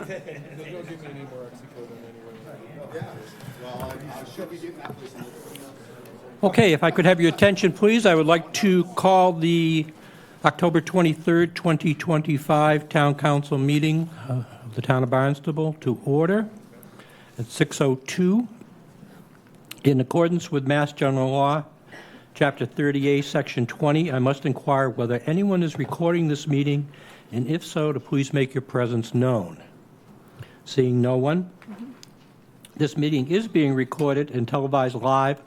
They'll give me any more oxycodone anyway. Yeah. Well, I should be getting that place in the Okay, if I could have your attention, please, I would like to call the October 23rd, 2025 Town Council meeting of the Town of Barnstable to order at 6:02. In accordance with Mass General Law, Chapter 38, Section 20, I must inquire whether anyone is recording this meeting, and if so, to please make your presence known. Seeing no one, this meeting is being recorded and televised live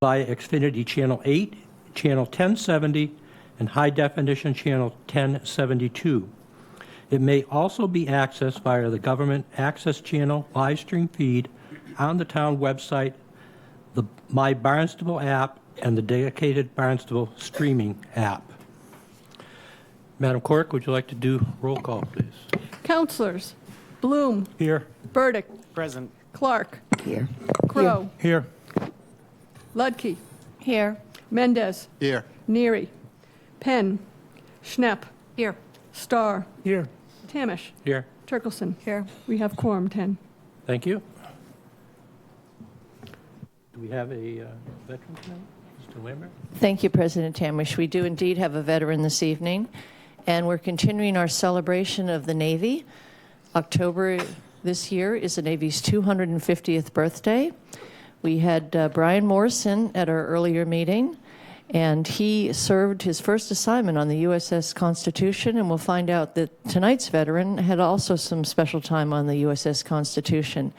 via Xfinity Channel 8, Channel 1070, and High Definition Channel 1072. It may also be accessed via the Government Access Channel live stream feed on the town website, the My Barnstable app, and the dedicated Barnstable streaming app. Madam Clerk, would you like to do roll call, please? Councilors: Bloom, Here. Burdick, Present. Clark, Here. Crow, Here. Ludke, Here. Mendez, Here. Neary, Penn, Schnepp, Here. Starr, Here. Tamish, Here. Turkelson. Here. We have quorum 10. Thank you. Do we have a veteran tonight? Mr. Lambert? Thank you, President Tamish. We do indeed have a veteran this evening, and we're continuing our celebration of the Navy. October this year is the Navy's 250th birthday. We had Brian Morrison at our earlier meeting, and he served his first assignment on the USS Constitution, and we'll find out that tonight's veteran had also some special time on the USS Constitution.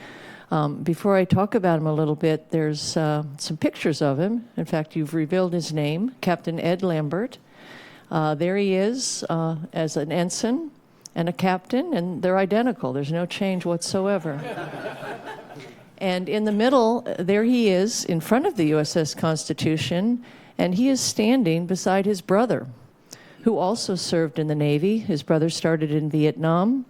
Before I talk about him a little bit, there's some pictures of him. In fact, you've revealed his name, Captain Ed Lambert. There he is as an ensign and a captain, and they're identical. There's no change whatsoever. And in the middle, there he is in front of the USS Constitution, and he is standing beside his brother, who also served in the Navy. His brother started in Vietnam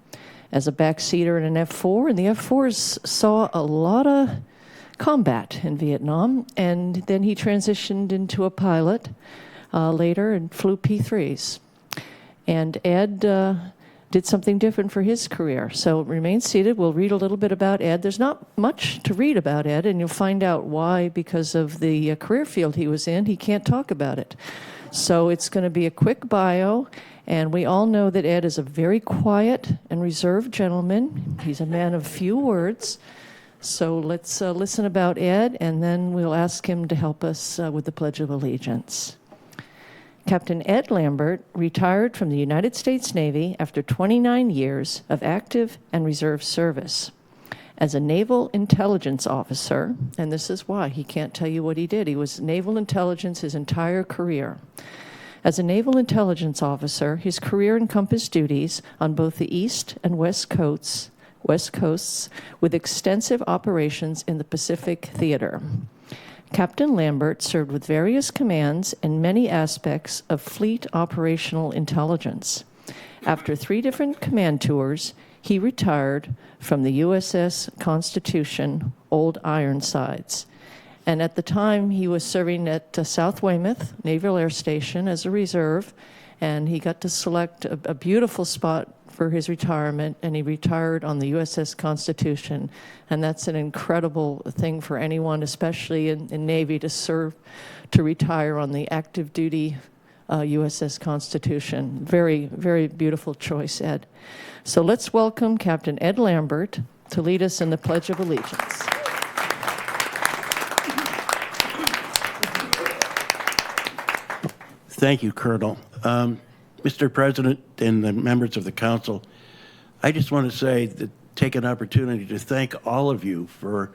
as a backseater in an F-4, and the F-4s saw a lot of combat in Vietnam, and then he transitioned into a pilot later and flew P-3s. And Ed did something different for his career. So remain seated. We'll read a little bit about Ed. There's not much to read about Ed, and you'll find out why. Because of the career field he was in, he can't talk about it. So it's going to be a quick bio, and we all know that Ed is a very quiet and reserved gentleman. He's a man of few words. So let's listen about Ed, and then we'll ask him to help us with the Pledge of Allegiance. Captain Ed Lambert retired from the United States Navy after 29 years of active and reserve service. As a naval intelligence officer, and this is why he can't tell you what he did. He was naval intelligence his entire career. As a naval intelligence officer, his career encompassed duties on both the East and West coasts, with extensive operations in the Pacific Theater. Captain Lambert served with various commands in many aspects of fleet operational intelligence. After 3 different command tours, he retired from the USS Constitution, Old Ironsides. And at the time, he was serving at South Weymouth Naval Air Station as a reserve, and he got to select a beautiful spot for his retirement, and he retired on the USS Constitution. And that's an incredible thing for anyone, especially in Navy, to retire on the active duty USS Constitution. Very, very beautiful choice, Ed. So let's welcome Captain Ed Lambert to lead us in the Pledge of Allegiance. Thank you, Colonel. Mr. President and the members of the council, I just want to say that take an opportunity to thank all of you for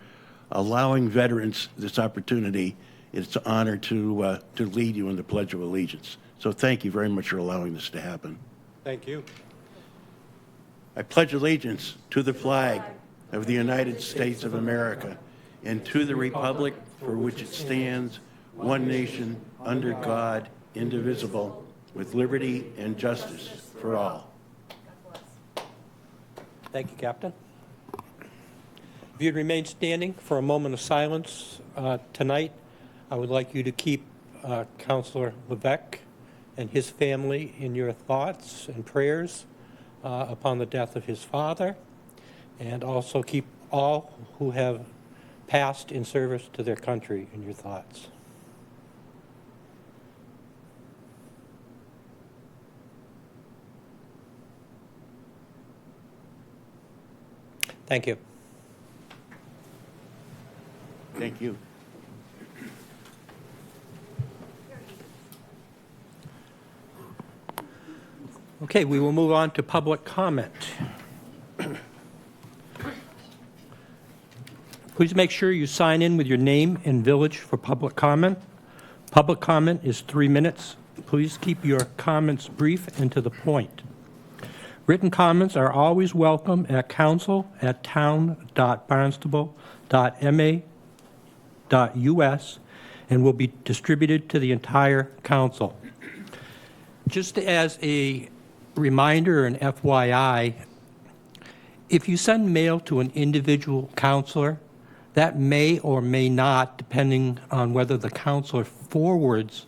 allowing veterans this opportunity. It's an honor to lead you in the Pledge of Allegiance. So thank you very much for allowing this to happen. Thank you. I pledge allegiance to the flag of the United States of America and to the republic for which it stands, one nation, under God, indivisible, with liberty and justice for all. Thank you, Captain. If you'd remain standing for a moment of silence tonight, I would like you to keep Councilor Levesque and his family in your thoughts and prayers upon the death of his father. And also keep all who have passed in service to their country in your thoughts. Thank you. Thank you. Okay, we will move on to public comment. Please make sure you sign in with your name and village for public comment. Public comment is 3 minutes. Please keep your comments brief and to the point. Written comments are always welcome at council@town.barnstable.ma.us and will be distributed to the entire council. Just as a reminder and FYI, if you send mail to an individual counselor, that may or may not, depending on whether the counselor forwards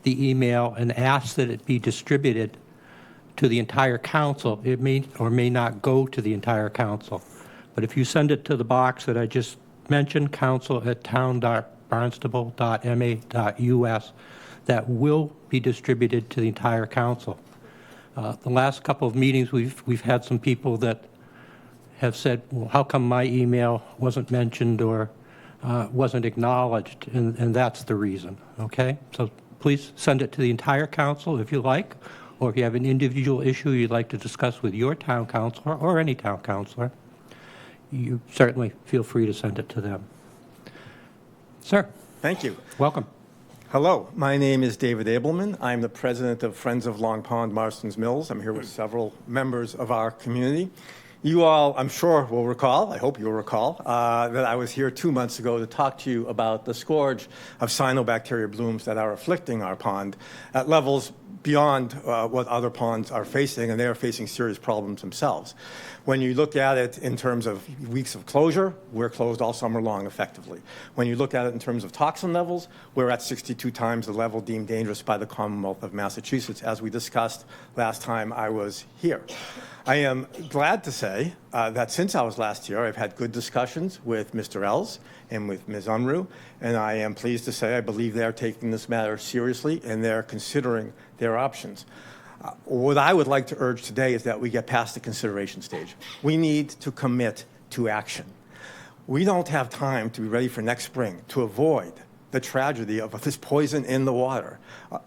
the email and asks that it be distributed to the entire council, it may or may not go to the entire council. But if you send it to the box that I just mentioned, council@town.barnstable.ma.us, that will be distributed to the entire council. The last couple of meetings, we've had some people that have said, well, how come my email wasn't mentioned or wasn't acknowledged? And that's the reason, okay? So please send it to the entire council if you like, or if you have an individual issue you'd like to discuss with your town councilor or any town councilor, you certainly feel free to send it to them. Sir. Thank you. Welcome. Hello, my name is David Abelman. I'm the president of Friends of Long Pond Marston's Mills. I'm here with several members of our community. You all, I'm sure, will recall, I hope you'll recall, that I was here 2 months ago to talk to you about the scourge of cyanobacteria blooms that are afflicting our pond at levels beyond what other ponds are facing, and they are facing serious problems themselves. When you look at it in terms of weeks of closure, we're closed all summer long effectively. When you look at it in terms of toxin levels, we're at 62 times the level deemed dangerous by the Commonwealth of Massachusetts, as we discussed last time I was here. I am glad to say that since I was last here, I've had good discussions with Mr. Els and with Ms. Unruh, and I am pleased to say I believe they're taking this matter seriously and they're considering their options. What I would like to urge today is that we get past the consideration stage. We need to commit to action. We don't have time to be ready for next spring to avoid the tragedy of this poison in the water,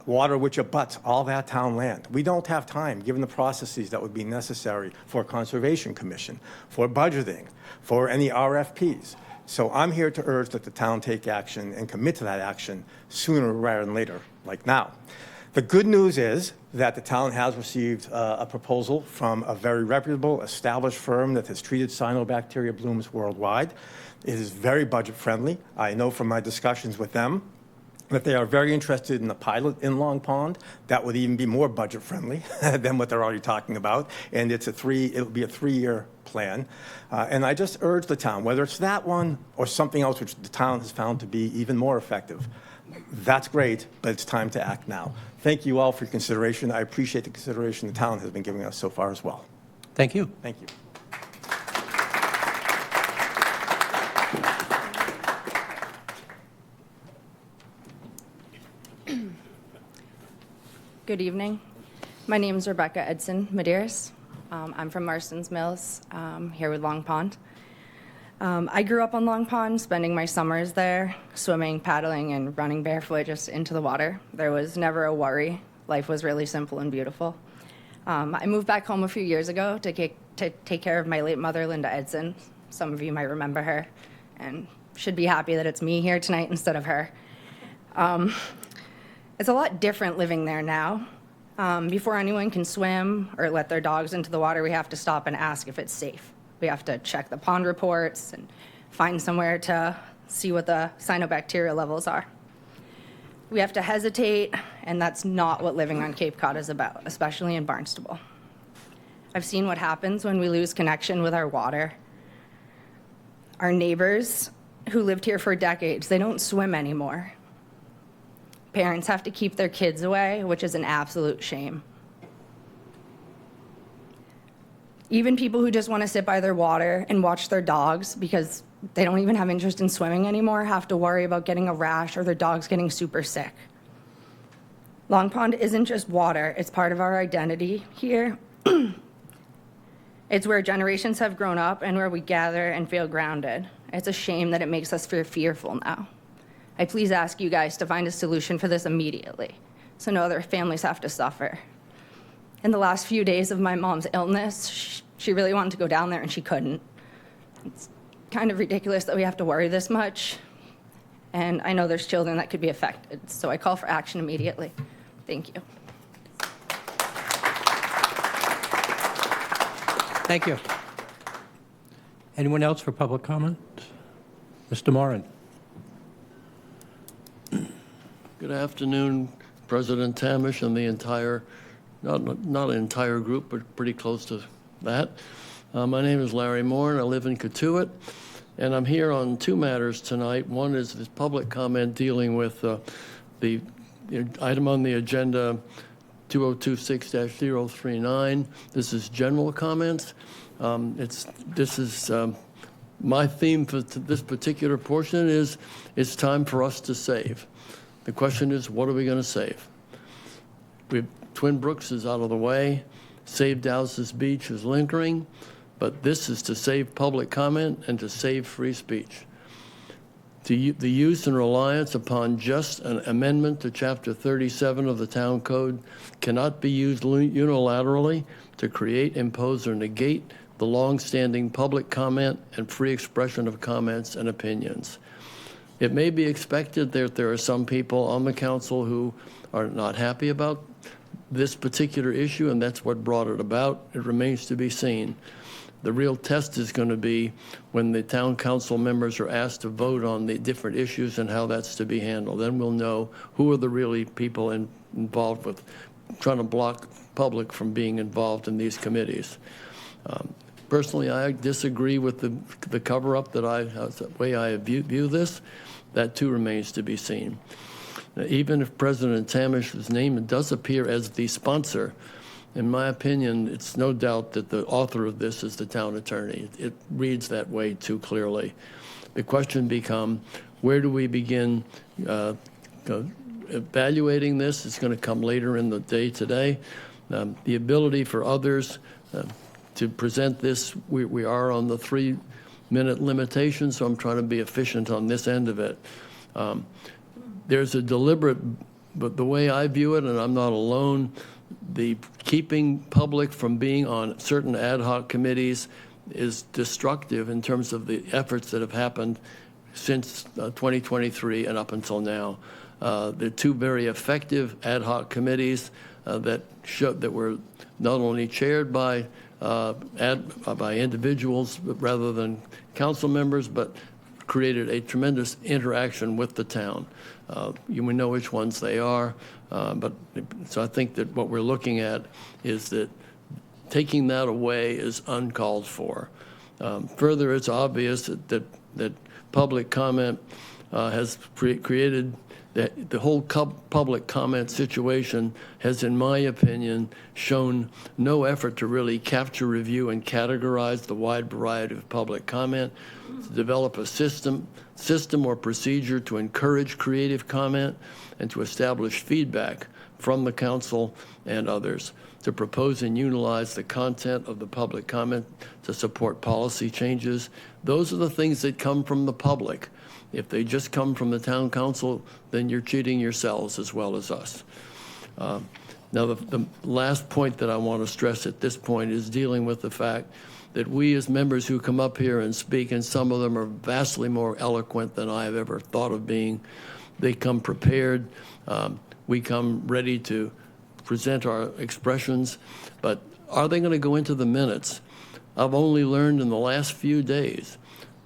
water which abuts all that town land. We don't have time, given the processes that would be necessary for a conservation commission, for budgeting, for any RFPs. So I'm here to urge that the town take action and commit to that action sooner rather than later, like now. The good news is that the town has received a proposal from a very reputable, established firm that has treated cyanobacteria blooms worldwide. It is very budget friendly. I know from my discussions with them that they are very interested in the pilot in Long Pond. That would even be more budget friendly than what they're already talking about. And it will be a 3-year plan. And I just urge the town, whether it's that one or something else which the town has found to be even more effective, that's great, but it's time to act now. Thank you all for your consideration. I appreciate the consideration the town has been giving us so far as well. Thank you. Thank you. Good evening. My name is Rebecca Edson Medeiros. I'm from Marston's Mills, here with Long Pond. I grew up on Long Pond, spending my summers there, swimming, paddling, and running barefoot just into the water. There was never a worry. Life was really simple and beautiful. I moved back home a few years ago to take care of my late mother, Linda Edson. Some of you might remember her, and should be happy that it's me here tonight instead of her. It's a lot different living there now. Before anyone can swim or let their dogs into the water, we have to stop and ask if it's safe. We have to check the pond reports and find somewhere to see what the cyanobacteria levels are. We have to hesitate, and that's not what living on Cape Cod is about, especially in Barnstable. I've seen what happens when we lose connection with our water. Our neighbors who lived here for decades, they don't swim anymore. Parents have to keep their kids away, which is an absolute shame. Even people who just want to sit by their water and watch their dogs because they don't even have interest in swimming anymore have to worry about getting a rash or their dogs getting super sick. Long Pond isn't just water, it's part of our identity here. It's where generations have grown up and where we gather and feel grounded. It's a shame that it makes us feel fearful now. I please ask you guys to find a solution for this immediately, so no other families have to suffer. In the last few days of my mom's illness, she really wanted to go down there and she couldn't. It's kind of ridiculous that we have to worry this much. And I know there's children that could be affected, so I call for action immediately. Thank you. Thank you. Anyone else for public comment? Mr. Moran. Good afternoon, President Tamish and the entire, not an entire group, but pretty close to that. My name is Larry Moore, and I live in Cotuit, and I'm here on two matters tonight. One is this public comment dealing with the item on the agenda 2026-039. This is general comments. This is my theme for this particular portion is it's time for us to save. The question is, what are we going to save? Twin Brooks is out of the way. Save Dowses Beach is lingering. But this is to save public comment and to save free speech. The use and reliance upon just an amendment to Chapter 37 of the Town Code cannot be used unilaterally to create, impose, or negate the long-standing public comment and free expression of comments and opinions. It may be expected that there are some people on the council who are not happy about this particular issue, and that's what brought it about. It remains to be seen. The real test is going to be when the town council members are asked to vote on the different issues and how that's to be handled. Then we'll know who are the really people involved with trying to block public from being involved in these committees. Personally, I disagree with the cover-up the way I view this. That too remains to be seen. Now, even if President Tamish's name does appear as the sponsor, in my opinion, it's no doubt that the author of this is the town attorney. It reads that way too clearly. The question becomes, where do we begin evaluating this? It's going to come later in the day today. The ability for others to present this, we are on the 3-minute limitation, so I'm trying to be efficient on this end of it. There's a deliberate, but the way I view it, and I'm not alone, the keeping public from being on certain ad hoc committees is destructive in terms of the efforts that have happened since 2023 and up until now. They're two very effective ad hoc committees that were not only chaired by individuals rather than council members, but created a tremendous interaction with the town. You may know which ones they are, so I think that what we're looking at is that taking that away is uncalled for. Further, it's obvious that public comment has created the whole public comment situation has, in my opinion, shown no effort to really capture, review, and categorize the wide variety of public comment, to develop a system or procedure to encourage creative comment, and to establish feedback from the council and others, to propose and utilize the content of the public comment to support policy changes. Those are the things that come from the public. If they just come from the town council, then you're cheating yourselves as well as us. Now, the last point that I want to stress at this point is dealing with the fact that we as members who come up here and speak, and some of them are vastly more eloquent than I have ever thought of being, they come prepared. We come ready to present our expressions, but are they going to go into the minutes? I've only learned in the last few days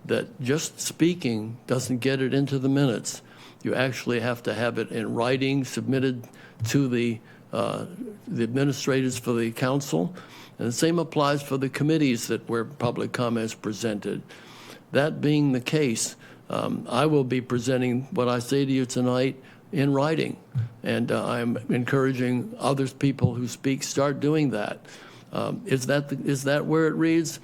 that just speaking doesn't get it into the minutes. You actually have to have it in writing, submitted to the administrators for the council, and the same applies for the committees where public comments presented. That being the case, I will be presenting what I say to you tonight in writing, and I'm encouraging other people who speak start doing that. Is that where it reads?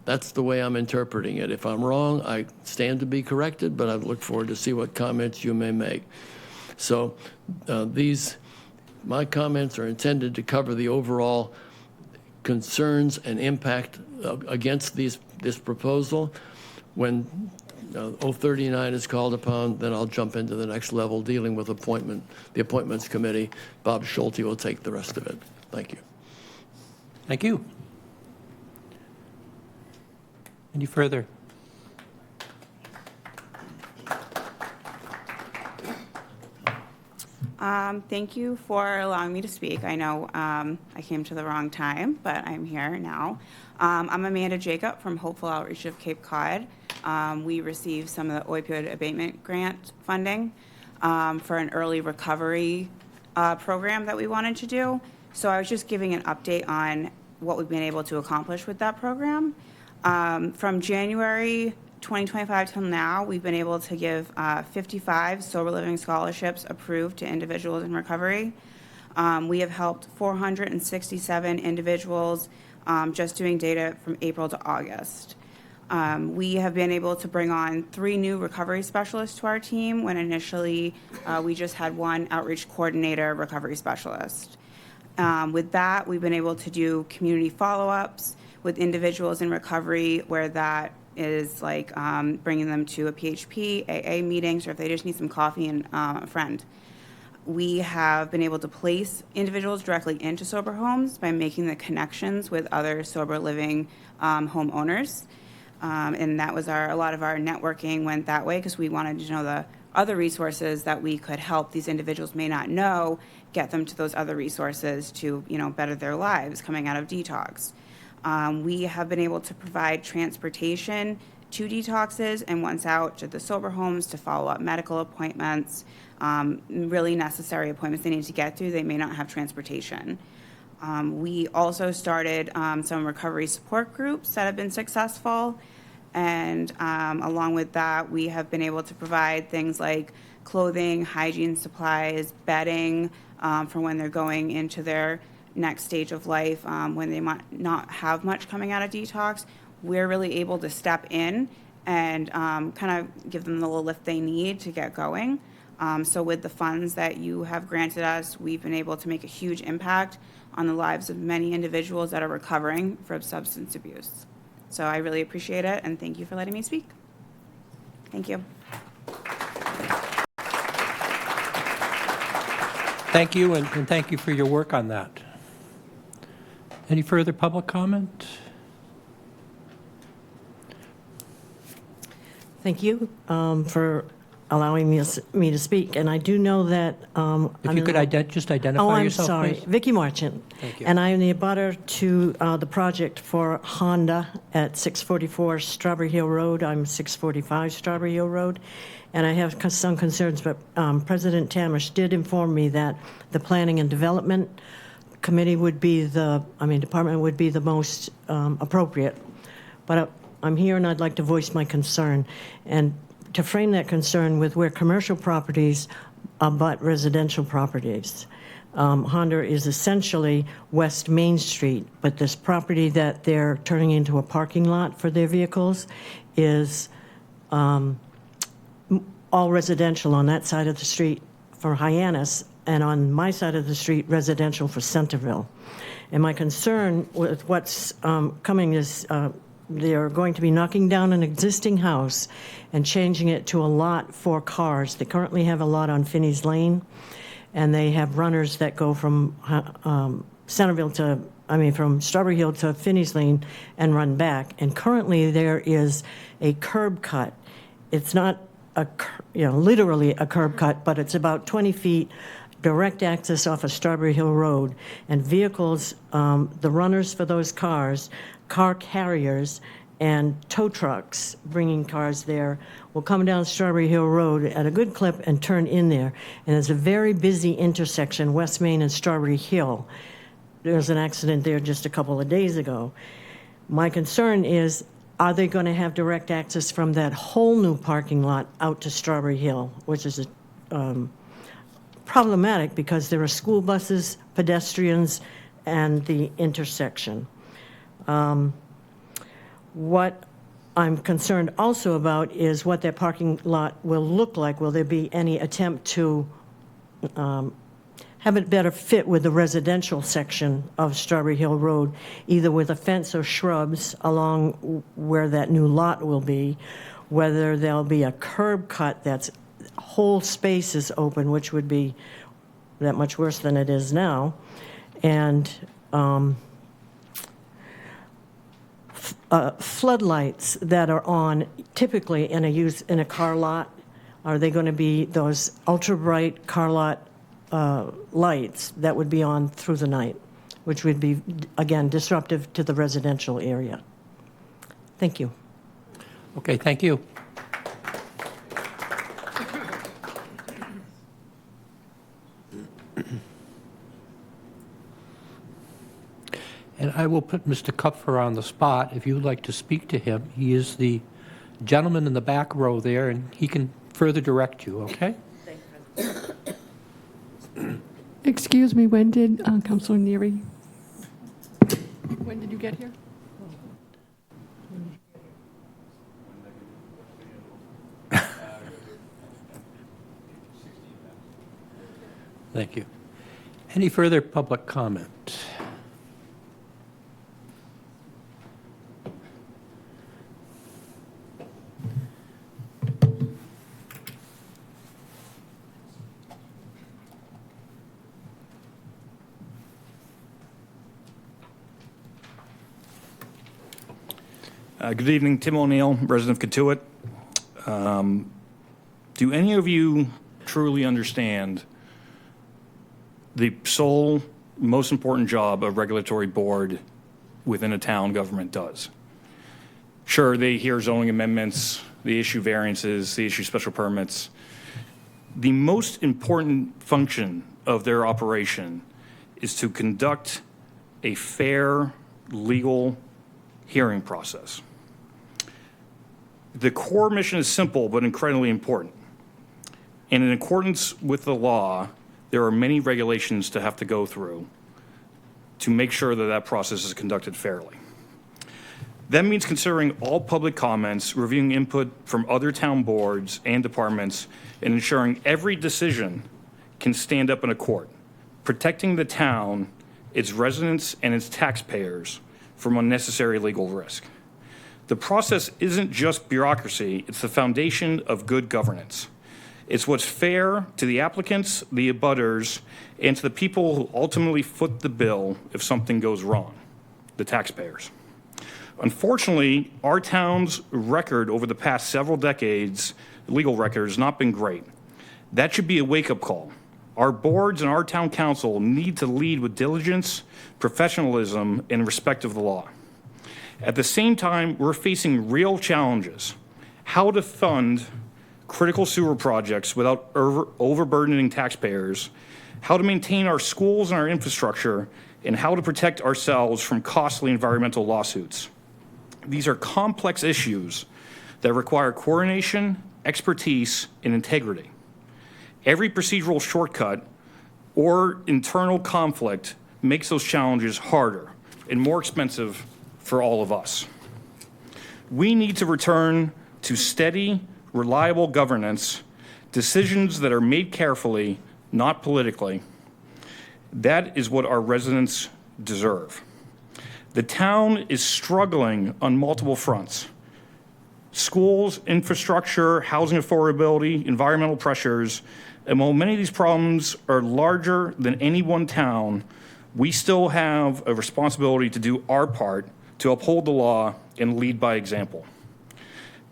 That's the way I'm interpreting it. If I'm wrong, I stand to be corrected, but I look forward to see what comments you may make. So my comments are intended to cover the overall concerns and impact against this proposal. When 039 is called upon, then I'll jump into the next level dealing with the appointments committee. Bob Schulte will take the rest of it. Thank you. Thank you. Any further? Thank you for allowing me to speak. I know I came to the wrong time, but I'm here now. I'm Amanda Jacob from Hopeful Outreach of Cape Cod. We received some of the opioid abatement grant funding for an early recovery program that we wanted to do. So I was just giving an update on what we've been able to accomplish with that program. From January 2025 till now, we've been able to give 55 sober living scholarships approved to individuals in recovery. We have helped 467 individuals just doing data from April to August. We have been able to bring on 3 new recovery specialists to our team when initially we just had 1 outreach coordinator recovery specialist. With that, we've been able to do community follow-ups with individuals in recovery where that is like bringing them to a PHP, AA meetings, or if they just need some coffee and a friend. We have been able to place individuals directly into sober homes by making the connections with other sober living homeowners. And that was a lot of our networking went that way because we wanted to know the other resources that we could help these individuals may not know, get them to those other resources to, better their lives coming out of detox. We have been able to provide transportation to detoxes and once out to the sober homes to follow up medical appointments, really necessary appointments they need to get through. They may not have transportation. We also started some recovery support groups that have been successful. And along with that, we have been able to provide things like clothing, hygiene supplies, bedding for when they're going into their next stage of life, when they might not have much coming out of detox. We're really able to step in and kind of give them the little lift they need to get going. So with the funds that you have granted us, we've been able to make a huge impact on the lives of many individuals that are recovering from substance abuse. So I really appreciate it, and thank you for letting me speak. Thank you. Thank you, and thank you for your work on that. Any further public comment? Thank you for allowing me to speak. And I do know that... If you could just identify yourself, sorry. please. Vicki Marchant. Thank you. And I am the abutter to the project for Honda at 644 Strawberry Hill Road. I'm 645 Strawberry Hill Road. And I have some concerns, but President Tamish did inform me that the Planning and Development Committee would be department would be the most appropriate. But I'm here and I'd like to voice my concern. And to frame that concern with where commercial properties abut residential properties. Honda is essentially West Main Street, but this property that they're turning into a parking lot for their vehicles is all residential on that side of the street for Hyannis, and on my side of the street, residential for Centerville. And my concern with what's coming is they're going to be knocking down an existing house and changing it to a lot for cars. They currently have a lot on Finney's Lane, and they have runners that go from from Strawberry Hill to Finney's Lane and run back. And currently there is a curb cut. It's not literally a curb cut, but it's about 20 feet direct access off of Strawberry Hill Road, and vehicles, the runners for those cars, car carriers, and tow trucks bringing cars there will come down Strawberry Hill Road at a good clip and turn in there. And it's a very busy intersection, West Main and Strawberry Hill. There was an accident there just a couple of days ago. My concern is, are they going to have direct access from that whole new parking lot out to Strawberry Hill, which is problematic because there are school buses, pedestrians, and the intersection. What I'm concerned also about is what that parking lot will look like. Will there be any attempt to have it better fit with the residential section of Strawberry Hill Road, either with a fence or shrubs along where that new lot will be, whether there'll be a curb cut that's whole space is open, which would be that much worse than it is now, and floodlights that are on typically in a car lot. Are they going to be those ultra bright car lot lights that would be on through the night, which would be, again, disruptive to the residential area? Thank you. Okay, thank you. And I will put Mr. Kupfer on the spot. If you would like to speak to him, he is the gentleman in the back row there, and he can further direct you, okay? Excuse me, when did Councilor Neary, when did you get here? Thank you. Any further public comment? Good evening, Tim O'Neill, resident of Katuitt. Do any of you truly understand the sole, most important job a regulatory board within a town government does? Sure, they hear zoning amendments, they issue variances, they issue special permits. The most important function of their operation is to conduct a fair, legal hearing process. The core mission is simple but incredibly important. And in accordance with the law, there are many regulations to have to go through to make sure that that process is conducted fairly. That means considering all public comments, reviewing input from other town boards and departments, and ensuring every decision can stand up in a court, protecting the town, its residents, and its taxpayers from unnecessary legal risk. The process isn't just bureaucracy, it's the foundation of good governance. It's what's fair to the applicants, the abutters, and to the people who ultimately foot the bill if something goes wrong, the taxpayers. Unfortunately, our town's record over the past several decades, legal record, has not been great. That should be a wake-up call. Our boards and our town council need to lead with diligence, professionalism, and respect of the law. At the same time, we're facing real challenges. How to fund critical sewer projects without overburdening taxpayers, how to maintain our schools and our infrastructure, and how to protect ourselves from costly environmental lawsuits. These are complex issues that require coordination, expertise, and integrity. Every procedural shortcut or internal conflict makes those challenges harder and more expensive for all of us. We need to return to steady, reliable governance, decisions that are made carefully, not politically. That is what our residents deserve. The town is struggling on multiple fronts. Schools, infrastructure, housing affordability, environmental pressures, and while many of these problems are larger than any one town, we still have a responsibility to do our part to uphold the law and lead by example.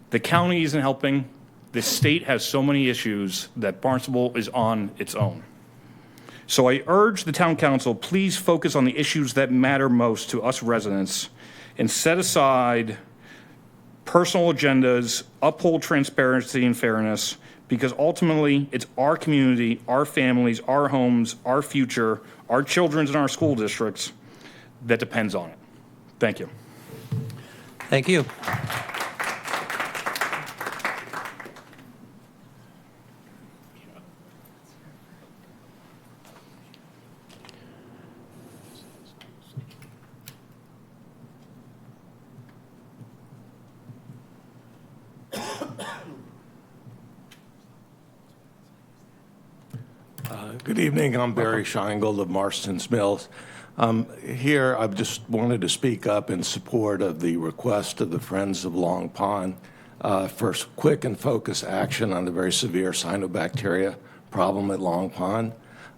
The county isn't helping. The state has so many issues that Barnstable is on its own. So I urge the town council, please focus on the issues that matter most to us residents and set aside personal agendas, uphold transparency and fairness, because ultimately it's our community, our families, our homes, our future, our children's and our school districts that depends on it. Thank you. Thank you. Good evening. I'm Barry Scheingold of Marston's Mills. Here, I just wanted to speak up in support of the request of the Friends of Long Pond for quick and focused action on the very severe cyanobacteria problem at Long Pond.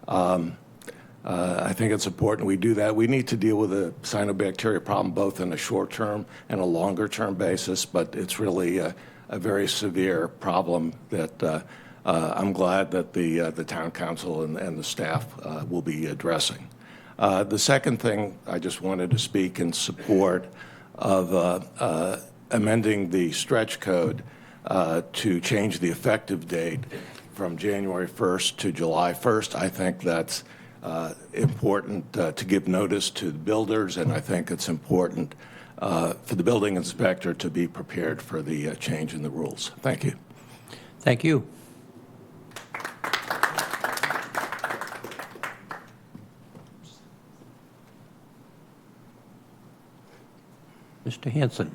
I think it's important we do that. We need to deal with the cyanobacteria problem both in a short-term and a longer-term basis, but it's really a very severe problem that I'm glad that the town council and the staff will be addressing. The second thing, I just wanted to speak in support of amending the stretch code to change the effective date from January 1st to July 1st. I think that's important to give notice to the builders, and I think it's important for the building inspector to be prepared for the change in the rules. Thank you. Thank you. Mr. Hanson.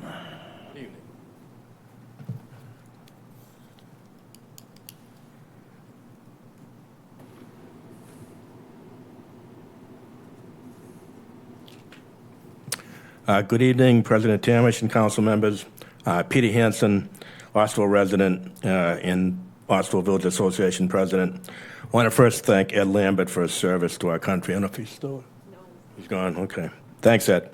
Good evening, President Tamish and council members. Peter Hansen, Austell resident and Austell Village Association president. I want to first thank Ed Lambert for his service to our country. I don't know if he's still. No. He's gone. Okay. Thanks, Ed.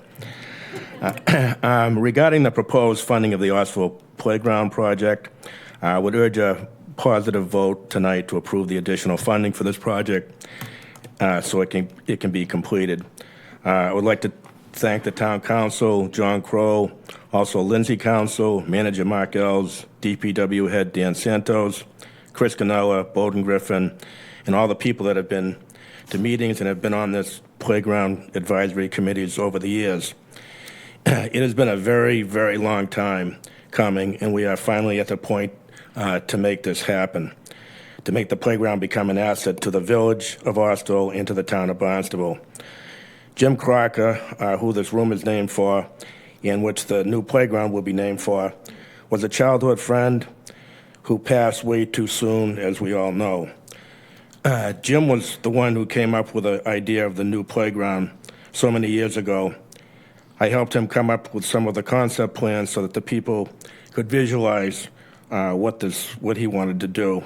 Regarding the proposed funding of the Austell Playground project, I would urge a positive vote tonight to approve the additional funding for this project so it can be completed. I would like to thank the town council, John Crow, also Lindsay Council, Manager Mark Ells, DPW Head Dan Santos, Chris Canella, Bowden Griffin, and all the people that have been to meetings and have been on this playground advisory committees over the years. It has been a very, very long time coming, and we are finally at the point to make this happen, to make the playground become an asset to the village of Austell and to the town of Barnstable. Jim Crocker, who this room is named for, and which the new playground will be named for, was a childhood friend who passed way too soon, as we all know. Jim was the one who came up with the idea of the new playground so many years ago. I helped him come up with some of the concept plans so that the people could visualize what he wanted to do.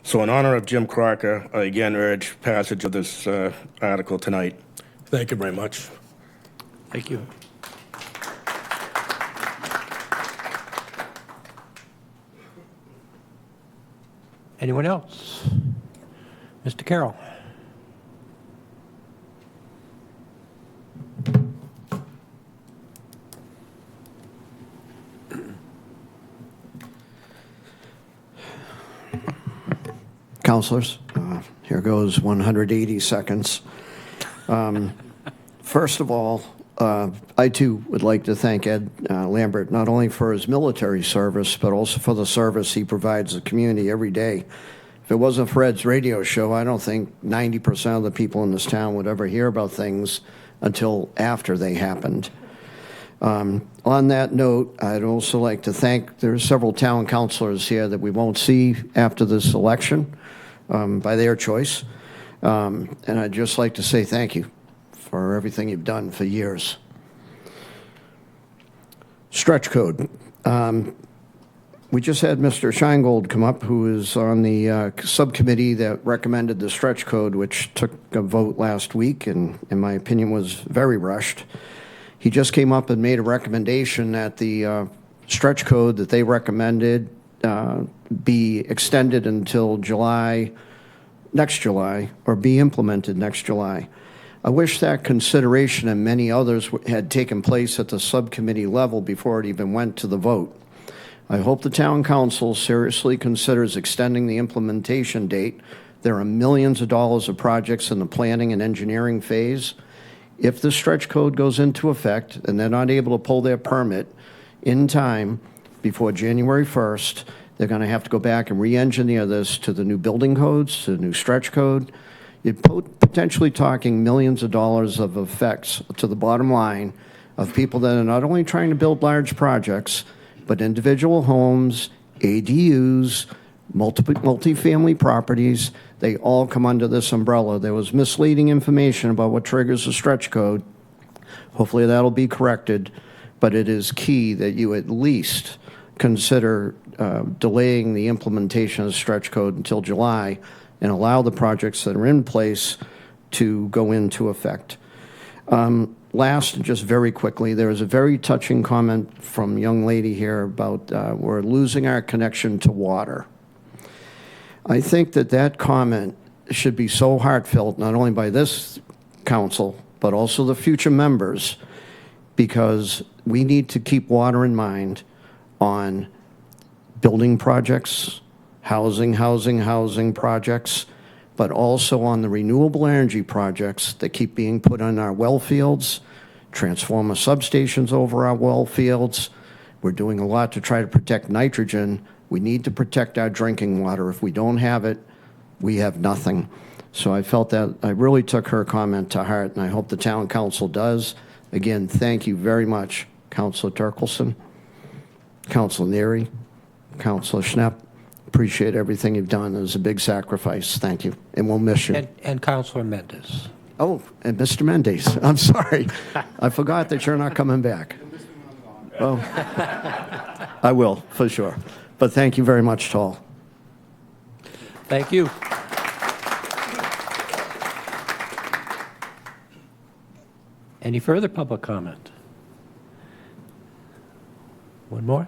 So in honor of Jim Crocker, I again urge passage of this article tonight. Thank you very much. Thank you. Anyone else? Mr. Carroll. Councilors, here goes 180 seconds. First of all, I too would like to thank Ed Lambert not only for his military service, but also for the service he provides the community every day. If it wasn't for Ed's radio show, I don't think 90% of the people in this town would ever hear about things until after they happened. On that note, I'd also like to thank, there's several town councilors here that we won't see after this election by their choice. And I'd just like to say thank you for everything you've done for years. Stretch code. We just had Mr. Scheingold come up, who is on the subcommittee that recommended the stretch code, which took a vote last week and, in my opinion, was very rushed. He just came up and made a recommendation that the stretch code that they recommended be extended until next July, or be implemented next July. I wish that consideration and many others had taken place at the subcommittee level before it even went to the vote. I hope the town council seriously considers extending the implementation date. There are millions of dollars of projects in the planning and engineering phase. If the stretch code goes into effect and they're not able to pull their permit in time before January 1st, they're going to have to go back and re-engineer this to the new building codes, to the new stretch code. You're potentially talking millions of dollars of effects to the bottom line of people that are not only trying to build large projects, but individual homes, ADUs, multifamily properties. They all come under this umbrella. There was misleading information about what triggers a stretch code. Hopefully that'll be corrected, but it is key that you at least consider delaying the implementation of the stretch code until July and allow the projects that are in place to go into effect. Last, just very quickly, there was a very touching comment from a young lady here about we're losing our connection to water. I think that that comment should be so heartfelt, not only by this council, but also the future members, because we need to keep water in mind on building projects, housing projects, but also on the renewable energy projects that keep being put on our well fields, transformer substations over our well fields. We're doing a lot to try to protect nitrogen. We need to protect our drinking water. If we don't have it, we have nothing. So I felt that I really took her comment to heart, and I hope the town council does. Again, thank you very much, Councilor Turkelson, Councilor Neary, Councilor Schnepp. Appreciate everything you've done. It was a big sacrifice. Thank you, and we'll miss you. And Councilor Mendes. Oh, and Mr. Mendes. I'm sorry. I forgot that you're not coming back. Oh, I will, for sure. But thank you very much to all. Thank you. Any further public comment? One more?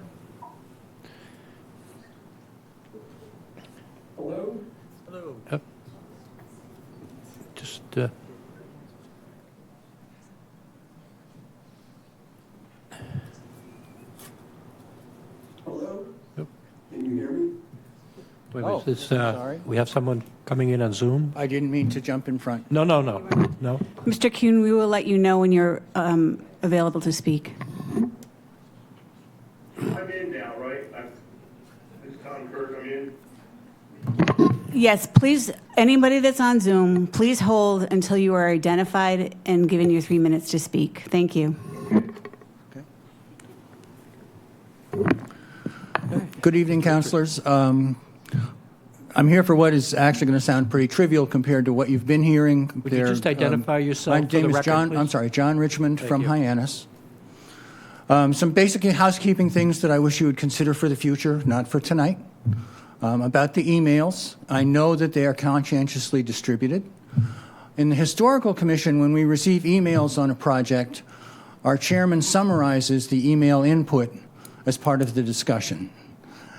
Hello? Hello. Just, Hello? Yep. Can you hear me? wait, Oh, is this, sorry. we have someone coming in on Zoom? I didn't mean to jump in front. No. Mr. Kuhn, we will let you know when you're available to speak. I'm in now, right? It's Tom Kirk, I'm in. Yes, please, anybody that's on Zoom, please hold until you are identified and given your 3 minutes to speak. Thank you. Good evening, councilors. I'm here for what is actually going to sound pretty trivial compared to what you've been hearing. Would you just identify yourself My for the name is record, John. please? I'm sorry, John Richmond Thank from you. Hyannis. Some basic housekeeping things that I wish you would consider for the future, not for tonight. About the emails, I know that they are conscientiously distributed. In the Historical Commission, when we receive emails on a project, our chairman summarizes the email input as part of the discussion.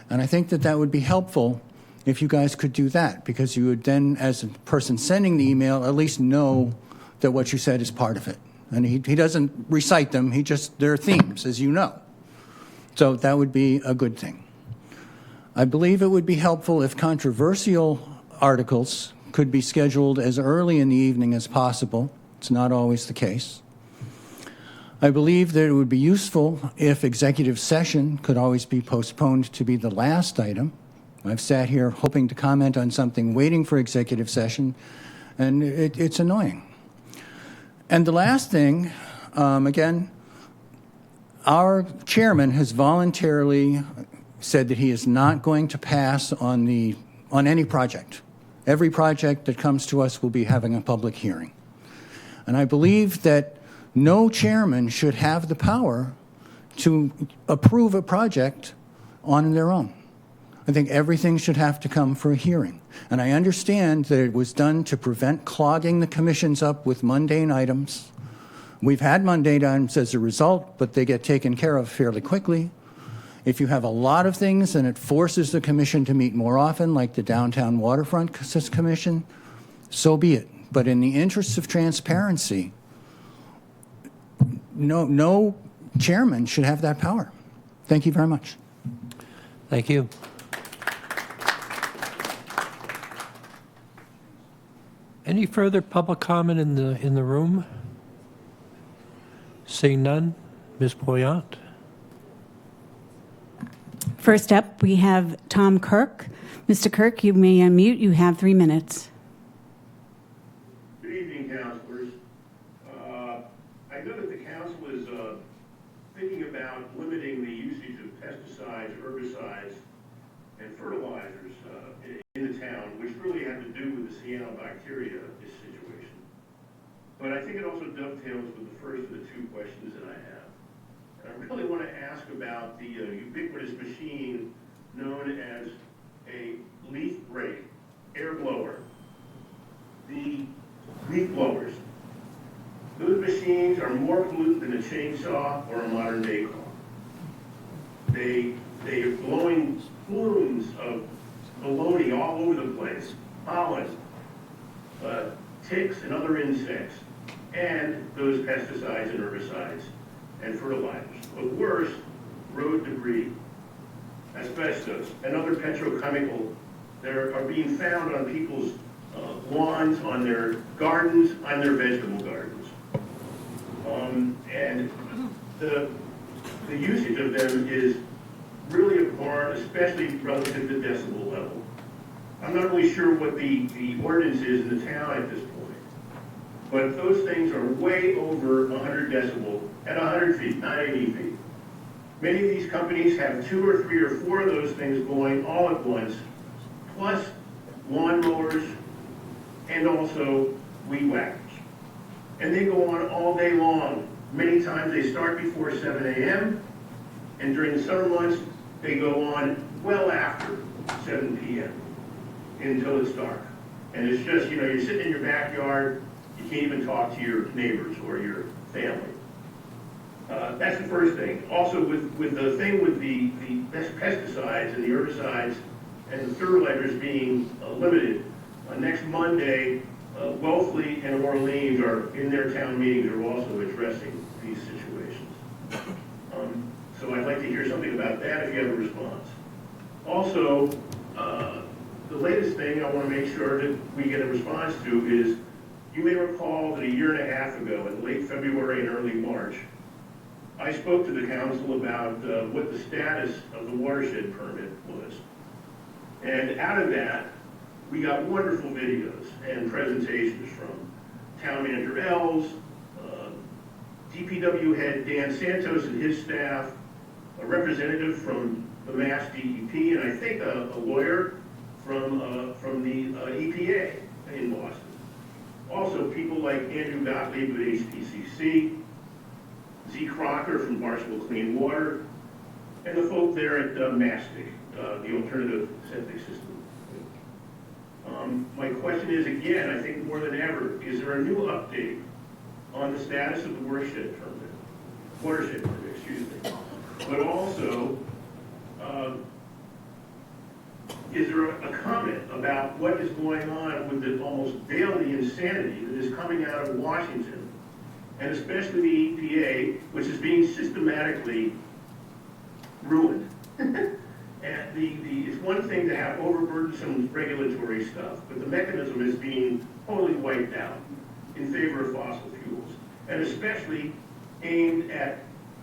And I think that that would be helpful if you guys could do that, because you would then, as a person sending the email, at least know that what you said is part of it. And he doesn't recite them, there are themes, as you know. So that would be a good thing. I believe it would be helpful if controversial articles could be scheduled as early in the evening as possible. It's not always the case. I believe that it would be useful if executive session could always be postponed to be the last item. I've sat here hoping to comment on something, waiting for executive session, and it's annoying. And the last thing, again, our chairman has voluntarily said that he is not going to pass on any project. Every project that comes to us will be having a public hearing. And I believe that no chairman should have the power to approve a project on their own. I think everything should have to come for a hearing. And I understand that it was done to prevent clogging the commissions up with mundane items. We've had mundane items as a result, but they get taken care of fairly quickly. If you have a lot of things and it forces the commission to meet more often, like the Downtown Waterfront Commission, so be it. But in the interests of transparency, no chairman should have that power. Thank you very much. Thank you. Any further public comment in the room? Seeing none, Ms. Poyant. First up, we have Tom Kirk. Mr. Kirk, you may unmute. You have 3 minutes. Good evening, councilors. I know that the council is thinking about limiting the usage of pesticides, herbicides, and fertilizers think it also dovetails with the first of the two questions that I have. And I really want to ask about the ubiquitous machine known as a leaf brake air blower. The leaf blowers. Those machines are more pollutant than a chainsaw or a modern day car. They are blowing plumes of baloney all over the place, pollen, ticks and other insects, and those pesticides and herbicides and fertilizers. But worse, road debris, asbestos, and other petrochemical that are being found on people's lawns, on their gardens, on their vegetable gardens. And the usage of them is really abhorrent, especially relative to decibel level. I'm not really sure what the ordinance is in the town at this point, but those things are way over 100 decibel at 100 feet, not 80 feet. Many of these companies have 2 or 3 or 4 of those things going all at once, plus lawnmowers and also weed whackers. And they go on all day long. Many times they start before 7 a.m., and during the summer months, they go on well after 7 p.m. until it's dark. And it's just, you know, you're sitting in your backyard, you can't even talk to your neighbors or your family. That's the first thing. Also, with the thing with the pesticides and the herbicides and the fertilizers being limited, next Monday, Wellesley and Orleans are in their town meetings are also addressing these situations. So I'd like to hear something about that if you have a response. Also, the latest thing I want to make sure that we get a response to is, you may recall that a year and a half ago, in late February and early March, I spoke to the council about what the status of the watershed permit was. And out of that, we got wonderful videos and presentations from Town Manager Ells, DPW head Dan Santos and his staff, a representative from the Mass DEP, and I think a lawyer from the EPA in Boston. Also, people like Andrew Gottlieb at HPCC, Z. Crocker from Barnstable Clean Water, and the folk there at Mastic, the alternative septic system. My question is, again, I think more than ever, is there a new update on the status of the watershed permit, excuse me. But also, is there a comment about what is going on with the almost daily insanity that is coming out of Washington, and especially the EPA, which is being systematically ruined? And it's one thing to have overburdensome regulatory stuff, but the mechanism is being totally wiped out in favor of fossil fuels, and especially aimed at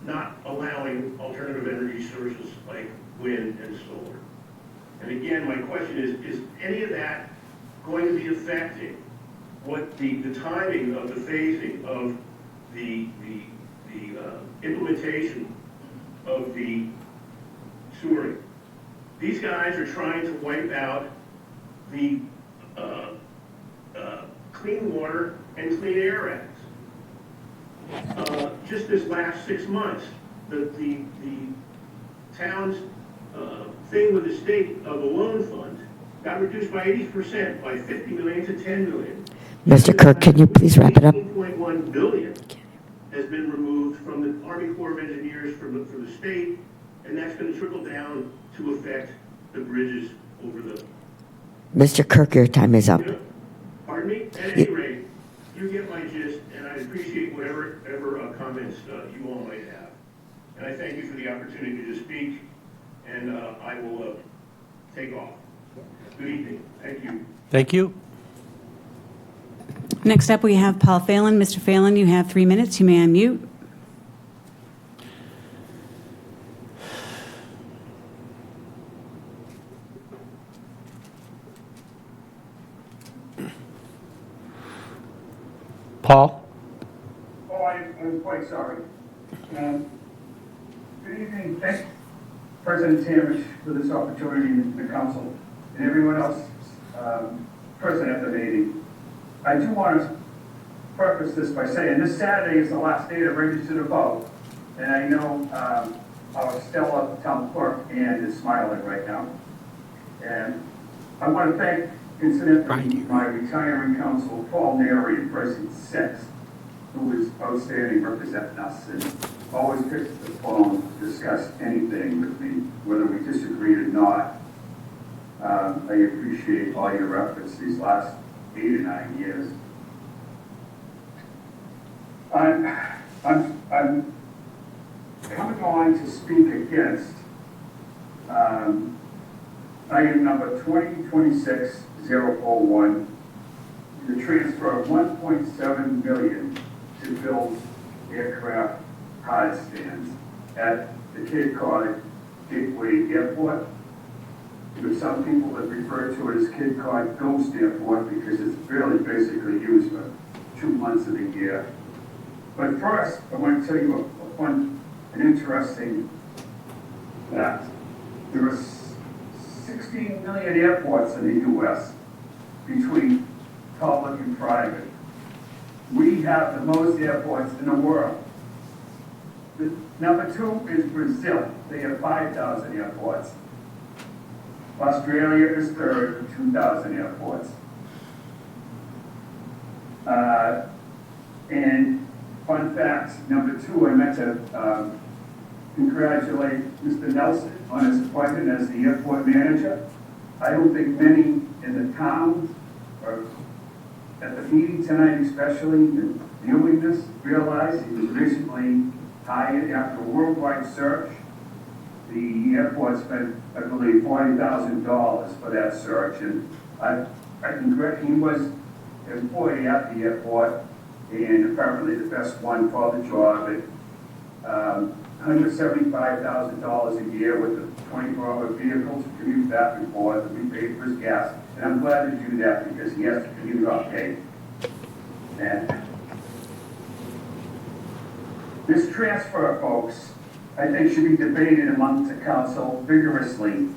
not allowing alternative energy sources like wind and solar. And again, my question is any of that going to be affecting what the timing of the phasing of the implementation of the sewering? These guys are trying to wipe out the Clean Water and Clean Air Acts. Just this last 6 months, the town's thing with the state of the loan fund got reduced by 80%, by 50 million to 10 million. Mr. Kirk, can you please wrap it up? 18.1 billion has been removed from the Army Corps of Engineers from the state, and that's going to trickle down to affect the bridges over the... Mr. Kirk, your time is up. Pardon me? At any rate, you get my gist, and I appreciate whatever comments you all might have. And I thank you for the opportunity to speak, and I will take off. Good evening. Thank you. Thank you. Next up, we have Paul Phelan. Mr. Phelan, you have 3 minutes. You may unmute. Paul? Oh, I'm quite sorry. Good evening. Thanks, President Tamish, for this opportunity, and the council, and everyone else present at the meeting. I do want to preface this by saying this Saturday is the last day to register to vote. And I know our Stella town clerk, Ann, is smiling right now. And I want to thank, incidentally, my retiring council, Paul Neri, in Precinct 6, who is outstanding representing us and always picks up the phone to discuss anything with me, whether we disagreed or not. I appreciate all your efforts these last 8 or 9 years. I'm coming on to speak against item number 2026-001, the transfer of $1.7 million to build aircraft hard stands at the Cape Cod Gateway Airport. There's some people that refer to it as Cape Cod Ghost Airport because it's really basically used for 2 months of the year. But first, I want to tell you an interesting fact. There are 16 million airports in the U.S. between public and private. We have the most airports in the world. Number 2 is Brazil. They have 5,000 airports. Australia is third with 2,000 airports. And fun fact, number 2, I meant to congratulate Mr. Nelson on his appointment as the airport manager. I don't think many in the town, or at the meeting tonight especially, and viewing this, realize he was recently hired after a worldwide search. The airport spent, I believe, $40,000 for that search, and he was an employee at the airport, and apparently the best one for the job at $175,000 a year with the 24-hour vehicles to commute back and forth, and we paid for his gas. And I'm glad to do that because he has to commute all day. And this transfer, folks, I think should be debated amongst the council vigorously.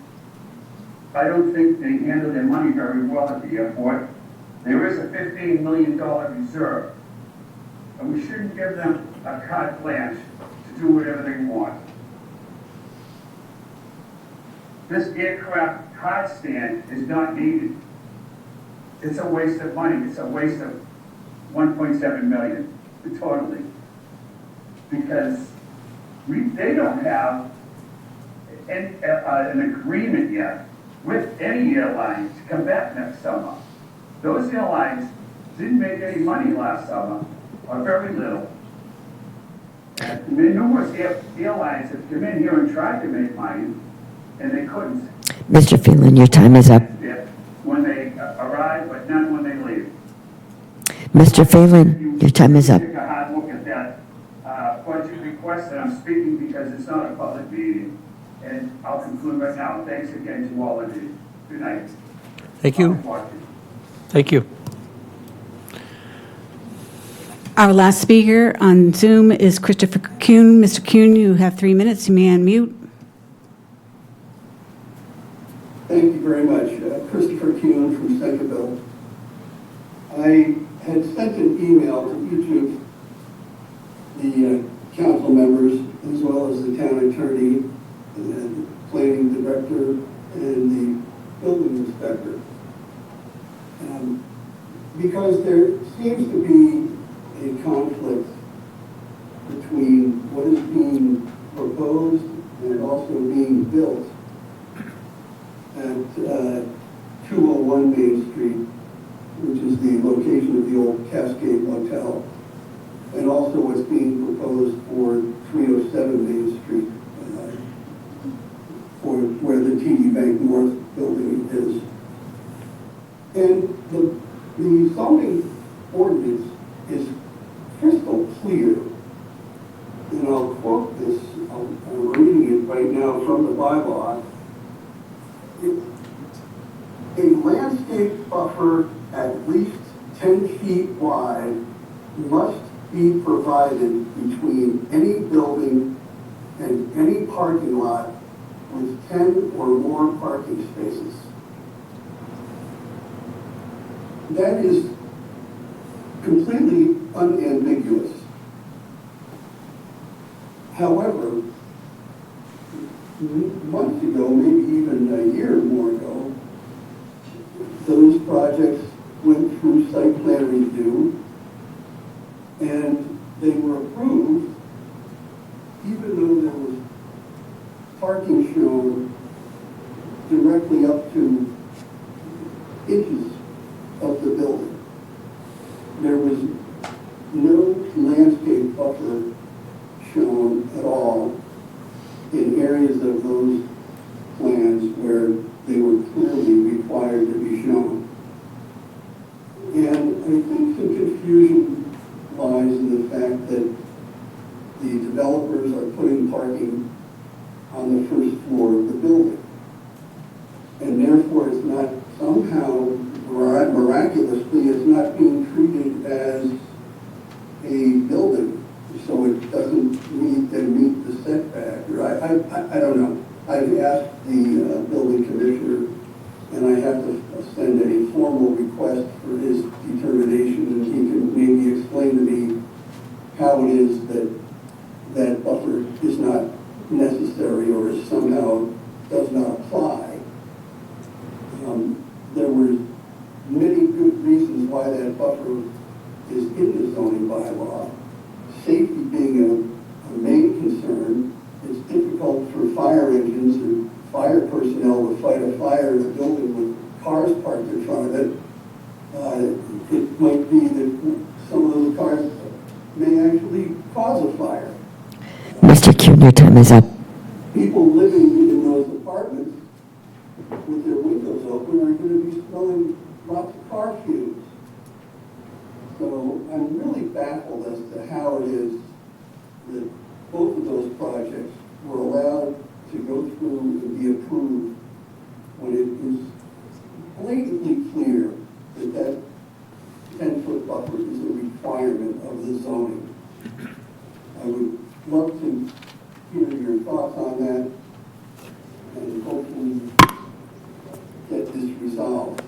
I don't think they handle their money very well at the airport. There is a $15 million reserve, and we shouldn't give them a carte blanche to do whatever they want. This aircraft hard stand is not needed. It's a waste of money. It's a waste of $1.7 million, totally. Because they don't have an agreement yet with any airlines to come back next summer. Those airlines didn't make any money last summer, or very little. And numerous airlines have come in here and tried to make money, and they couldn't. Mr. Phelan, your time is up. When they arrive, but not when they leave. Mr. Phelan, your time is up. Take a hard look at that budget request, and I'm speaking because it's not a public meeting. And I'll conclude right now. Thanks again to all of you. Good night. Thank you. Thank you. Our last speaker on Zoom is Christopher Kuhn. Mr. Kuhn, you have 3 minutes. You may unmute. Thank you very much. Christopher Kuhn from Centerville. I had sent an email to each of the council members, as well as the town attorney, and the planning director, and the building inspector. Because there seems to be a conflict between what is being proposed and also being built at 201 Main Street, which is the location of the old Cascade Motel, and also what's being proposed for 307 Main Street, for where the TD Bank North building is. And the zoning ordinance is crystal clear, and I'll quote this, I'm reading it right now from the bylaw. A landscape buffer at least 10 feet wide must be provided between any building and any parking lot with 10 or more parking spaces. That is completely unambiguous. However, months ago, maybe even a year or more ago, those projects went through site plan review, and they were approved, even though there was parking shown directly up to inches of the building. There was no landscape buffer shown at all in areas of those plans where they were clearly required to be shown. And I think some confusion lies in the fact that the developers are putting parking on the first floor of the building. And therefore it's not somehow, miraculously, it's not being treated as a building, so it doesn't meet the setback. Or I don't know. I've asked the building commissioner, and I have to send a formal request for his determination, and he can maybe explain to me how it is that that buffer is not necessary or somehow does not apply. There were many good reasons why that buffer is in the zoning bylaw. Safety being a main concern. It's difficult for fire engines or fire personnel to fight a fire in a building with cars parked in front of it. It might be that some of those cars may actually cause a fire. Mr. Kuhn, your time is up. People living in those apartments with their windows open are going to be smelling lots of car fumes. So I'm really baffled as to how it is that both of those projects were allowed to go through and be approved when it is blatantly clear that that 10-foot buffer is a requirement of the zoning. I would love to hear your thoughts on that and hopefully get this resolved.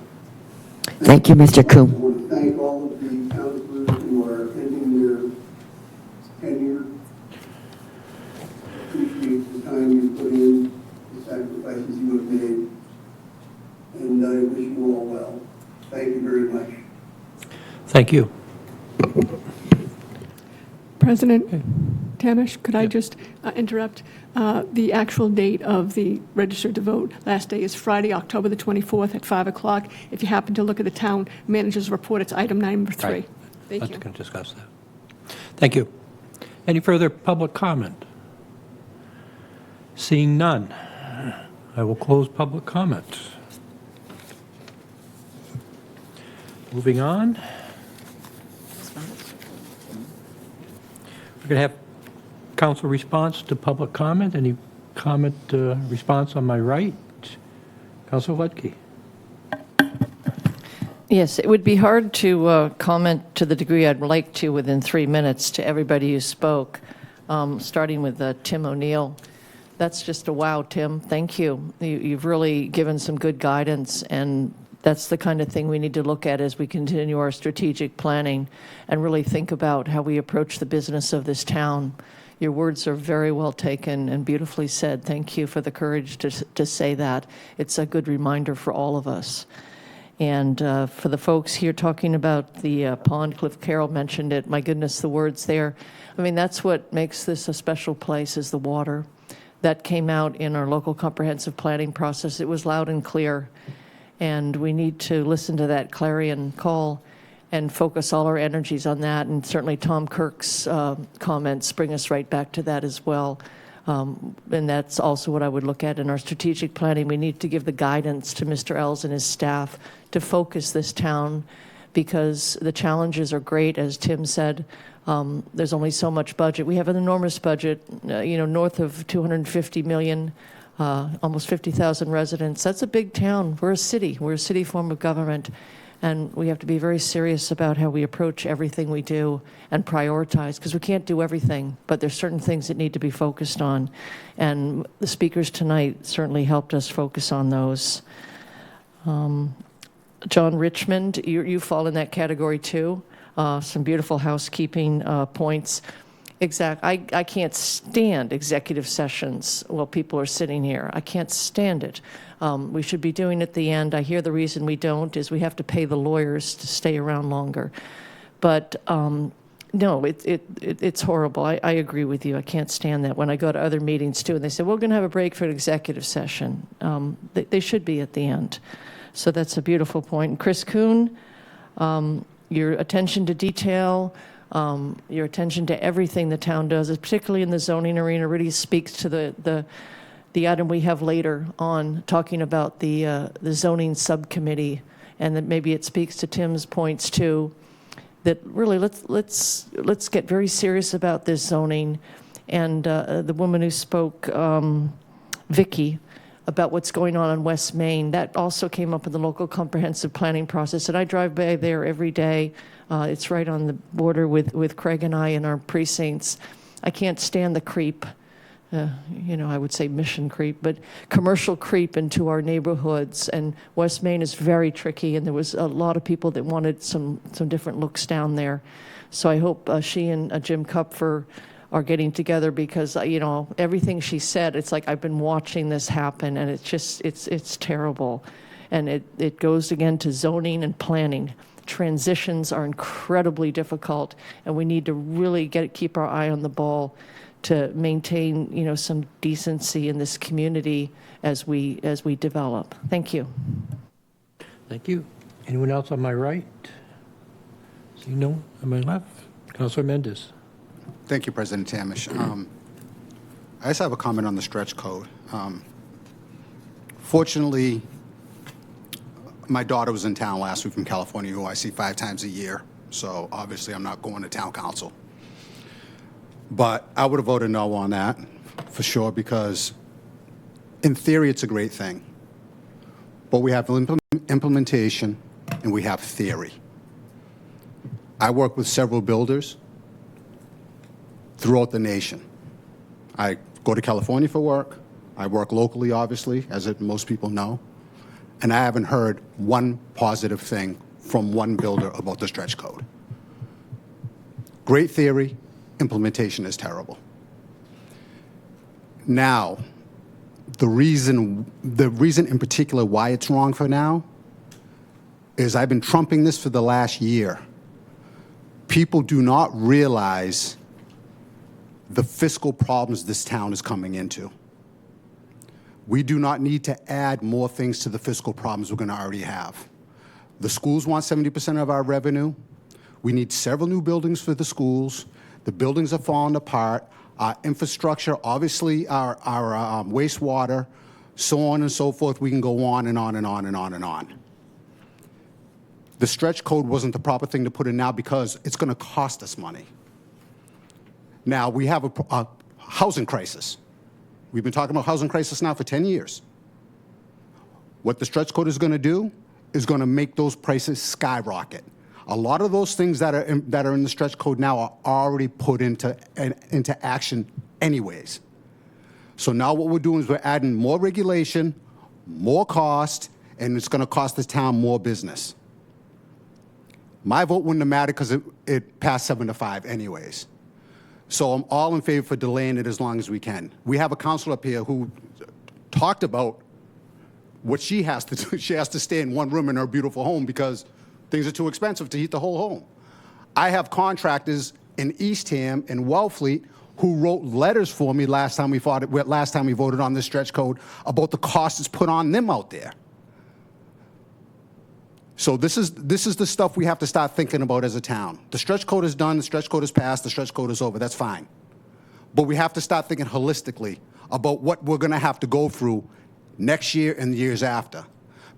Thank you, Mr. I Kuhn. want to thank all of the councilors who are ending their tenure. Appreciate the time you put in, the sacrifices you have made, and I wish you all well. Thank you very much. Thank you. President Tamish, could I just interrupt? The actual date of the registered to vote last day is Friday, October the 24th at 5 o'clock. If you happen to look at the town manager's report, it's item number 3. Right. Thank Let's you. discuss that. Thank you. Any further public comment? Seeing none, I will close public comment. Moving on. We're going to have council response to public comment. Any comment, response on my right? Councilor Ledke. Yes, it would be hard to comment to the degree I'd like to within 3 minutes to everybody who spoke, starting with Tim O'Neill. That's just a wow, Tim. Thank you. You've really given some good guidance, and that's the kind of thing we need to look at as we continue our strategic planning and really think about how we approach the business of this town. Your words are very well taken and beautifully said. Thank you for the courage to say that. It's a good reminder for all of us. And for the folks here talking about the pond, Cliff Carroll mentioned it. My goodness, the words there. I mean, that's what makes this a special place, is the water. That came out in our local comprehensive planning process. It was loud and clear. And we need to listen to that clarion call and focus all our energies on that. And certainly Tom Kirk's comments bring us right back to that as well. And that's also what I would look at in our strategic planning. We need to give the guidance to Mr. Ells and his staff to focus this town, because the challenges are great, as Tim said. There's only so much budget. We have an enormous budget, north of 250 million, almost 50,000 residents. That's a big town. We're a city. We're a city form of government. And we have to be very serious about how we approach everything we do and prioritize, because we can't do everything, but there's certain things that need to be focused on. And the speakers tonight certainly helped us focus on those. John Richmond, you fall in that category too. some beautiful housekeeping points. I can't stand executive sessions while people are sitting here. I can't stand it. We should be doing it at the end. I hear the reason we don't is we have to pay the lawyers to stay around longer. But no, it's horrible. I agree with you. I can't stand that. When I go to other meetings too, and they say, we're going to have a break for an executive session. They should be at the end. So that's a beautiful point. And Chris Kuhn, your attention to detail, your attention to everything the town does, particularly in the zoning arena, really speaks to the item we have later on, talking about the zoning subcommittee, and that maybe it speaks to Tim's points too. That really, let's get very serious about this zoning. And the woman who spoke, Vicky, about what's going on West Main, that also came up in the local comprehensive planning process. And I drive by there every day. It's right on the border with Craig and I in our precincts. I can't stand the creep. I would say mission creep, but commercial creep into our neighborhoods. And West Main is very tricky, and there was a lot of people that wanted some different looks down there. So I hope she and Jim Kupfer are getting together, because, everything she said, it's like I've been watching this happen, and it's terrible. And it goes again to zoning and planning. Transitions are incredibly difficult, and we need to really keep our eye on the ball to maintain, some decency in this community as we develop. Thank you. Thank you. Anyone else on my right? See no one on my left? Councilor Mendes. Thank you, President Tamish. I just have a comment on the stretch code. Fortunately, my daughter was in town last week from California, who I see 5 times a year. So obviously I'm not going to town council. But I would have voted no on that for sure, because in theory it's a great thing. But we have implementation and we have theory. I work with several builders throughout the nation. I go to California for work. I work locally, obviously, as most people know. And I haven't heard one positive thing from one builder about the stretch code. Great theory, implementation is terrible. Now, the reason in particular why it's wrong for now is I've been trumping this for the last year. People do not realize the fiscal problems this town is coming into. We do not need to add more things to the fiscal problems we're going to already have. The schools want 70% of our revenue. We need several new buildings for the schools. The buildings are falling apart. Our infrastructure, obviously our wastewater, so on and so forth. We can go on and on and on and on and on. The stretch code wasn't the proper thing to put in now because it's going to cost us money. Now, we have a housing crisis. We've been talking about housing crisis now for 10 years. What the stretch code is going to do is going to make those prices skyrocket. A lot of those things that are in the stretch code now are already put into action anyways. So now what we're doing is we're adding more regulation, more cost, and it's going to cost the town more business. My vote wouldn't have mattered because it passed 7-5 anyways. So I'm all in favor for delaying it as long as we can. We have a council up here who talked about what she has to do. She has to stay in one room in her beautiful home because things are too expensive to heat the whole home. I have contractors in Eastham and Wellfleet who wrote letters for me last time we voted on this stretch code about the cost it's put on them out there. So this is the stuff we have to start thinking about as a town. The stretch code is done, the stretch code is passed, the stretch code is over, that's fine. But we have to start thinking holistically about what we're gonna have to go through next year and the years after.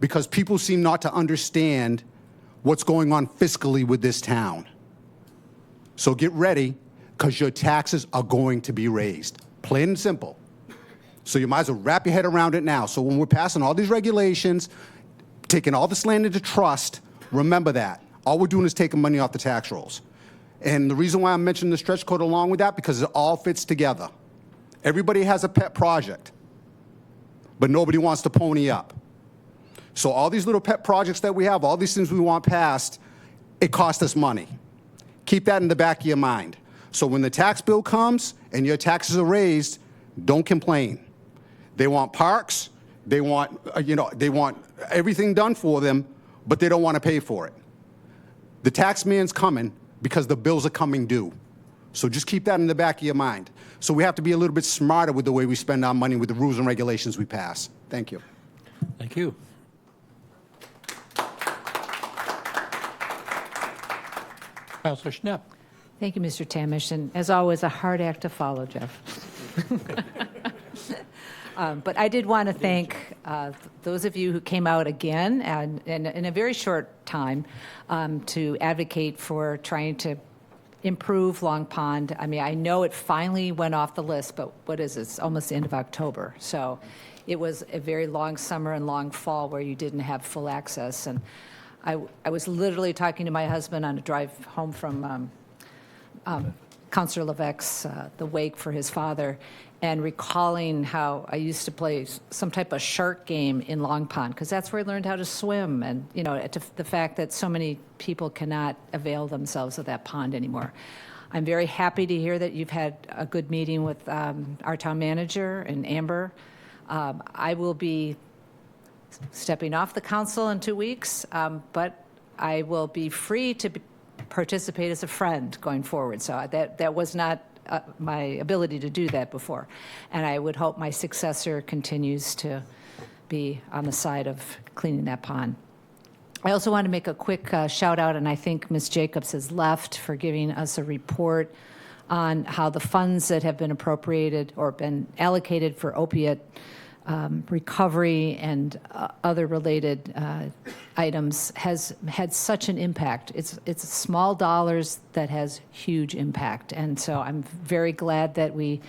Because people seem not to understand what's going on fiscally with this town. So get ready, because your taxes are going to be raised, plain and simple. So you might as well wrap your head around it now. So when we're passing all these regulations, taking all this land into trust, remember that. All we're doing is taking money off the tax rolls. And the reason why I'm mentioning the stretch code along with that, because it all fits together. Everybody has a pet project, but nobody wants to pony up. So all these little pet projects that we have, all these things we want passed, it costs us money. Keep that in the back of your mind. So when the tax bill comes and your taxes are raised, don't complain. They want parks, they want, they want everything done for them, but they don't want to pay for it. The tax man's coming because the bills are coming due. So just keep that in the back of your mind. So we have to be a little bit smarter with the way we spend our money with the rules and regulations we pass. Thank you. Thank you. Councilor Schnapp. Thank you, Mr. Tamish, and as always, a hard act to follow, Jeff. But I did want to thank those of you who came out again and in a very short time to advocate for trying to improve Long Pond. I mean, I know it finally went off the list, but what is it? It's almost the end of October. So it was a very long summer and long fall where you didn't have full access. And I was literally talking to my husband on a drive home from Councillor Levesque's the wake for his father, and recalling how I used to play some type of shark game in Long Pond, because that's where I learned how to swim, and the fact that so many people cannot avail themselves of that pond anymore. I'm very happy to hear that you've had a good meeting with our town manager and Amber. I will be stepping off the council in 2 weeks, but I will be free to participate as a friend going forward. So that was not my ability to do that before. And I would hope my successor continues to be on the side of cleaning that pond. I also want to make a quick shout out, and I think Ms. Jacobs has left, for giving us a report on how the funds that have been appropriated or been allocated for opiate recovery and other related items has had such an impact. It's small dollars that has huge impact. And so I'm very glad that we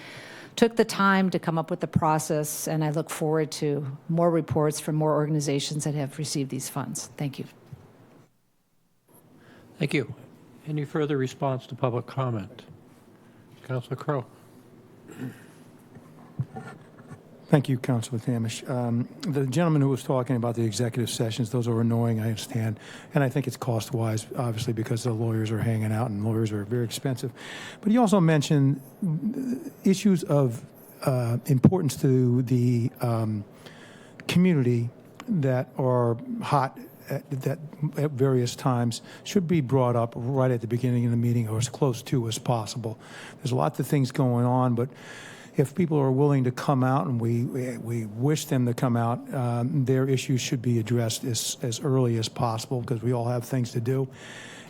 took the time to come up with the process, and I look forward to more reports from more organizations that have received these funds. Thank you. Thank you. Any further response to public comment? Councilor Crowe. Thank you, Councilor Tamish. The gentleman who was talking about the executive sessions, those are annoying, I understand. And I think it's cost-wise, obviously, because the lawyers are hanging out and lawyers are very expensive. But he also mentioned issues of importance to the community that are hot at various times should be brought up right at the beginning of the meeting or as close to as possible. There's lots of things going on, but if people are willing to come out, and we wish them to come out, their issues should be addressed as early as possible, because we all have things to do.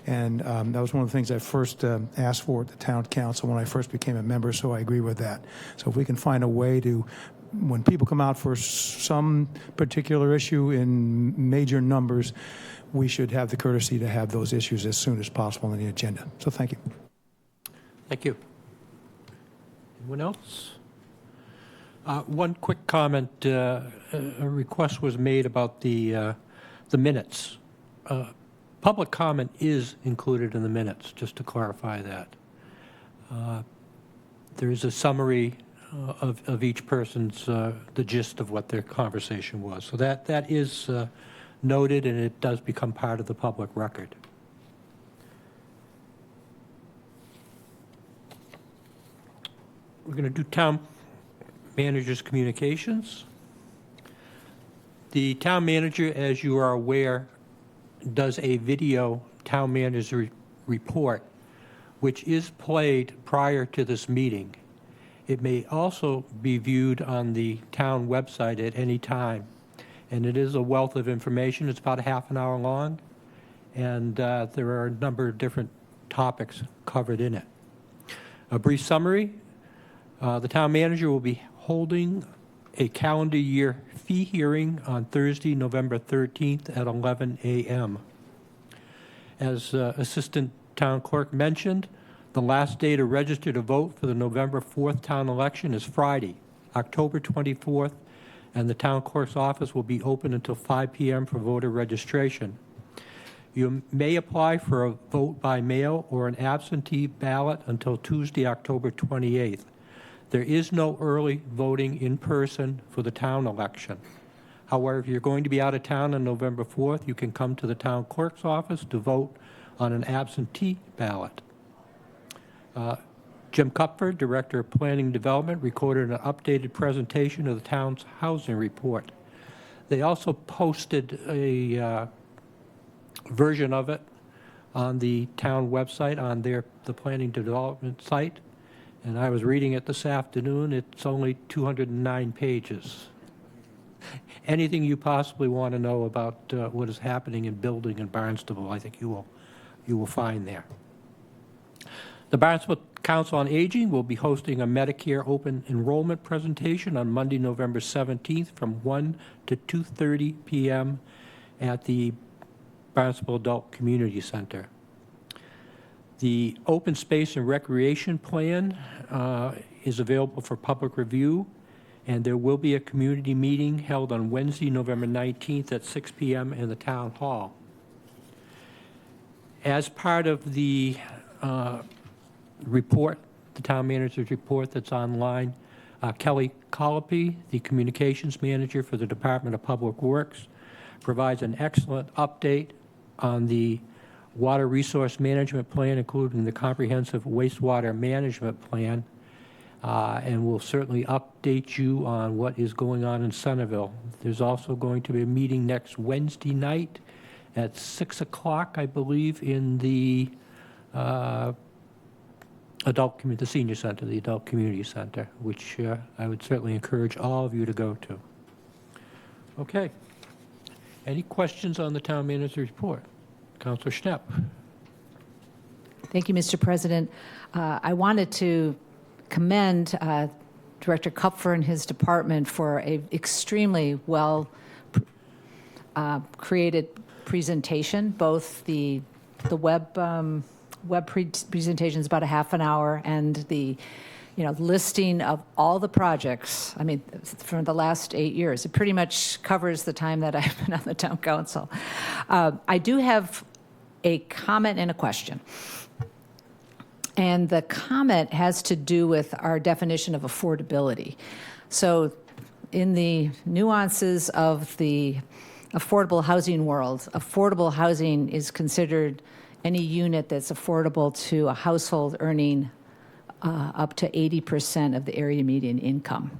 And that was one of the things I first asked for at the town council when I first became a member, so I agree with that. So if we can find a way to, when people come out for some particular issue in major numbers, we should have the courtesy to have those issues as soon as possible on the agenda. So thank you. Thank you. Anyone else? One quick comment. A request was made about the minutes. Public comment is included in the minutes, just to clarify that. There is a summary of each person's, the gist of what their conversation was. So that is noted, and it does become part of the public record. We're going to do town manager's communications. The town manager, as you are aware, does a video town manager report, which is played prior to this meeting. It may also be viewed on the town website at any time. And it is a wealth of information. It's about a half an hour long. And there are a number of different topics covered in it. A brief summary. The town manager will be holding a calendar year fee hearing on Thursday, November 13th at 11 a.m. As Assistant Town Clerk mentioned, the last day to register to vote for the November 4th town election is Friday, October 24th, and the town clerk's office will be open until 5 p.m. for voter registration. You may apply for a vote by mail or an absentee ballot until Tuesday, October 28th. There is no early voting in person for the town election. However, if you're going to be out of town on November 4th, you can come to the town clerk's office to vote on an absentee ballot. Jim Kupfer, Director of Planning and Development, recorded an updated presentation of the town's housing report. They also posted a version of it on the town website, on the Planning Development site, and I was reading it this afternoon. It's only 209 pages. Anything you possibly want to know about what is happening in building in Barnstable, I think you will find there. The Barnstable Council on Aging will be hosting a Medicare open enrollment presentation on Monday, November 17th from 1 to 2:30 p.m. at the Barnstable Adult Community Center. The Open Space and Recreation Plan is available for public review, and there will be a community meeting held on Wednesday, November 19th at 6 p.m. in the Town Hall. As part of the report, the town manager's report that's online, Kelly Colopy, the communications manager for the Department of Public Works, provides an excellent update on the Water Resource Management Plan, including the Comprehensive Wastewater Management Plan, and will certainly update you on what is going on in Centerville. There's also going to be a meeting next Wednesday night at 6 o'clock, I believe, in the the Senior Center, the Adult Community Center, which I would certainly encourage all of you to go to. Okay. Any questions on the town manager's report? Councilor Schnapp. Thank you, Mr. President. I wanted to commend Director Kupfer and his department for an extremely well created presentation. Both the web presentation is about a half an hour, and the listing of all the projects, I mean, from the last 8 years. It pretty much covers the time that I've been on the town council. I do have a comment and a question. And the comment has to do with our definition of affordability. So in the nuances of the affordable housing world, affordable housing is considered any unit that's affordable to a household earning up to 80% of the area median income.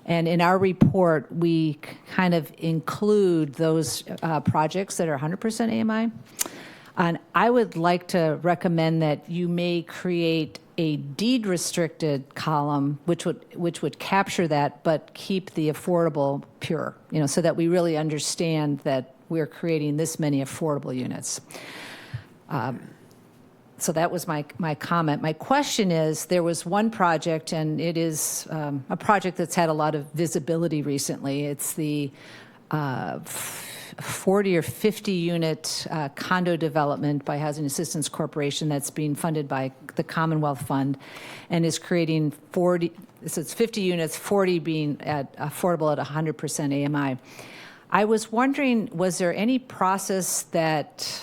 And in our report, we kind of include those projects that are 100% AMI. And I would like to recommend that you may create a deed restricted column which would capture that but keep the affordable pure, so that we really understand that we're creating this many affordable units. So that was my comment. My question is, there was one project, and it is a project that's had a lot of visibility recently. It's the 40 or 50 unit condo development by Housing Assistance Corporation that's being funded by the Commonwealth Fund, and is creating 40, so it's 50 units, 40 being affordable at 100% AMI. I was wondering, was there any process that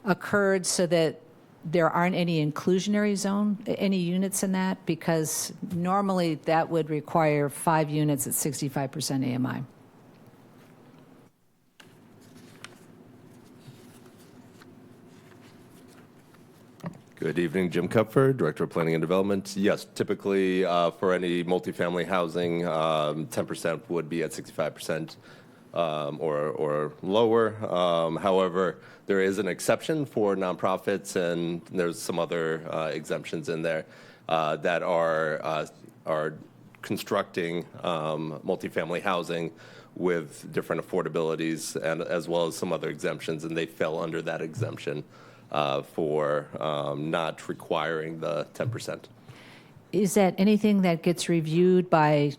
occurred so that there aren't any inclusionary zone, any units in that? Because normally that would require 5 units at 65% AMI. Good evening, Jim Kupfer, Director of Planning and Development. Yes, typically for any multifamily housing, 10% would be at 65% or lower. However, there is an exception for nonprofits, and there's some other exemptions in there that are constructing multifamily housing with different affordabilities, and as well as some other exemptions, and they fell under that exemption for not requiring the 10%. Is that anything that gets reviewed by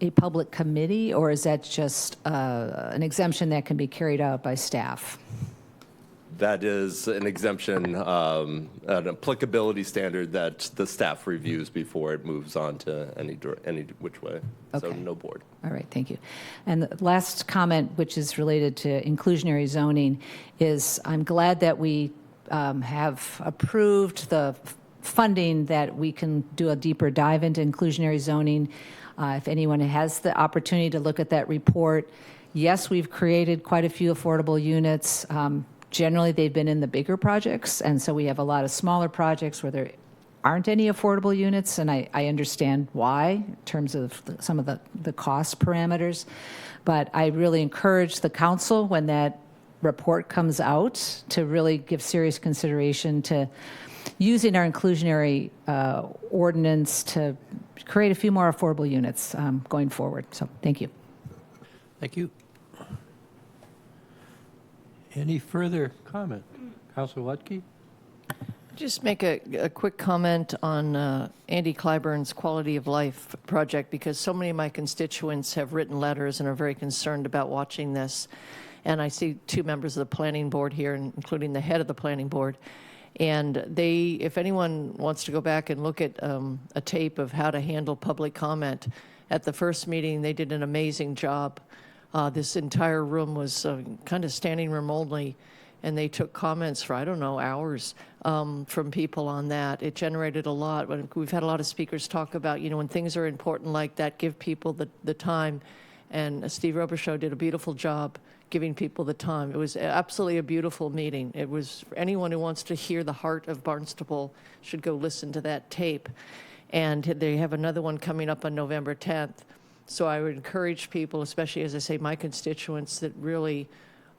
a public committee, or is that just an exemption that can be carried out by staff? That is an exemption, an applicability standard that the staff reviews before it moves on to any which way. Okay. So no board. All right, thank you. And the last comment, which is related to inclusionary zoning, is I'm glad that we have approved the funding that we can do a deeper dive into inclusionary zoning. If anyone has the opportunity to look at that report, yes, we've created quite a few affordable units. Generally, they've been in the bigger projects, and so we have a lot of smaller projects where there aren't any affordable units, and I understand why in terms of some of the cost parameters. But I really encourage the council, when that report comes out, to really give serious consideration to using our inclusionary ordinance to create a few more affordable units going forward. So thank you. Thank you. Any further comment? Councilor Lutke? Just make a quick comment on Andy Clyburn's quality of life project, because so many of my constituents have written letters and are very concerned about watching this. And I see two members of the planning board here, including the head of the planning board. And they, if anyone wants to go back and look at a tape of how to handle public comment, at the first meeting, they did an amazing job. This entire room was kind of standing room only, and they took comments for, I don't know, hours from people on that. It generated a lot. We've had a lot of speakers talk about, when things are important like that, give people the time. And Steve Robichaud did a beautiful job giving people the time. It was absolutely a beautiful meeting. It was, for anyone who wants to hear the heart of Barnstable should go listen to that tape. And they have another one coming up on November 10th. So I would encourage people, especially, as I say, my constituents that really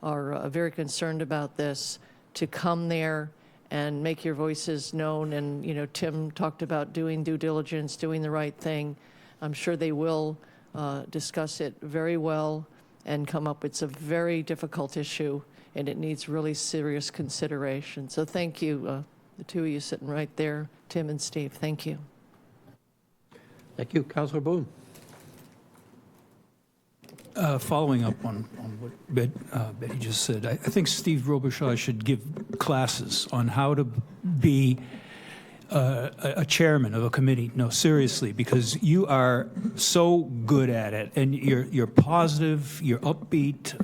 are very concerned about this, to come there and make your voices known. And, Tim talked about doing due diligence, doing the right thing. I'm sure they will discuss it very well and come up. It's a very difficult issue, and it needs really serious consideration. So thank you, the two of you sitting right there, Tim and Steve. Thank you. Thank you. Councilor Boone. Following up on what Betty just said, I think Steve Robichaud should give classes on how to be a chairman of a committee. No, seriously, because you are so good at it, and you're positive, you're upbeat,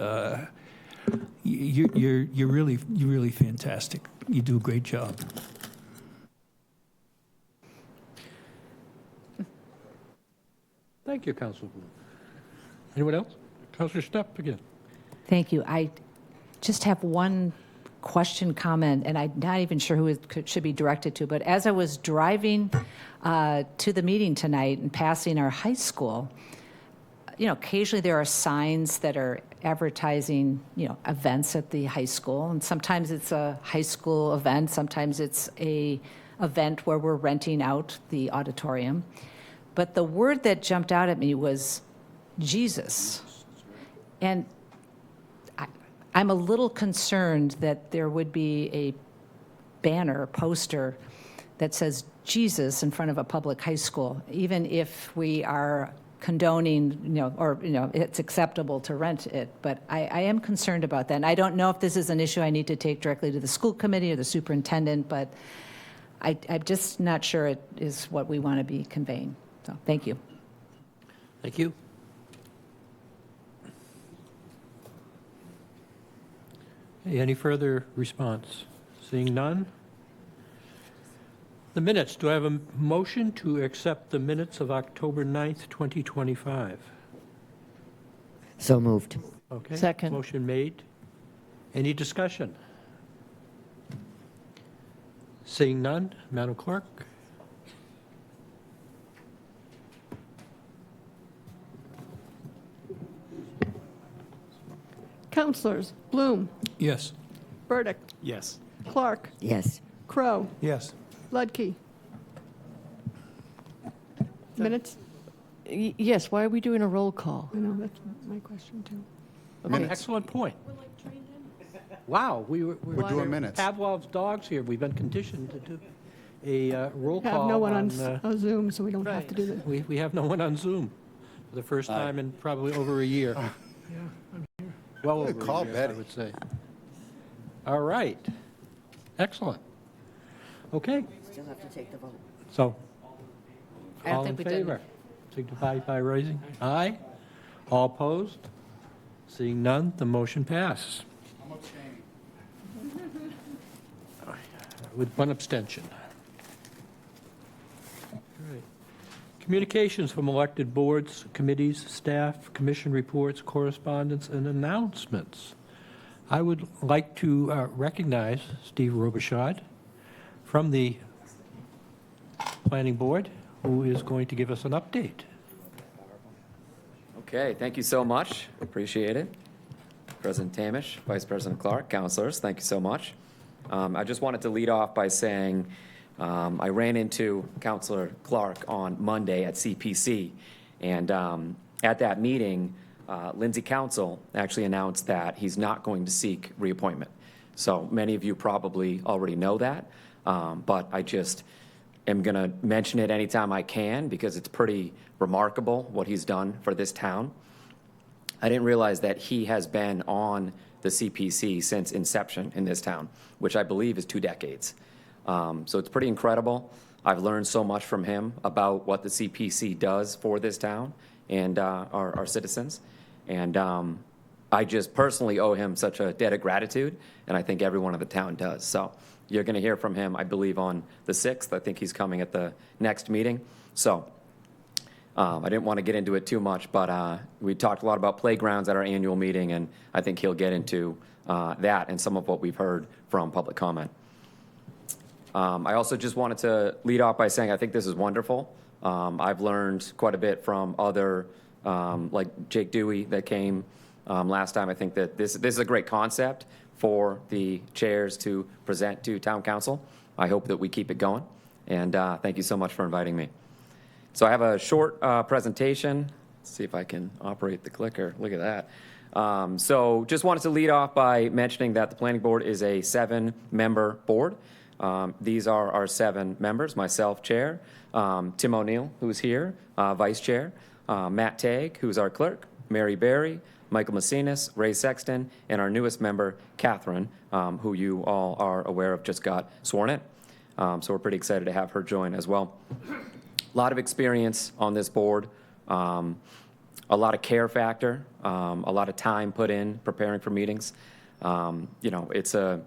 you're really fantastic. You do a great job. Thank you, Councilor Boone. Anyone else? Councilor Stepp again. Thank you. I just have one question, comment, and I'm not even sure who it should be directed to, but as I was driving to the meeting tonight and passing our high school, occasionally there are signs that are advertising, events at the high school, and sometimes it's a high school event, sometimes it's a event where we're renting out the auditorium. But the word that jumped out at me was Jesus. And I'm a little concerned that there would be a banner, poster that says Jesus in front of a public high school, even if we are condoning, it's acceptable to rent it. But I am concerned about that. And I don't know if this is an issue I need to take directly to the school committee or the superintendent, but I'm just not sure it is what we want to be conveying. So thank you. Thank you. Any further response? Seeing none? The minutes. Do I have a motion to accept the minutes of October 9th, 2025? So moved. Okay. Second. Motion made. Any discussion? Seeing none, Madam Clerk? Councilors Bloom, Yes. Burdick, Yes. Clark, Yes. Crow, Yes. Ludke. Minutes? Yes, why are we doing a roll call? I know, that's my question, too. Okay. Excellent point. Wow, we're doing minutes. Pavlov's dogs here. We've been conditioned to do a roll call. Have no one on on Zoom, so we don't have to do this. we have no one on Zoom for the first time in probably over a year. Well over Call a year, Betty. I would say. All right. Excellent. Okay. Still have to take the vote. So, I don't all in think we did. favor? Signify by raising. Aye. All opposed? Seeing none, the motion passes. With one abstention. All right. Communications from elected boards, committees, staff, commission reports, correspondence, and announcements. I would like to recognize Steve Robichaud from the Planning Board, who is going to give us an update. Okay, thank you so much. Appreciate it. President Tamish, Vice President Clark, councilors, thank you so much. I just wanted to lead off by saying I ran into Councilor Clark on Monday at CPC, and at that meeting, Lindsay Council actually announced that he's not going to seek reappointment. So many of you probably already know that, but I just am going to mention it anytime I can because it's pretty remarkable what he's done for this town. I didn't realize that he has been on the CPC since inception in this town, which I believe is 2 decades. So it's pretty incredible. I've learned so much from him about what the CPC does for this town and our citizens. And I just personally owe him such a debt of gratitude, and I think everyone in the town does. So you're going to hear from him, I believe, on the 6th. I think he's coming at the next meeting. So I didn't want to get into it too much, but we talked a lot about playgrounds at our annual meeting, and I think he'll get into that and some of what we've heard from public comment. I also just wanted to lead off by saying I think this is wonderful. I've learned quite a bit from other, like Jake Dewey that came last time. I think that this is a great concept for the chairs to present to town council. I hope that we keep it going, and thank you so much for inviting me. So I have a short presentation. Let's see if I can operate the clicker. Look at that. So just wanted to lead off by mentioning that the planning board is a 7-member board. These are our 7 members, myself, chair, Tim O'Neill, who's here, vice chair, Matt Tagg, who's our clerk, Mary Berry, Michael Macinas, Ray Sexton, and our newest member, Catherine, who you all are aware of, just got sworn in. So we're pretty excited to have her join as well. A lot of experience on this board, a lot of care factor, a lot of time put in preparing for meetings. You know, it's a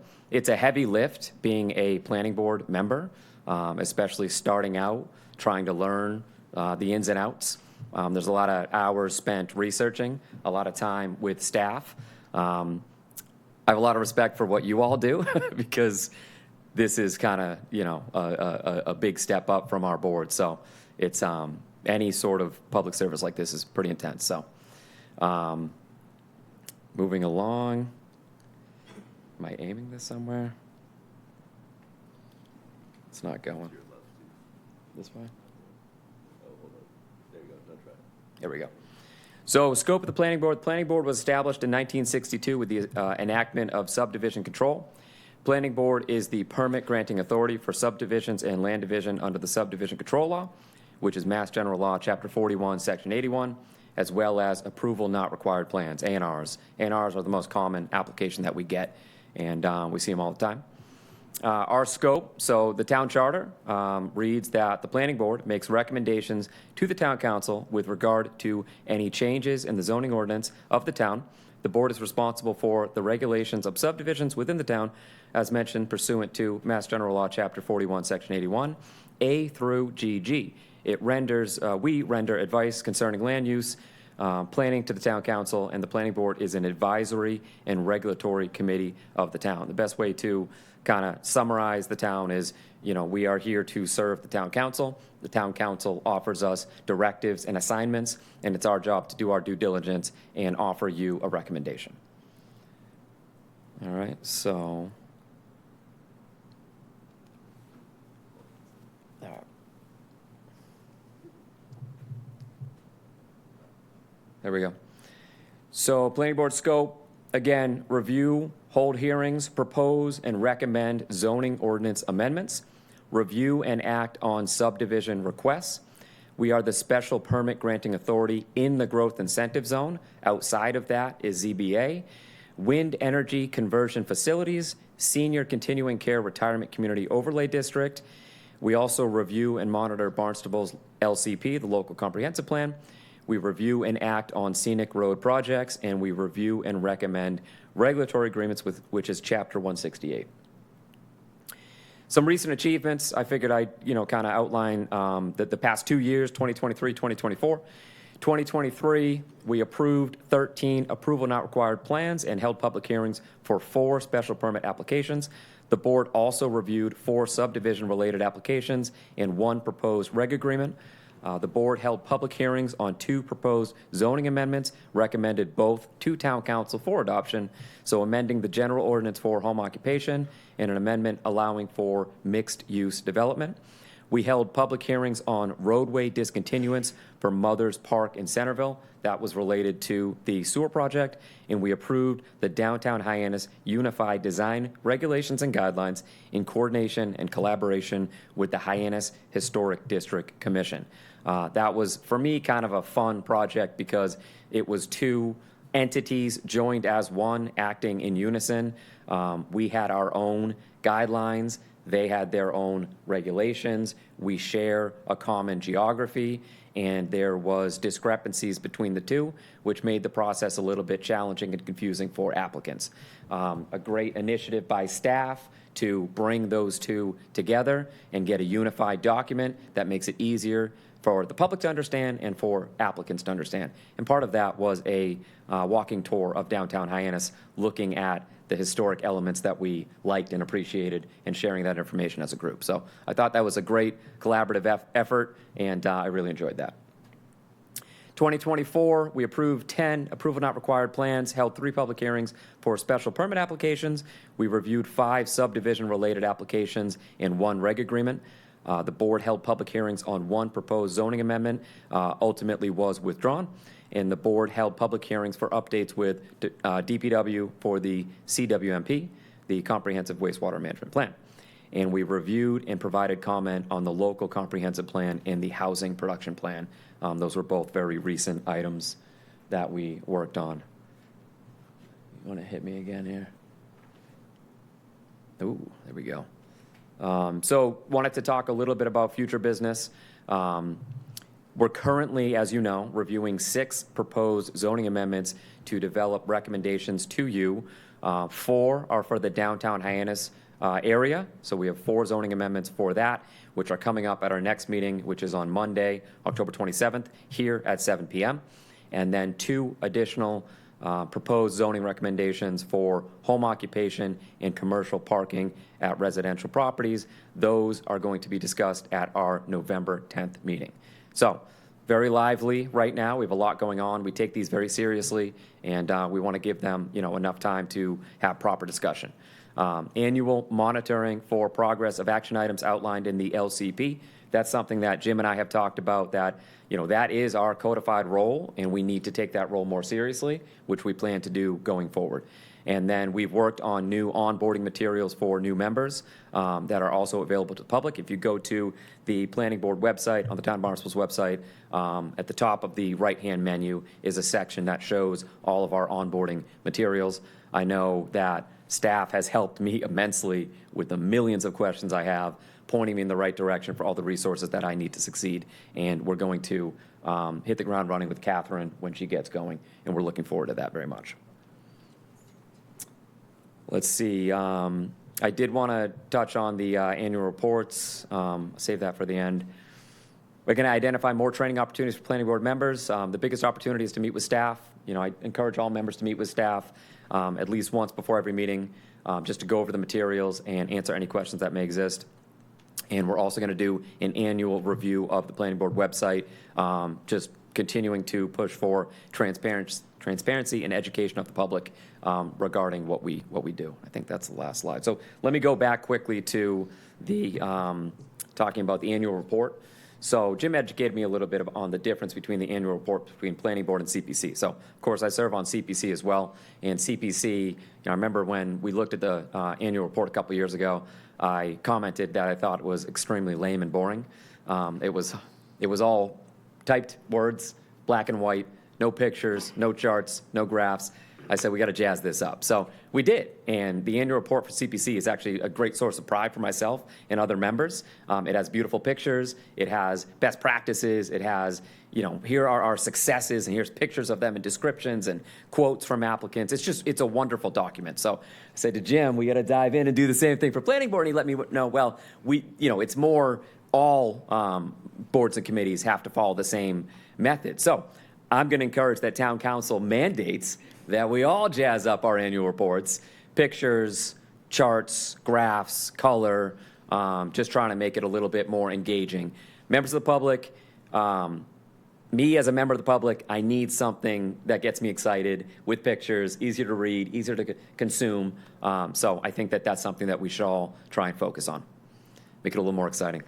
heavy lift being a planning board member, especially starting out, trying to learn the ins and outs. There's a lot of hours spent researching, a lot of time with staff. I have a lot of respect for what you all do because this is kind of, you know, a big step up from our board. So it's any sort of public service like this is pretty intense. So moving along. Am I aiming this somewhere? It's not going. This way? There we go. So scope of the planning board. The planning board was established in 1962 with the enactment of subdivision control. Planning board is the permit granting authority for subdivisions and land division under the subdivision control law, which is Mass General Law, Chapter 41, Section 81, as well as approval not required plans, A&Rs. A&Rs are the most common application that we get, and we see them all the time. Our scope, so the town charter reads that the planning board makes recommendations to the town council with regard to any changes in the zoning ordinance of the town. The board is responsible for the regulations of subdivisions within the town, as mentioned pursuant to Mass General Law, Chapter 41, Section 81, A through GG. We render advice concerning land use, planning to the town council, and the planning board is an advisory and regulatory committee of the town. The best way to kind of summarize the town is, you know, we are here to serve the town council. The town council offers us directives and assignments, and it's our job to do our due diligence and offer you a recommendation. All right, so. There we go. So planning board scope, again, review, hold hearings, propose, and recommend zoning ordinance amendments, review and act on subdivision requests. We are the special permit granting authority in the growth incentive zone. Outside of that is ZBA, wind energy conversion facilities, senior continuing care retirement community overlay district. We also review and monitor Barnstable's LCP, the local comprehensive plan. We review and act on scenic road projects, and we review and recommend regulatory agreements, with which is Chapter 168. Some recent achievements, I figured I'd kind of outline the past 2 years, 2023, 2024. 2023, we approved 13 approval not required plans and held public hearings for 4 special permit applications. The board also reviewed 4 subdivision-related applications and 1 proposed reg agreement. The board held public hearings on 2 proposed zoning amendments, recommended both to town council for adoption, so amending the general ordinance for home occupation and an amendment allowing for mixed-use development. We held public hearings on roadway discontinuance for Mothers Park in Centerville. That was related to the sewer project, and we approved the Downtown Hyannis Unified Design Regulations and Guidelines in coordination and collaboration with the Hyannis Historic District Commission. That was, for me, kind of a fun project because it was 2 entities joined as one, acting in unison. We had our own guidelines. They had their own regulations. We share a common geography, and there was discrepancies between the 2, which made the process a little bit challenging and confusing for applicants. A great initiative by staff to bring those 2 together and get a unified document that makes it easier for the public to understand and for applicants to understand. And part of that was a walking tour of downtown Hyannis, looking at the historic elements that we liked and appreciated and sharing that information as a group. So I thought that was a great collaborative effort, and I really enjoyed that. 2024, we approved 10 approval not required plans, held 3 public hearings for special permit applications. We reviewed 5 subdivision-related applications and 1 reg agreement. The board held public hearings on 1 proposed zoning amendment, ultimately was withdrawn. And the board held public hearings for updates with DPW for the CWMP, the Comprehensive Wastewater Management Plan. And we reviewed and provided comment on the local comprehensive plan and the housing production plan. Those were both very recent items that we worked on. You want to hit me again here? Ooh, there we go. So wanted to talk a little bit about future business. We're currently, as you know, reviewing 6 proposed zoning amendments to develop recommendations to you. 4 are for the downtown Hyannis area, so we have 4 zoning amendments for that, which are coming up at our next meeting, which is on Monday, October 27th, here at 7 p.m. And then 2 additional proposed zoning recommendations for home occupation and commercial parking at residential properties. Those are going to be discussed at our November 10th meeting. So very lively right now. We have a lot going on. We take these very seriously, and we want to give them, enough time to have proper discussion. Annual monitoring for progress of action items outlined in the LCP. That's something that Jim and I have talked about, that that is our codified role, and we need to take that role more seriously, which we plan to do going forward. And then we've worked on new onboarding materials for new members that are also available to the public. If you go to the Planning Board website, on the Town of Barnstable's website, at the top of the right-hand menu is a section that shows all of our onboarding materials. I know that staff has helped me immensely with the millions of questions I have, pointing me in the right direction for all the resources that I need to succeed. And we're going to hit the ground running with Catherine when she gets going, and we're looking forward to that very much. Let's see. I did want to touch on the annual reports. Save that for the end. We're going to identify more training opportunities for planning board members. The biggest opportunity is to meet with staff. I encourage all members to meet with staff at least once before every meeting, just to go over the materials and answer any questions that may exist. And we're also going to do an annual review of the planning board website, just continuing to push for transparency and education of the public regarding what we do. I think that's the last slide. So let me go back quickly to the talking about the annual report. So Jim educated me a little bit on the difference between the annual report between planning board and CPC. So of course I serve on CPC as well. And CPC, I remember when we looked at the annual report a couple of years ago, I commented that I thought it was extremely lame and boring. It was all typed words, black and white, no pictures, no charts, no graphs. I said, we got to jazz this up. So we did. And the annual report for CPC is actually a great source of pride for myself and other members. It has beautiful pictures. It has best practices. It has, here are our successes, and here's pictures of them and descriptions and quotes from applicants. It's a wonderful document. So I said to Jim, we got to dive in and do the same thing for planning board. And he let me know, well, it's more all boards and committees have to follow the same method. So I'm going to encourage that town council mandates that we all jazz up our annual reports, pictures, charts, graphs, color, just trying to make it a little bit more engaging. Members of the public, me as a member of the public, I need something that gets me excited with pictures, easier to read, easier to consume. So I think that that's something that we should all try and focus on. Make it a little more exciting.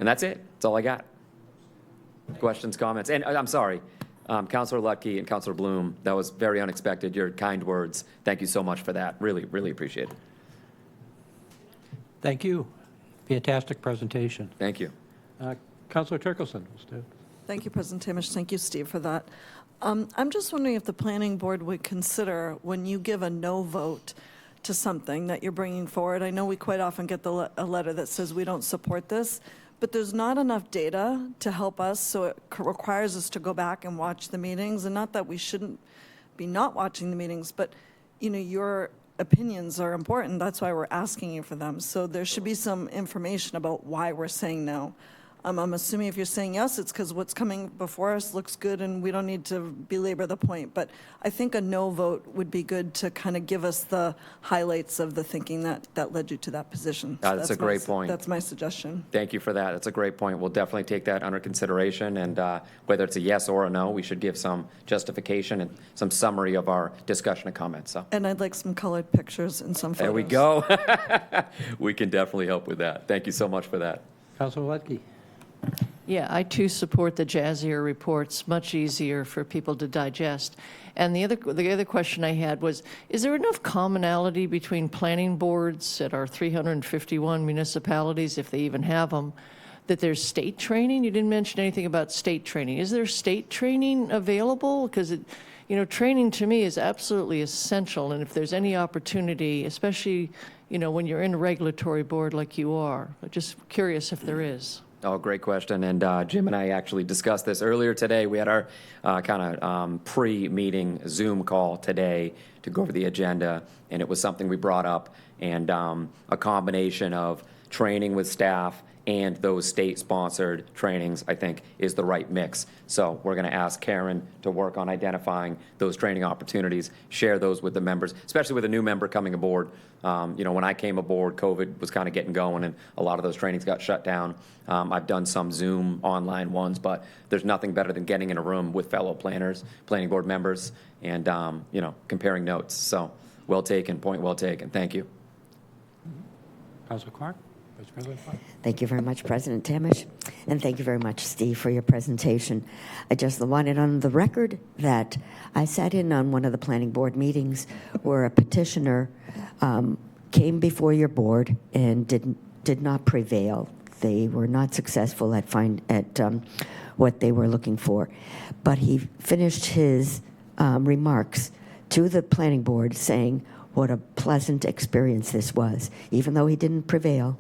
And that's it. That's all I got. Questions, comments? And I'm sorry, Councilor Lutke and Councilor Bloom, that was very unexpected. Your kind words. Thank you so much for that. Really, really appreciate it. Thank you. Fantastic presentation. Thank you. Councilor Turkelson. Thank you, President Tamish. Thank you, Steve, for that. I'm just wondering if the planning board would consider, when you give a no vote to something that you're bringing forward, I know we quite often get a letter that says we don't support this, but there's not enough data to help us, so it requires us to go back and watch the meetings, and not that we shouldn't be not watching the meetings, but, you know, your opinions are important. That's why we're asking you for them. So there should be some information about why we're saying no. I'm assuming if you're saying yes, it's because what's coming before us looks good and we don't need to belabor the point. But I think a no vote would be good to kind of give us the highlights of the thinking that led you to that position. So That's a great point. That's my suggestion. Thank you for that. That's a great point. We'll definitely take that under consideration. And whether it's a yes or a no, we should give some justification and some summary of our discussion and comments. So And I'd like some colored pictures and some photos. there we go. We can definitely help with that. Thank you so much for that. Councilor Lutke. Yeah, I too support the jazzier reports, much easier for people to digest. And the other question I had was, is there enough commonality between planning boards at our 351 municipalities, if they even have them, that there's state training? You didn't mention anything about state training. Is there state training available? Because training to me is absolutely essential. And if there's any opportunity, especially, when you're in a regulatory board like you are, I'm just curious if there is. Oh, great question. And Jim and I actually discussed this earlier today. We had our pre-meeting Zoom call today to go over the agenda, and it was something we brought up. And a combination of training with staff and those state-sponsored trainings, I think, is the right mix. So we're going to ask Karen to work on identifying those training opportunities, share those with the members, especially with a new member coming aboard. When I came aboard, COVID was kind of getting going, and a lot of those trainings got shut down. I've done some Zoom online ones, but there's nothing better than getting in a room with fellow planners, planning board members, and, comparing notes. So well taken, point well taken. Thank you. Councilor Clark. Vice President Clark. Thank you very much, President Tamish, and thank you very much, Steve, for your presentation. I just wanted on the record that I sat in on one of the planning board meetings where a petitioner came before your board and did not prevail. They were not successful at what they were looking for, but he finished his remarks to the planning board saying what a pleasant experience this was, even though he didn't prevail.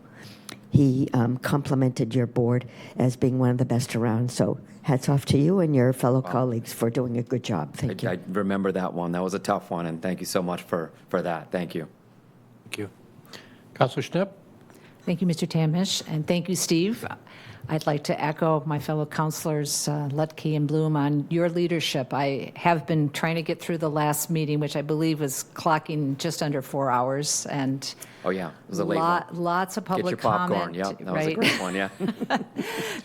He complimented your board as being one of the best around. So hats off to you and your fellow colleagues for doing a good job. Thank you. I remember that one. That was a tough one, and thank you so much for that. Thank you. Thank you. Councilor Schnapp. Thank you, Mr. Tamish, and thank you, Steve. I'd like to echo my fellow councilors, Lutke and Bloom, on your leadership. I have been trying to get through the last meeting, which I believe was clocking just under 4 hours, and oh yeah, it was a late one. Lots of public Get your popcorn. comment. Yep, that right? was a great one. Yeah.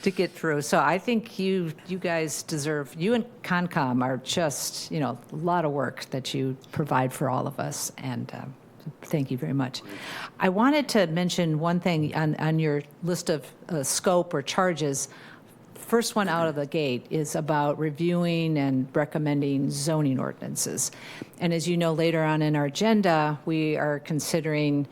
To get through. So I think you guys deserve. You and Concom are just a lot of work that you provide for all of us, and. Thank you very much. I wanted to mention one thing on your list of scope or charges. First one out of the gate is about reviewing and recommending zoning ordinances. And as you know, later on in our agenda, we are considering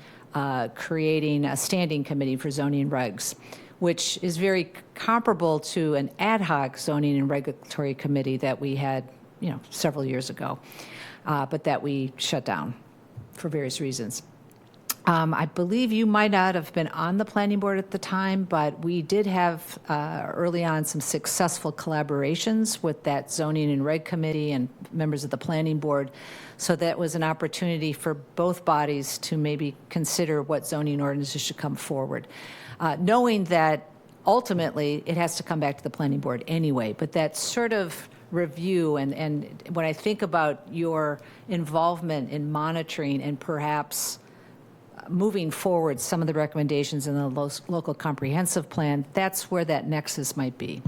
creating a standing committee for zoning regs, which is very comparable to an ad hoc zoning and regulatory committee that we had, several years ago, but that we shut down for various reasons. I believe you might not have been on the planning board at the time, but we did have early on some successful collaborations with that zoning and reg committee and members of the planning board. So that was an opportunity for both bodies to maybe consider what zoning ordinances should come forward. Knowing that ultimately it has to come back to the planning board anyway, but that sort of review, and when I think about your involvement in monitoring and perhaps moving forward some of the recommendations in the local comprehensive plan, that's where that nexus might be,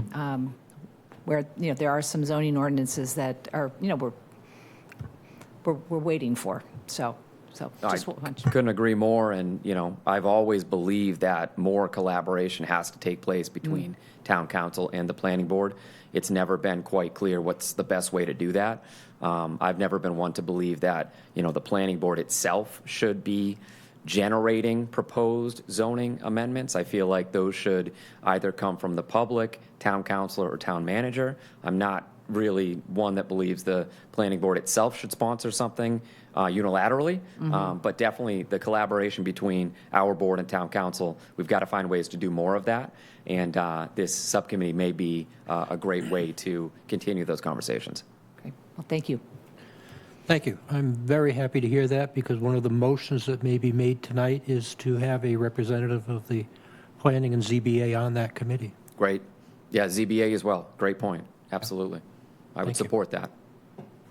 where, there are some zoning ordinances that are, we're waiting for. So just Couldn't agree more. And, I've always believed that more collaboration has to take place between town council and the planning board. It's never been quite clear what's the best way to do that. I've never been one to believe that, the planning board itself should be generating proposed zoning amendments. I feel like those should either come from the public, town councilor, or town manager. I'm not really one that believes the planning board itself should sponsor something unilaterally, but definitely the collaboration between our board and town council, we've got to find ways to do more of that, and this subcommittee may be a great way to continue those conversations. Okay. Well, thank you. Thank you. I'm very happy to hear that, because one of the motions that may be made tonight is to have a representative of the planning and ZBA on that committee. Great. Yeah, ZBA as well. Great point. Absolutely. I would support that.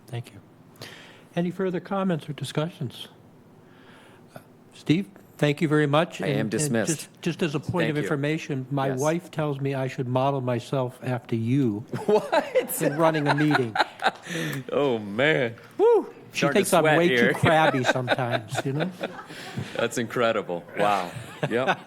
Thank you. Any further comments or discussions? Steve, thank you very much. I am dismissed. Just as a point of information, my wife tells me I should model myself after you. What? In running a meeting. Oh, man. Woo! She Starting thinks to I'm sweat way here. too crabby sometimes, That's incredible. Wow. Yep.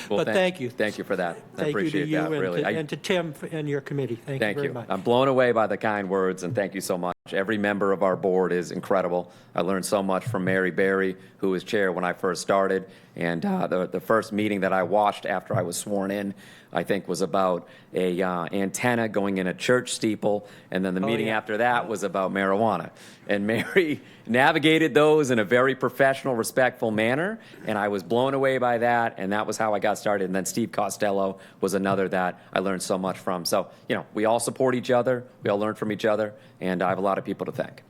Well, But thank you. Thank you for that. I Thank you appreciate to you that, really. and to Tim and your committee. Thank you very much. I'm blown away by the kind words, and thank you so much. Every member of our board is incredible. I learned so much from Mary Berry, who was chair when I first started, and the first meeting that I watched after I was sworn in, I think, was about a antenna going in a church steeple, and then the meeting after that was about marijuana. And Mary navigated those in a very professional, respectful manner, and I was blown away by that, and that was how I got started. And then Steve Costello was another that I learned so much from. So, we all support each other, we all learn from each other, and I have a lot of people to thank.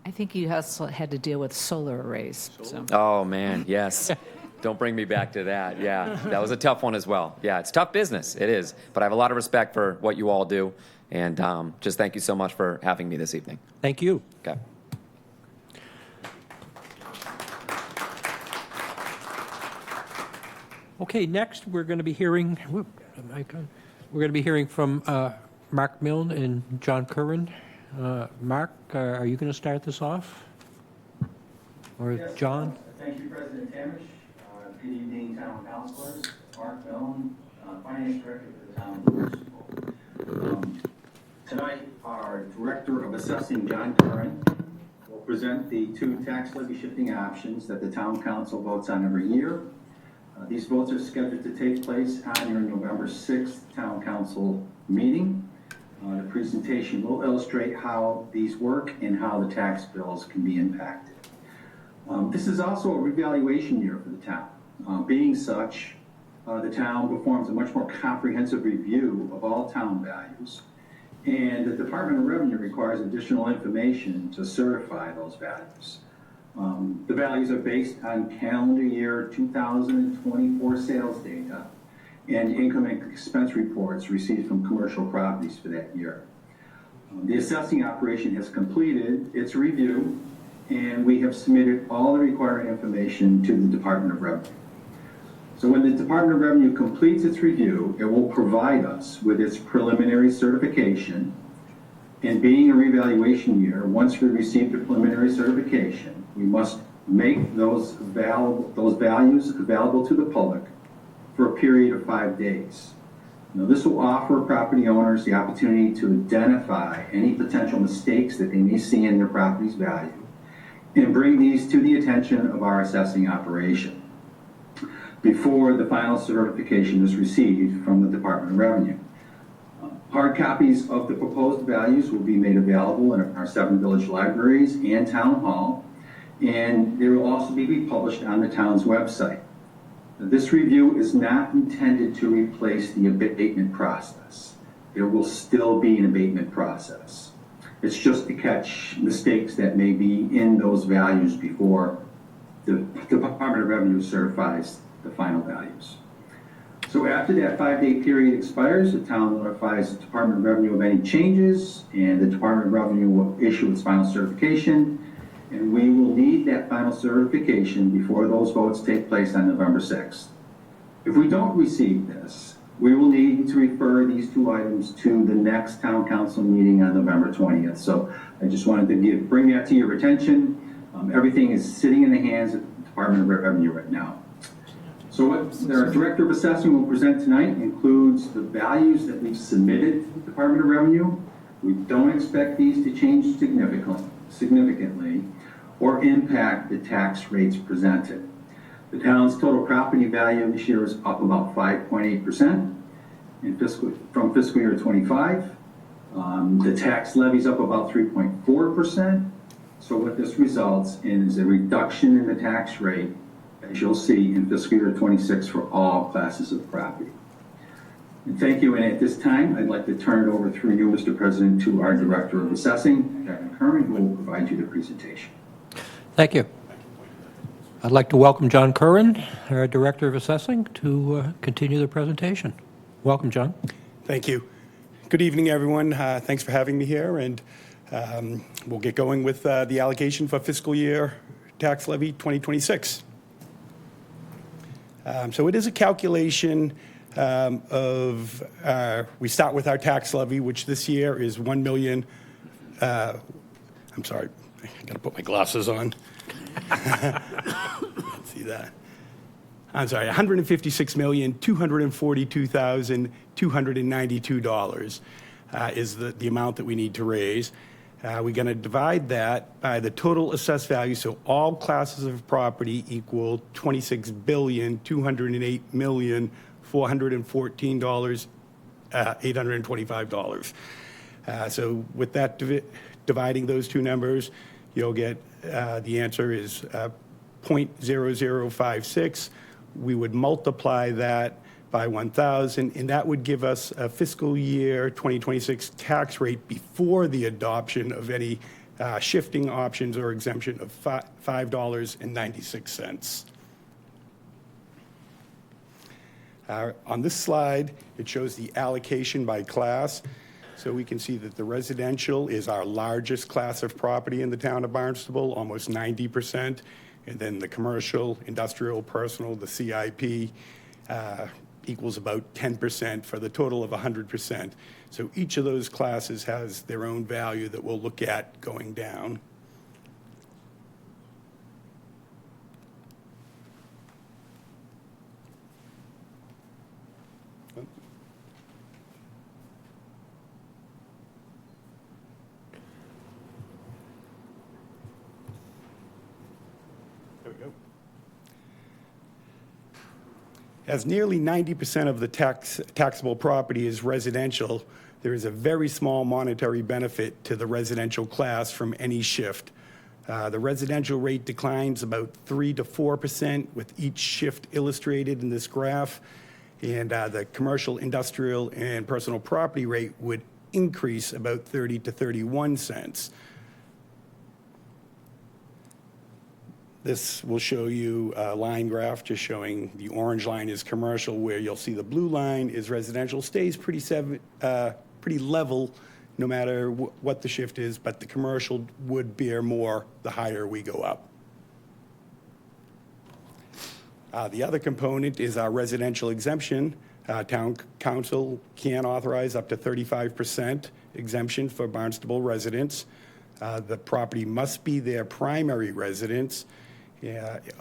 I think you also had to deal with solar arrays. So. Oh, man, yes. Don't bring me back to that. Yeah, that was a tough one as well. Yeah, it's tough business. It is. But I have a lot of respect for what you all do. And just thank you so much for having me this evening. Thank you. Okay. Okay, next we're going to be hearing, from Mark Milne and John Curran. Mark, are you going to start this off? Or Yes, John? Thank you, President Tamish. Good evening, town councilors. Mark Milne, Finance Director for the town of Barnstable. Tonight, our Director of Assessing, John Curran, will present the two tax levy shifting options that the town council votes on every year. These votes are scheduled to take place on your November 6th town council meeting. The presentation will illustrate how these work and how the tax bills can be impacted. This is also a revaluation year for the town. Being such, the town performs a much more comprehensive review of all town values, and the Department of Revenue requires additional information to certify those values. The values are based on calendar year 2024 sales data and income and expense reports received from commercial properties for that year. The assessing operation has completed its review, and we have submitted all the required information to the Department of Revenue. So when the Department of Revenue completes its review, it will provide us with its preliminary certification. And being a revaluation year, once we receive the preliminary certification, we must make those values available to the public for a period of 5 days. Now, this will offer property owners the opportunity to identify any potential mistakes that they may see in their property's value and bring these to the attention of our assessing operation before the final certification is received from the Department of Revenue. Hard copies of the proposed values will be made available in our 7 village libraries and town hall, and they will also be published on the town's website. This review is not intended to replace the abatement process. There will still be an abatement process. It's just to catch mistakes that may be in those values before the Department of Revenue certifies the final values. So after that 5-day period expires, the town notifies the Department of Revenue of any changes, and the Department of Revenue will issue its final certification. And we will need that final certification before those votes take place on November 6th. If we don't receive this, we will need to refer these two items to the next town council meeting on November 20th. So I just wanted to bring that to your attention. Everything is sitting in the hands of the Department of Revenue right now. So what our Director of Assessment will present tonight includes the values that we've submitted to the Department of Revenue. We don't expect these to change significantly or impact the tax rates presented. The town's total property value this year is up about 5.8% from fiscal year 25. The tax levy's up about 3.4%. So what this results in is a reduction in the tax rate, as you'll see in fiscal year 26 for all classes of property. And thank you. And at this time, I'd like to turn it over through you, Mr. President, to our Director of Assessing, Kevin Curran, who will provide you the presentation. Thank you. I'd like to welcome John Curran, our Director of Assessing, to continue the presentation. Welcome, John. Thank you. Good evening, everyone. Thanks for having me here, and we'll get going with the allocation for fiscal year tax levy 2026. So it is a calculation of, we start with our tax levy, which this year is $1 million. I'm sorry, I gotta put my glasses on. See that? I'm sorry, $156,242,292 is the amount that we need to raise. We're going to divide that by the total assessed value, so all classes of property equal $26,208,414,825. So with that, dividing those two numbers, you'll get the answer is 0.0056. We would multiply that by 1,000, and that would give us a fiscal year 2026 tax rate before the adoption of any shifting options or exemption of $5.96. On this slide, it shows the allocation by class. So we can see that the residential is our largest class of property in the town of Barnstable, almost 90%. And then the commercial, industrial, personal, the CIP equals about 10% for the total of 100%. So each of those classes has their own value that we'll look at going down. There we go. As nearly 90% of the taxable property is residential, there is a very small monetary benefit to the residential class from any shift. The residential rate declines about 3 to 4% with each shift illustrated in this graph, and the commercial, industrial, and personal property rate would increase about 30 to 31 cents. This will show you a line graph just showing the orange line is commercial, where you'll see the blue line is residential. Stays pretty level no matter what the shift is, but the commercial would bear more the higher we go up. The other component is our residential exemption. Town council can authorize up to 35% exemption for Barnstable residents. The property must be their primary residence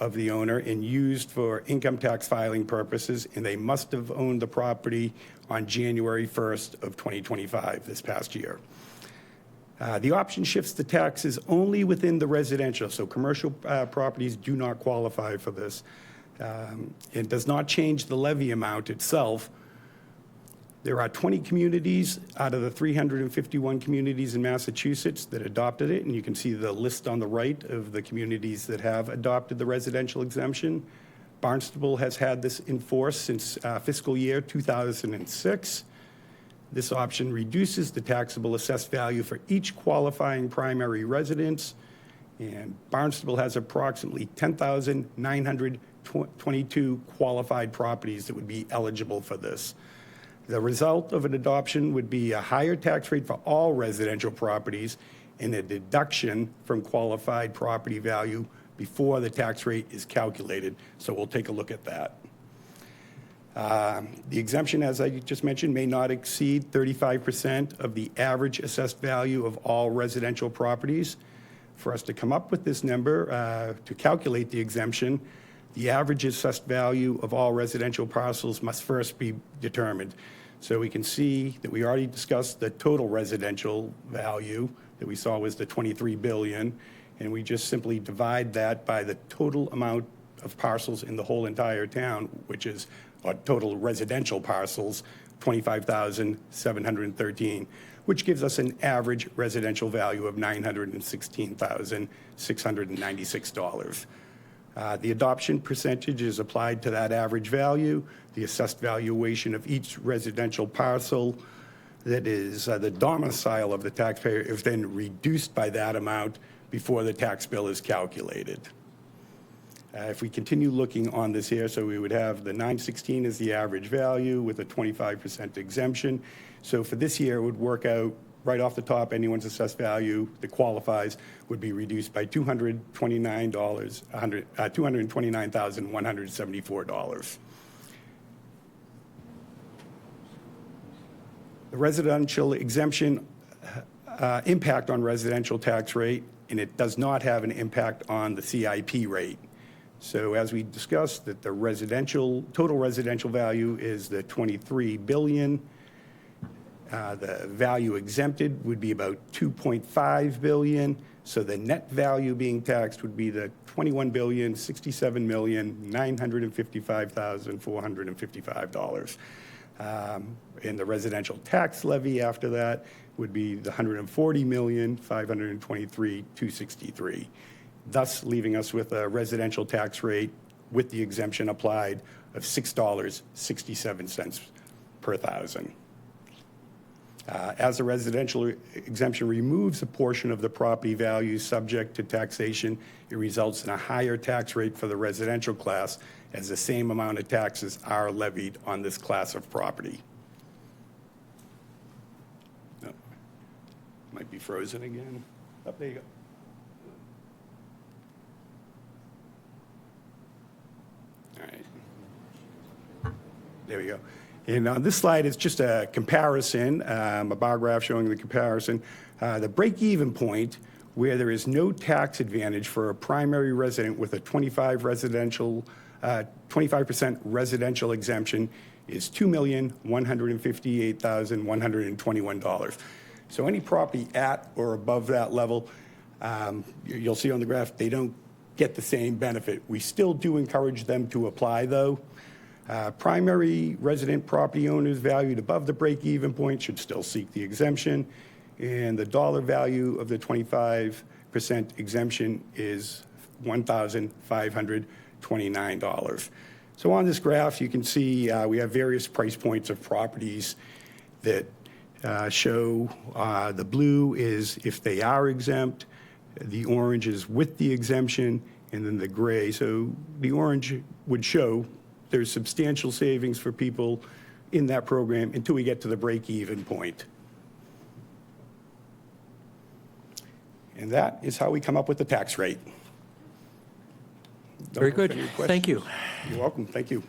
of the owner and used for income tax filing purposes, and they must have owned the property on January 1st of 2025, this past year. The option shifts the taxes only within the residential, so commercial properties do not qualify for this. It does not change the levy amount itself. There are 20 communities out of the 351 communities in Massachusetts that adopted it, and you can see the list on the right of the communities that have adopted the residential exemption. Barnstable has had this in force since fiscal year 2006. This option reduces the taxable assessed value for each qualifying primary residence And Barnstable has approximately 10,922 qualified properties that would be eligible for this. The result of an adoption would be a higher tax rate for all residential properties and a deduction from qualified property value before the tax rate is calculated. So we'll take a look at that. The exemption, as I just mentioned, may not exceed 35% of the average assessed value of all residential properties. For us to come up with this number, to calculate the exemption, the average assessed value of all residential parcels must first be determined. So we can see that we already discussed the total residential value that we saw was the 23 billion, and we just simply divide that by the total amount of parcels in the whole entire town, which is total residential parcels, 25,713, which gives us an average residential value of $916,696. The adoption percentage is applied to that average value. The assessed valuation of each residential parcel that is the domicile of the taxpayer is then reduced by that amount before the tax bill is calculated. If we continue looking on this here, so we would have the 916 as the average value with a 25% exemption. So for this year, it would work out right off the top, anyone's assessed value that qualifies would be reduced by $229,174. The residential exemption impact on residential tax rate, and it does not have an impact on the CIP rate. So as we discussed, that the total residential value is the 23 billion. The value exempted would be about 2.5 billion. So the net value being taxed would be the 21,067,955,455. And the residential tax levy after that would be the 140,523,263. Thus leaving us with a residential tax rate with the exemption applied of $6.67 per thousand. As the residential exemption removes a portion of the property value subject to taxation, it results in a higher tax rate for the residential class as the same amount of taxes are levied on this class of property. Oh, might be frozen again. Oh, there you go. All right. There we go. And on this slide, it's just a comparison, a bar graph showing the comparison. The break-even point, where there is no tax advantage for a primary resident with a 25% residential exemption, is $2,158,121. So any property at or above that level, you'll see on the graph, they don't get the same benefit. We still do encourage them to apply, though. Primary resident property owners valued above the break-even point should still seek the exemption, and the dollar value of the 25% exemption is $1,529. So on this graph, you can see we have various price points of properties that show the blue is if they are exempt, the orange is with the exemption, and then the gray. So the orange would show there's substantial savings for people in that program until we get to the break-even point. And that is how we come up with the tax rate. Very good. Thank you. You're welcome. Thank you.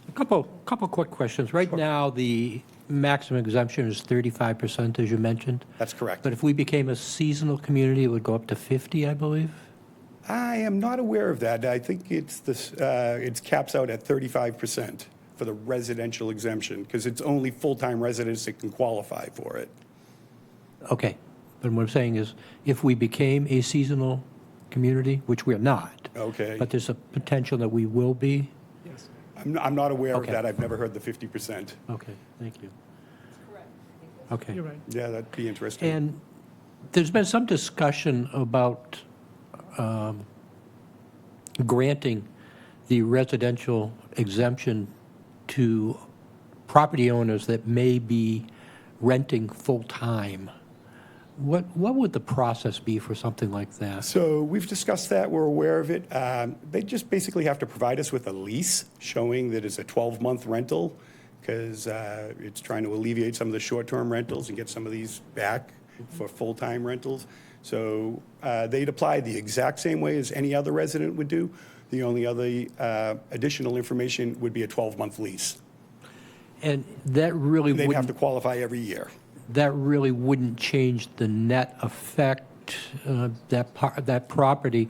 A couple quick questions. Right now, the maximum exemption is 35%, as you mentioned. That's correct. But if we became a seasonal community, it would go up to 50, I believe? I am not aware of that. I think it's caps out at 35% for the residential exemption, because it's only full-time residents that can qualify for it. Okay. But what I'm saying is, if we became a seasonal community, which we're not, Okay. but there's a potential that we will be? Yes. I'm not aware Okay. of that. I've never heard the 50%. Okay, thank you. Okay. You're right. Yeah, that'd be interesting. And there's been some discussion about granting the residential exemption to property owners that may be renting full-time What would the process be for something like that? So we've discussed that, we're aware of it. They just basically have to provide us with a lease showing that it's a 12-month rental, because it's trying to alleviate some of the short-term rentals and get some of these back for full-time rentals. So they'd apply the exact same way as any other resident would do. The only other additional information would be a 12-month lease. And that really They'd have to wouldn't, qualify every year. that really wouldn't change the net effect, that property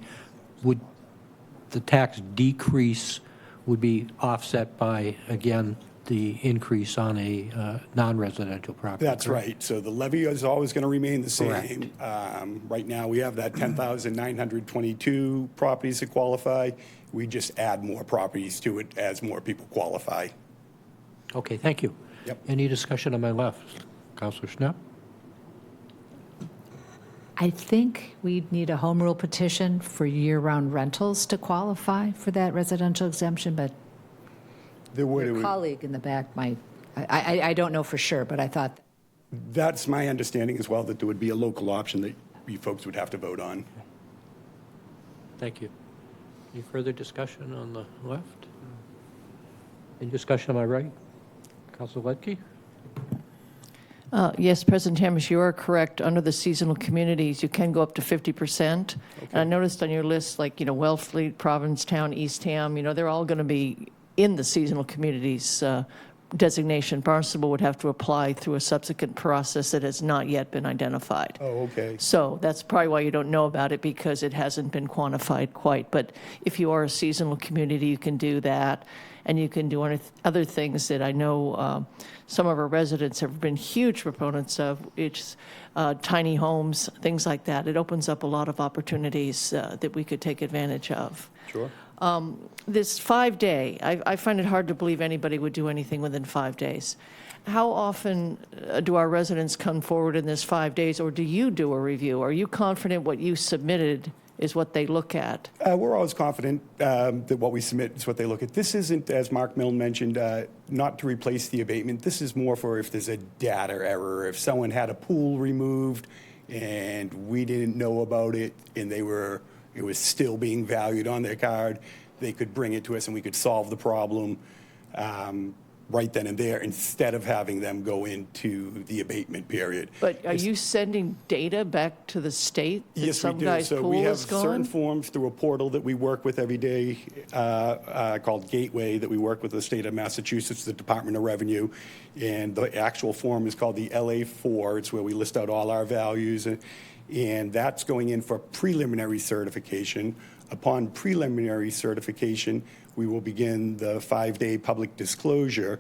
would, the tax decrease would be offset by, again, the increase on a non-residential property. That's correct? right. So the levy is always going to remain the same. Correct. Right now, we have that 10,922 properties that qualify. We just add more properties to it as more people qualify. Okay, thank you. Yep. Any discussion on my left? Councilor Schnapp? I think we'd need a home rule petition for year-round rentals to qualify for that residential exemption, but your colleague in the back might, I don't know for sure, but I thought. That's my understanding as well, that there would be a local option that you folks would have to vote on. Thank you. Any further discussion on the left? Any discussion on my right? Councilor Ledke? Yes, President Hamish, you are correct. Under the seasonal communities, you can go up to 50%. And I noticed on your list, like, Wellfleet, Provincetown, Eastham, they're all going to be in the seasonal communities designation. Barnstable would have to apply through a subsequent process that has not yet been identified. Oh, okay. So that's probably why you don't know about it, because it hasn't been quantified quite. But if you are a seasonal community, you can do that. And you can do other things that I know some of our residents have been huge proponents of. It's tiny homes, things like that. It opens up a lot of opportunities that we could take advantage of. Sure. This 5-day, I find it hard to believe anybody would do anything within 5 days. How often do our residents come forward in this 5 days, or do you do a review? Are you confident what you submitted is what they look at? We're always confident that what we submit is what they look at. This isn't, as Mark Milne mentioned, not to replace the abatement. This is more for if there's a data error, if someone had a pool removed and we didn't know about it and it was still being valued on their card, they could bring it to us and we could solve the problem right then and there, instead of having them go into the abatement period. But are you sending data back to the state that Yes, we some do. guy's So pool we have is gone? certain forms through a portal that we work with every day called Gateway, that we work with the state of Massachusetts, the Department of Revenue. And the actual form is called the LA4. It's where we list out all our values. And that's going in for preliminary certification. Upon preliminary certification, we will begin the 5-day public disclosure.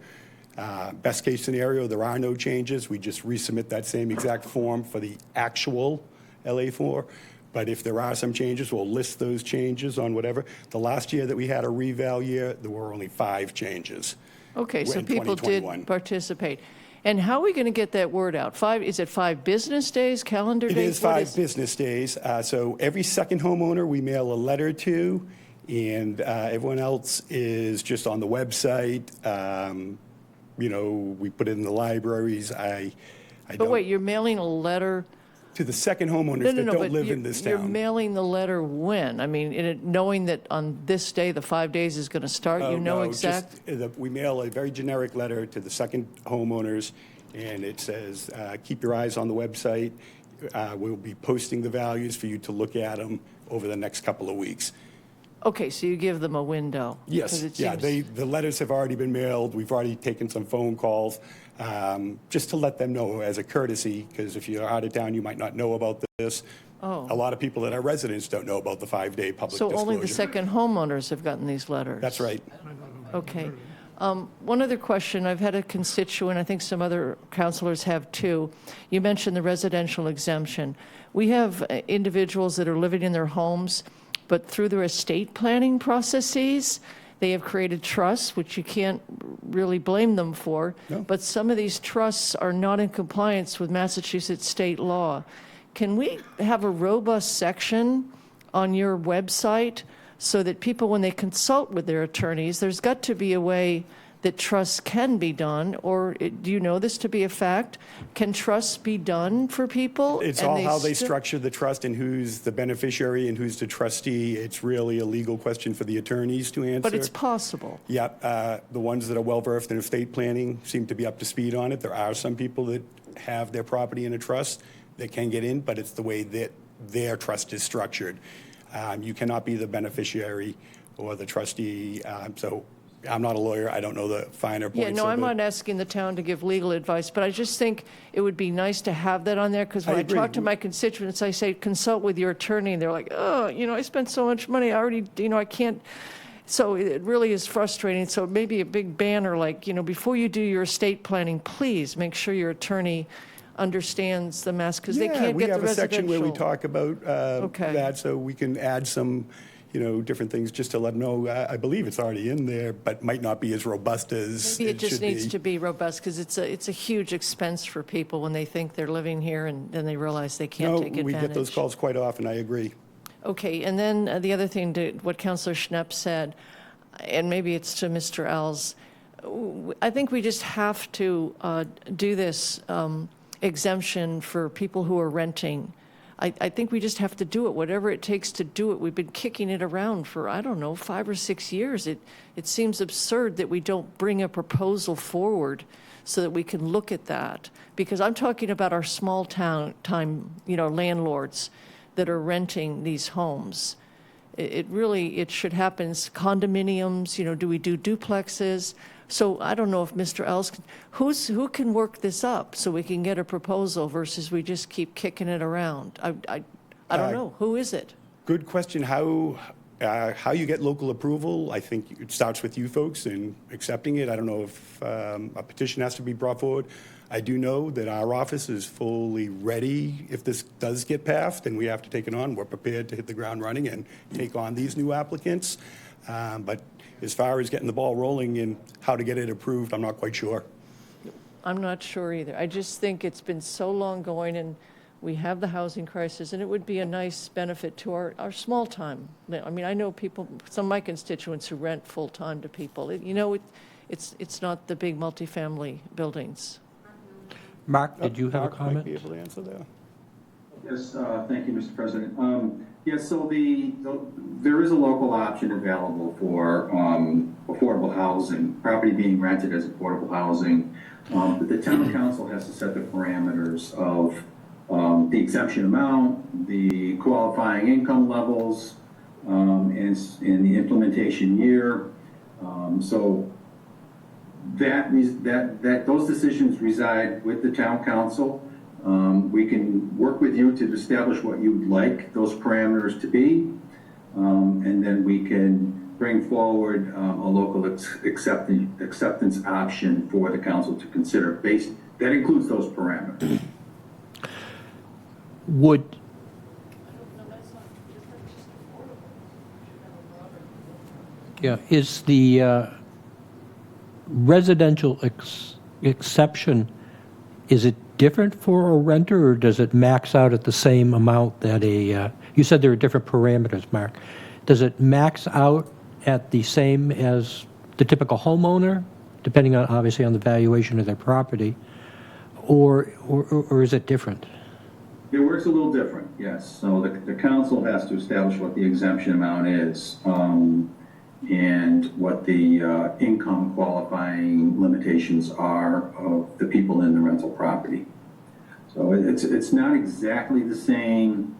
Best case scenario, there are no changes. We just resubmit that same exact form for the actual LA4. But if there are some changes, we'll list those changes on whatever. The last year that we had a reval year, there were only 5 changes. Okay, so in people 2021. did participate. And how are we going to get that word out? Is it 5 business days, calendar days? It is 5 business days. So every second homeowner, we mail a letter to, and everyone else is just on the website. We put it in the libraries. But wait, you're mailing a letter to the second homeowners No, that but don't live in this You're town. mailing the letter when? I mean, knowing that on this day, the 5 days is going to start, you know No, exact? we mail a very generic letter to the second homeowners, and it says, keep your eyes on the website. We'll be posting the values for you to look at them over the next couple of weeks. Okay, so you give them a window? Yes, 'Cause it yeah, seems- the letters have already been mailed. We've already taken some phone calls, just to let them know as a courtesy, because if you're out of town, you might not know about this. Oh. A lot of people that are residents don't know about the 5-day public So disclosure. only the second homeowners have gotten these letters? That's right. Okay. One other question. I've had a constituent, I think some other councilors have too. You mentioned the residential exemption. We have individuals that are living in their homes, but through their estate planning processes, they have created trusts, which you can't really blame them for. No. But some of these trusts are not in compliance with Massachusetts state law. Can we have a robust section on your website so that people, when they consult with their attorneys, there's got to be a way that trusts can be done, or do you know this to be a fact? Can trusts be done for people? It's and all how they still- structure the trust and who's the beneficiary and who's the trustee. It's really a legal question for the attorneys to answer. But it's possible. Yeah, the ones that are well-versed in estate planning seem to be up to speed on it. There are some people that have their property in a trust that can get in, but it's the way that their trust is structured. You cannot be the beneficiary or the trustee. So I'm not a lawyer. I don't know the finer points Yeah, no, of I'm it. not asking the town to give legal advice, but I just think it would be nice to have that on there, because when I I agree. talk to my constituents, I say, consult with your attorney, and they're like, oh, I spent so much money, I already, I can't. So it really is frustrating. So maybe a big banner like, before you do your estate planning, please make sure your attorney understands the mass, because they Yeah, can't we get the have a section where we residential. talk about Okay. that, so we can add some, different things just to let them know. I believe it's already in there, but might not be as robust as Maybe it just should needs be. to be robust, because it's a huge expense for people when they think they're living here and then they realize they can't take No, we advantage. get those calls quite often, I agree. Okay, and then the other thing, to what Councillor Schnepp said, and maybe it's to Mr. Els, I think we just have to do this exemption for people who are renting. I think we just have to do it, whatever it takes to do it. We've been kicking it around for, 5 or 6 years. It seems absurd that we don't bring a proposal forward so that we can look at that. Because I'm talking about our small time, landlords that are renting these homes. It should happen. Condominiums, do we do duplexes? So I don't know if Mr. Els, who can work this up so we can get a proposal versus we just keep kicking it around? I don't know. Who is it? Good question. How you get local approval, I think it starts with you folks in accepting it. I don't know if a petition has to be brought forward. I do know that our office is fully ready if this does get passed and we have to take it on. We're prepared to hit the ground running and take on these new applicants. But as far as getting the ball rolling and how to get it approved, I'm not quite sure. I'm not sure either. I just think it's been so long going, and we have the housing crisis, and it would be a nice benefit to our small time. I mean, I know people, some of my constituents who rent full-time to people. It's not the big multifamily buildings. Mark, did you have a Mark might comment? be able to answer that. Yes, thank you, Mr. President. Yes, so there is a local option available for affordable housing, property being rented as affordable housing. But the town council has to set the parameters of the exemption amount, the qualifying income levels, and the implementation year. So those decisions reside with the town council. We can work with you to establish what you would like those parameters to be, and then we can bring forward a local acceptance option for the council to consider. That includes those parameters. Is the residential exception, is it different for a renter, or does it max out at the same amount that you said there are different parameters, Mark. Does it max out at the same as the typical homeowner, depending on, obviously, on the valuation of their property, or is it different? It works a little different, yes. So the council has to establish what the exemption amount is, and what the income qualifying limitations are of the people in the rental property. So it's not exactly the same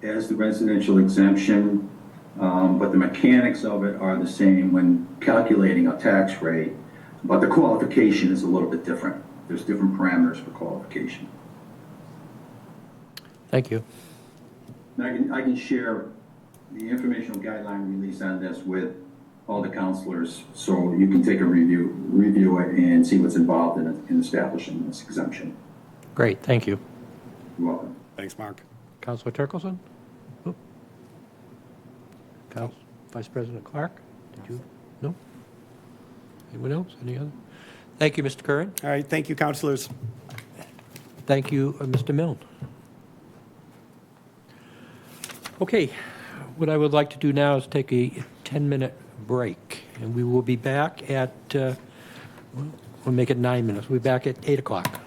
as the residential exemption, but the mechanics of it are the same when calculating a tax rate, but the qualification is a little bit different. There's different parameters for qualification. Thank you. And I can share the informational guideline release on this with all the counselors, so you can take a review it and see what's involved in establishing this exemption. Great, thank you. You're welcome. Thanks, Mark. Councilor Turkelson? Oh. Vice President Clark? Did you? No? Anyone else? Any other? Thank you, Mr. Curran. All right, thank you, councilors. Thank you, Mr. Milne. Okay, what I would like to do now is take a 10-minute break, and we will be back at We'll make it 9 minutes. We'll be back at 8 o'clock.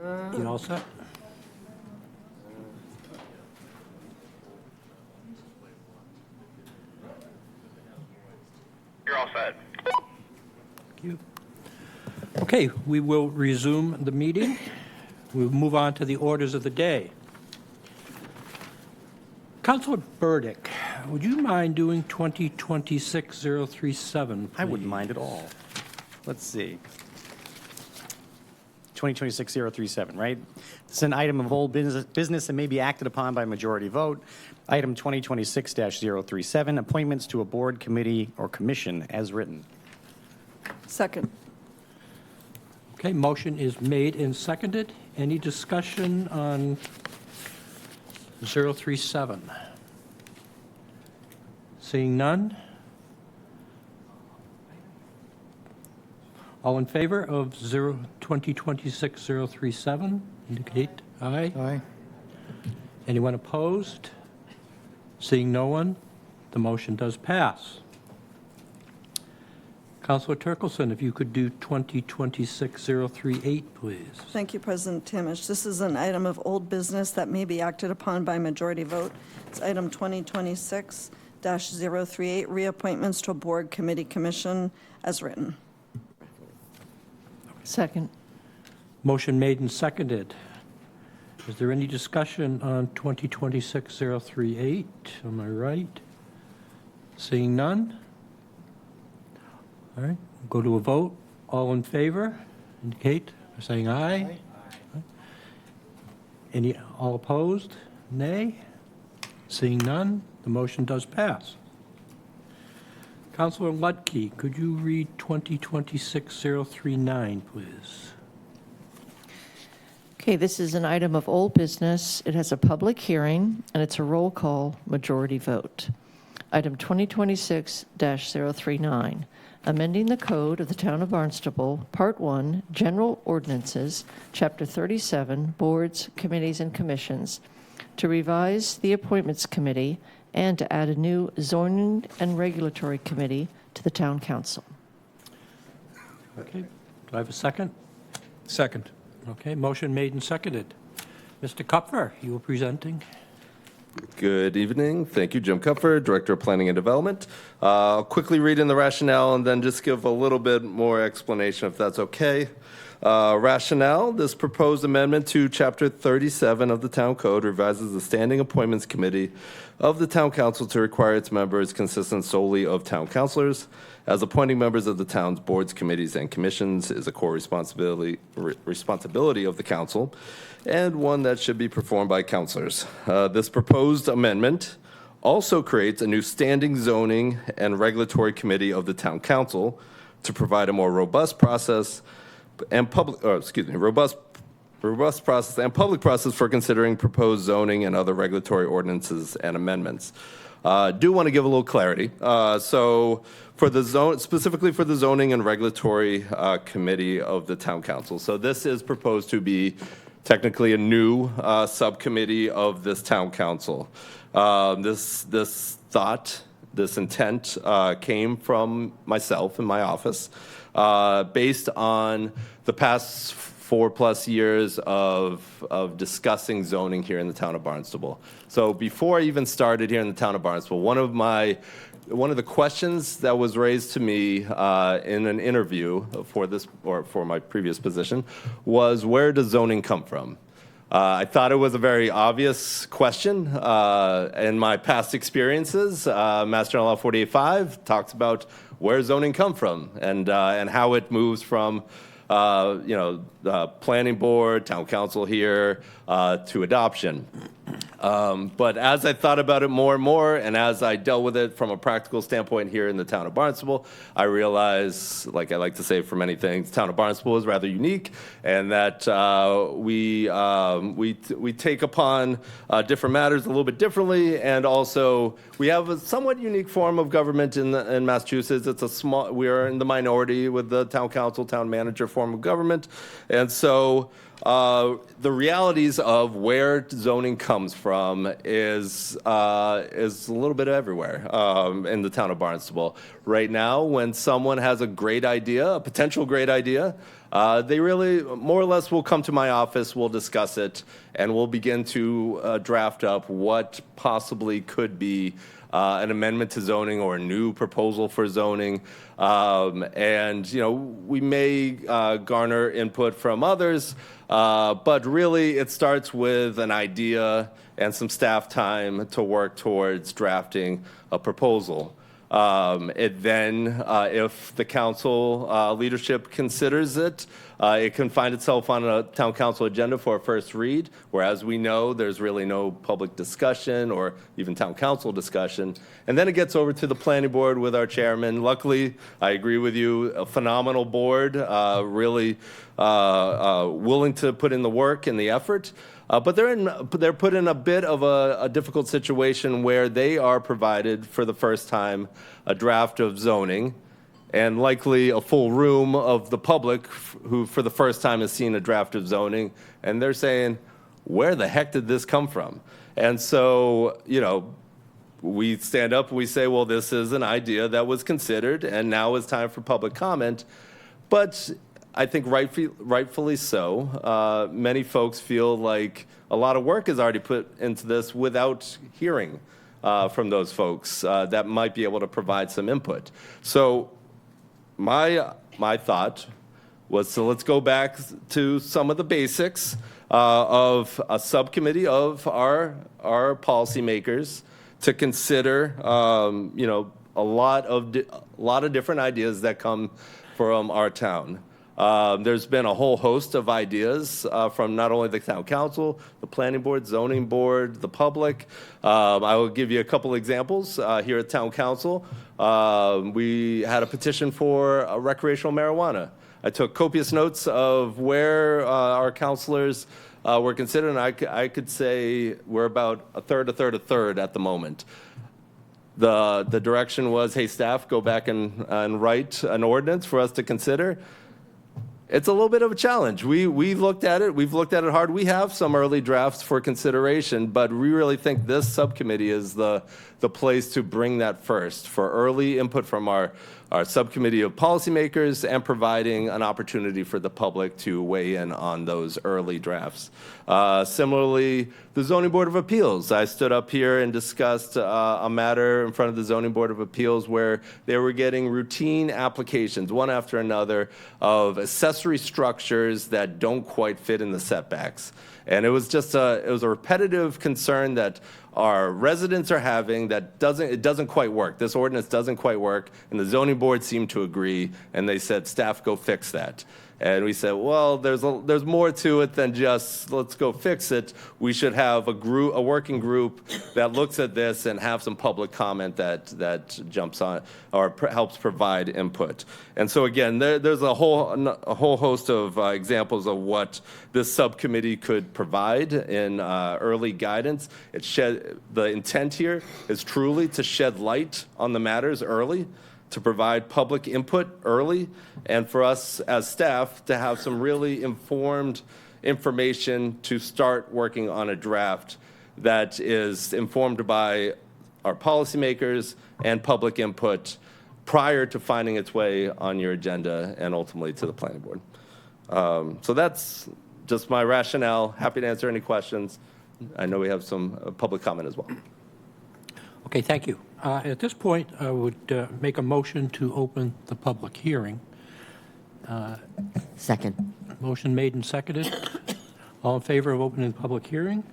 You all set? You're all set. Thank you. Okay, we will resume the meeting. We'll move on to the orders of the day. Councilor Burdick, would you mind doing 2026-037? I wouldn't mind at all. Let's see. 2026-037, right? It's an item of old business and may be acted upon by majority vote. Item 2026-037, appointments to a board, committee, or commission as written. Second. Okay, motion is made and seconded. Any discussion on 037? Seeing none? All in favor of 2026-037, indicate aye. Aye. Anyone opposed? Seeing no one, the motion does pass. Councilor Turkelson, if you could do 2026-038, please. Thank you, President Tamish. This is an item of old business that may be acted upon by majority vote. It's item 2026-038, reappointments to a board, committee, commission, as written. Second. Motion made and seconded. Is there any discussion on 2026-038? Am I right? Seeing none? All right, go to a vote. All in favor, indicate by saying aye. Any, all opposed? Nay? Seeing none, the motion does pass. Councilor Lutke, could you read 2026-039, please? Okay, this is an item of old business. It has a public hearing, and it's a roll call majority vote. Item 2026-039, amending the code of the Town of Barnstable, Part 1, General Ordinances, Chapter 37, Boards, Committees, and Commissions, to revise the Appointments Committee and to add a new Zoning and Regulatory Committee to the Town Council. Okay, do I have a second? Second. Okay, motion made and seconded. Mr. Kupfer, you were presenting. Good evening. Thank you, Jim Kupfer, Director of Planning and Development. I'll quickly read in the rationale and then just give a little bit more explanation if that's okay. Rationale, this proposed amendment to Chapter 37 of the Town Code revises the Standing Appointments Committee of the Town Council to require its members consistent solely of town councilors, as appointing members of the town's boards, committees, and commissions is a core responsibility of the council, and one that should be performed by councilors. This proposed amendment also creates a new standing zoning and regulatory committee of the town council to provide a more robust process and robust process and public process for considering proposed zoning and other regulatory ordinances and amendments. Do want to give a little clarity. So for the specifically for the zoning and regulatory committee of the town council. So this is proposed to be technically a new subcommittee of this town council. This intent came from myself in my office, based on the past 4+ years of discussing zoning here in the town of Barnstable. So before I even started here in the town of Barnstable, one of the questions that was raised to me in an interview for this or for my previous position was, where does zoning come from? I thought it was a very obvious question. In my past experiences, Mass General Law 48.5 talks about where zoning come from and how it moves from planning board, town council here, to adoption. But as I thought about it more and more, and as I dealt with it from a practical standpoint here in the town of Barnstable, I realized, like I like to say for many things, the town of Barnstable is rather unique, and that we take upon different matters a little bit differently, and also we have a somewhat unique form of government in Massachusetts. We are in the minority with the town council, town manager form of government, and so the realities of where zoning comes from is a little bit everywhere in the town of Barnstable. Right now, when someone has a great idea, a potential great idea, They really, more or less, will come to my office, we'll discuss it, and we'll begin to draft up what possibly could be an amendment to zoning or a new proposal for zoning. And, we may garner input from others, but really it starts with an idea and some staff time to work towards drafting a proposal. It then, if the council leadership considers it, it can find itself on a town council agenda for a first read, where, as we know, there's really no public discussion or even town council discussion. And then it gets over to the planning board with our chairman. Luckily, I agree with you, a phenomenal board, really willing to put in the work and the effort. But they're put in a bit of a difficult situation where they are provided for the first time a draft of zoning, and likely a full room of the public who for the first time has seen a draft of zoning, and they're saying, where the heck did this come from? And so, we stand up and we say, well, this is an idea that was considered, and now is time for public comment. But I think rightfully so. Many folks feel like a lot of work is already put into this without hearing from those folks that might be able to provide some input. So my thought was, so let's go back to some of the basics of a subcommittee of our policymakers to consider, a lot of different ideas that come from our town. There's been a whole host of ideas from not only the town council, the planning board, zoning board, the public. I will give you a couple examples. Here at town council, we had a petition for recreational marijuana. I took copious notes of where our councilors were considered, and I could say we're about a third at the moment. The direction was, hey, staff, go back and write an ordinance for us to consider. It's a little bit of a challenge. We looked at it. We've looked at it hard. We have some early drafts for consideration, but we really think this subcommittee is the place to bring that first for early input from our subcommittee of policymakers and providing an opportunity for the public to weigh in on those early drafts. Similarly, the Zoning Board of Appeals. I stood up here and discussed a matter in front of the Zoning Board of Appeals where they were getting routine applications, one after another, of accessory structures that don't quite fit in the setbacks. And it was just a repetitive concern that our residents are having that doesn't quite work. This ordinance doesn't quite work, and the zoning board seemed to agree, and they said, staff, go fix that. And we said, well, there's more to it than just let's go fix it. We should have a working group that looks at this and have some public comment that jumps on or helps provide input. And so again, there's a whole host of examples of what this subcommittee could provide in early guidance. The intent here is truly to shed light on the matters early, to provide public input early, and for us as staff to have some really informed information to start working on a draft that is informed by our policymakers and public input prior to finding its way on your agenda and ultimately to the planning board. So that's just my rationale. Happy to answer any questions. I know we have some public comment as well. Okay, thank you. At this point, I would make a motion to open the public hearing. Second. Motion made and seconded. All in favor of opening the public hearing?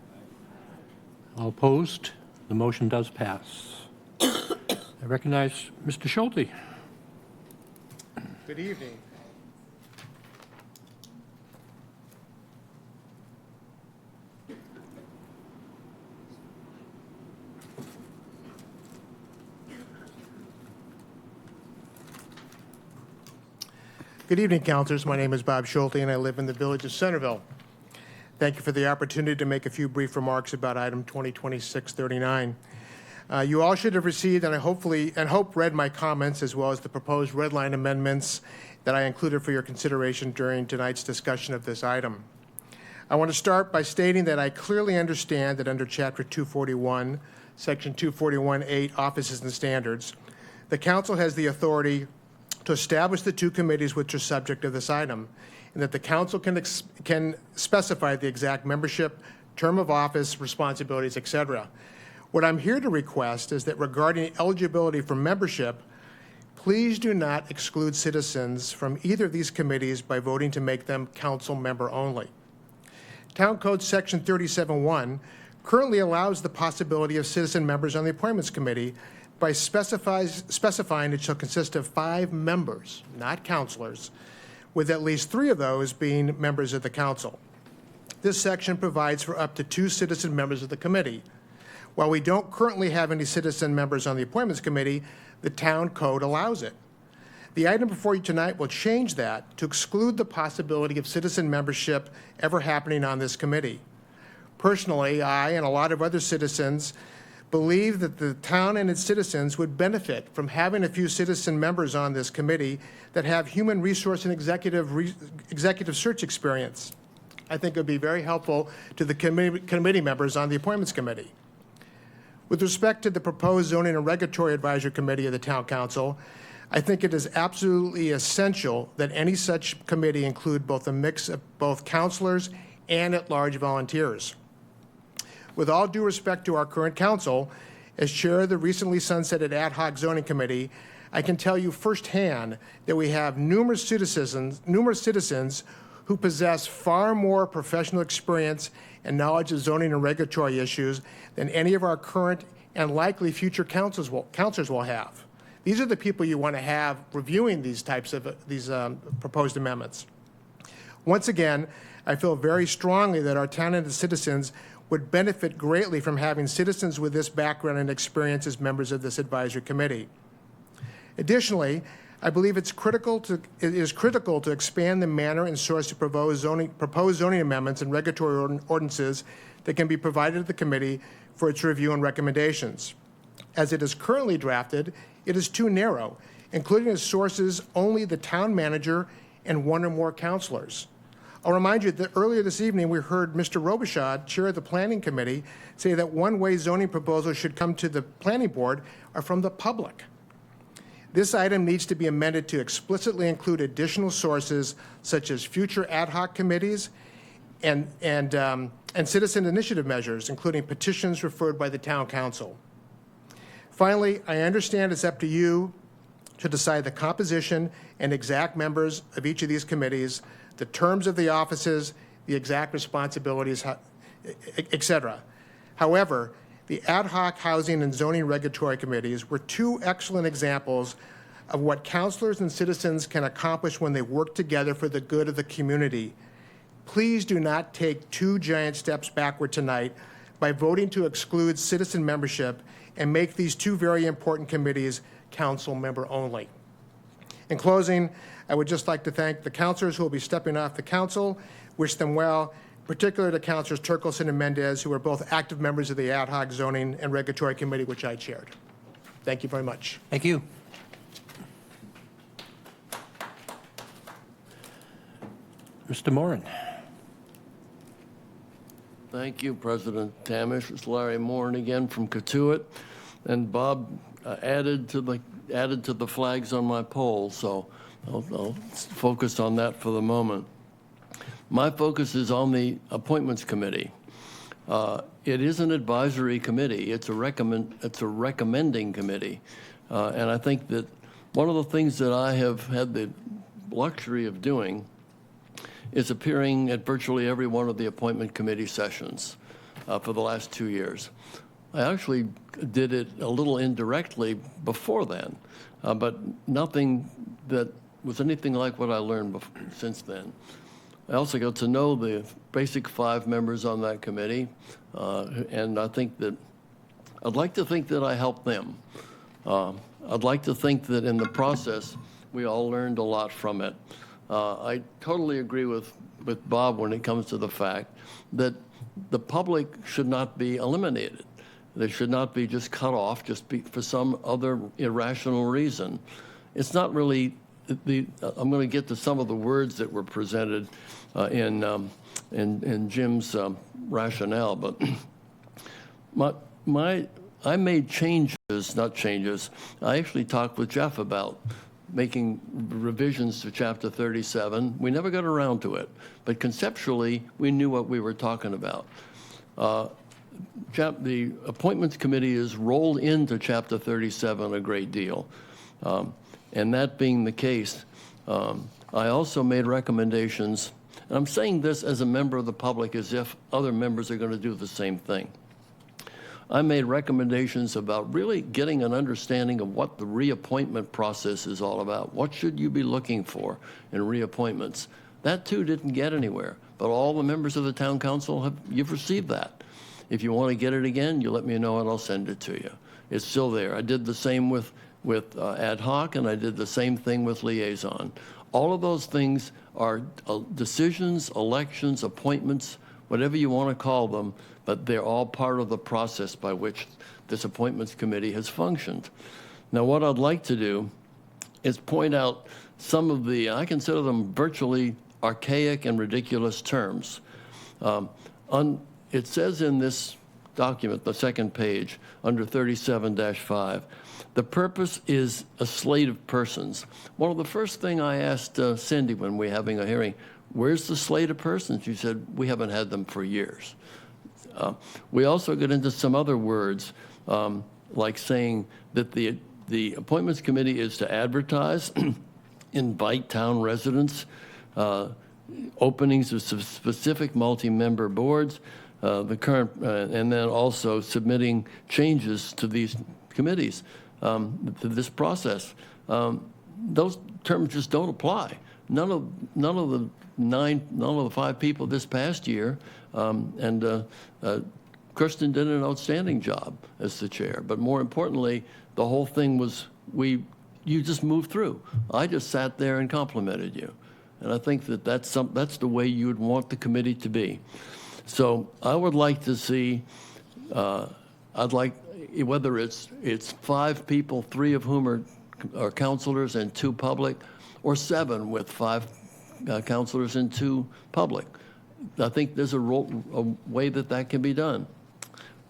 All opposed? The motion does pass. I recognize Mr. Schulte. Good evening. Good evening, councilors. My name is Bob Schulte, and I live in the village of Centerville. Thank you for the opportunity to make a few brief remarks about item 2026-39. You all should have received, and I hope read my comments as well as the proposed red line amendments that I included for your consideration during tonight's discussion of this item. I want to start by stating that I clearly understand that under Chapter 241, Section 241.8, Offices and Standards, the council has the authority to establish the two committees which are subject of this item, and that the council can specify the exact membership, term of office, responsibilities, etc. What I'm here to request is that regarding eligibility for membership, please do not exclude citizens from either of these committees by voting to make them council member only. Town Code Section 37.1 currently allows the possibility of citizen members on the Appointments Committee by specifying it shall consist of 5 members, not councilors, with at least 3 of those being members of the council. This section provides for up to 2 citizen members of the committee. While we don't currently have any citizen members on the Appointments Committee, the town code allows it. The item before you tonight will change that to exclude the possibility of citizen membership ever happening on this committee. Personally, I and a lot of other citizens believe that the town and its citizens would benefit from having a few citizen members on this committee that have human resource and executive search experience. I think it would be very helpful to the committee members on the Appointments Committee. With respect to the proposed Zoning and Regulatory Advisory Committee of the Town Council, I think it is absolutely essential that any such committee include both a mix of both councilors and at-large volunteers. With all due respect to our current council, as chair of the recently sunsetted Ad Hoc Zoning Committee, I can tell you firsthand that we have numerous citizens who possess far more professional experience and knowledge of zoning and regulatory issues than any of our current and likely future councilors will have. These are the people you want to have reviewing these types of proposed amendments. Once again, I feel very strongly that our town and its citizens would benefit greatly from having citizens with this background and experience as members of this advisory committee. Additionally, I believe it is critical to expand the manner and source of proposed zoning amendments and regulatory ordinances that can be provided to the committee for its review and recommendations. As it is currently drafted, it is too narrow, including as sources only the town manager and 1 or more councilors. I'll remind you that earlier this evening we heard Mr. Robichaud, chair of the Planning Committee, say that one way zoning proposals should come to the Planning Board are from the public. This item needs to be amended to explicitly include additional sources such as future ad hoc committees and citizen initiative measures, including petitions referred by the town council. Finally, I understand it's up to you to decide the composition and exact members of each of these committees, the terms of the offices, the exact responsibilities, etc. However, the ad hoc housing and zoning regulatory committees were 2 excellent examples of what councilors and citizens can accomplish when they work together for the good of the community. Please do not take 2 giant steps backward tonight by voting to exclude citizen membership and make these 2 very important committees council member only. In closing, I would just like to thank the councilors who will be stepping off the council, wish them well, particularly to Councilors Turkelson and Mendez, who are both active members of the Ad Hoc Zoning and Regulatory Committee, which I chaired. Thank you very much. Thank you. Mr. Moran. Thank you, President Tamish. It's Larry Moran again from Katuitt, and Bob added to the flags on my pole, so I'll focus on that for the moment. My focus is on the Appointments Committee. It is an advisory committee. It's a recommending committee, and I think that one of the things that I have had the luxury of doing is appearing at virtually every one of the Appointment Committee sessions for the last 2 years. I actually did it a little indirectly before then, but nothing that was anything like what I learned since then. I also got to know the basic 5 members on that committee, and I think that I'd like to think that I helped them. I'd like to think that in the process we all learned a lot from it. I totally agree with Bob when it comes to the fact that the public should not be eliminated. They should not be just cut off for some other irrational reason. It's not really I'm going to get to some of the words that were presented in Jim's rationale, but I made changes, not changes. I actually talked with Jeff about making revisions to Chapter 37. We never got around to it, but conceptually, we knew what we were talking about. The Appointments Committee is rolled into Chapter 37 a great deal. And that being the case, I also made recommendations, and I'm saying this as a member of the public as if other members are going to do the same thing. I made recommendations about really getting an understanding of what the reappointment process is all about. What should you be looking for in reappointments? That too didn't get anywhere, but all the members of the town council you've received that. If you want to get it again, you let me know and I'll send it to you. It's still there. I did the same with ad hoc, and I did the same thing with liaison. All of those things are decisions, elections, appointments, whatever you want to call them, but they're all part of the process by which this Appointments Committee has functioned. Now, what I'd like to do is point out some of the, I consider them virtually archaic and ridiculous terms. It says in this document, the second page, under 37-5, the purpose is a slate of persons. One of the first thing I asked Cindy when we were having a hearing, where's the slate of persons? She said, we haven't had them for years. We also get into some other words, like saying that the Appointments Committee is to advertise, invite town residents, openings of specific multi-member boards, the current, and then also submitting changes to these committees, to this process. Those terms just don't apply. None of the 5 people this past year, and Kirsten did an outstanding job as the chair. But more importantly, the whole thing was you just moved through. I just sat there and complimented you, and I think that's the way you would want the committee to be. So I would like to see, whether it's 5 people, 3 of whom are counselors and 2 public, or 7 with 5 counselors and 2 public. I think there's a way that can be done.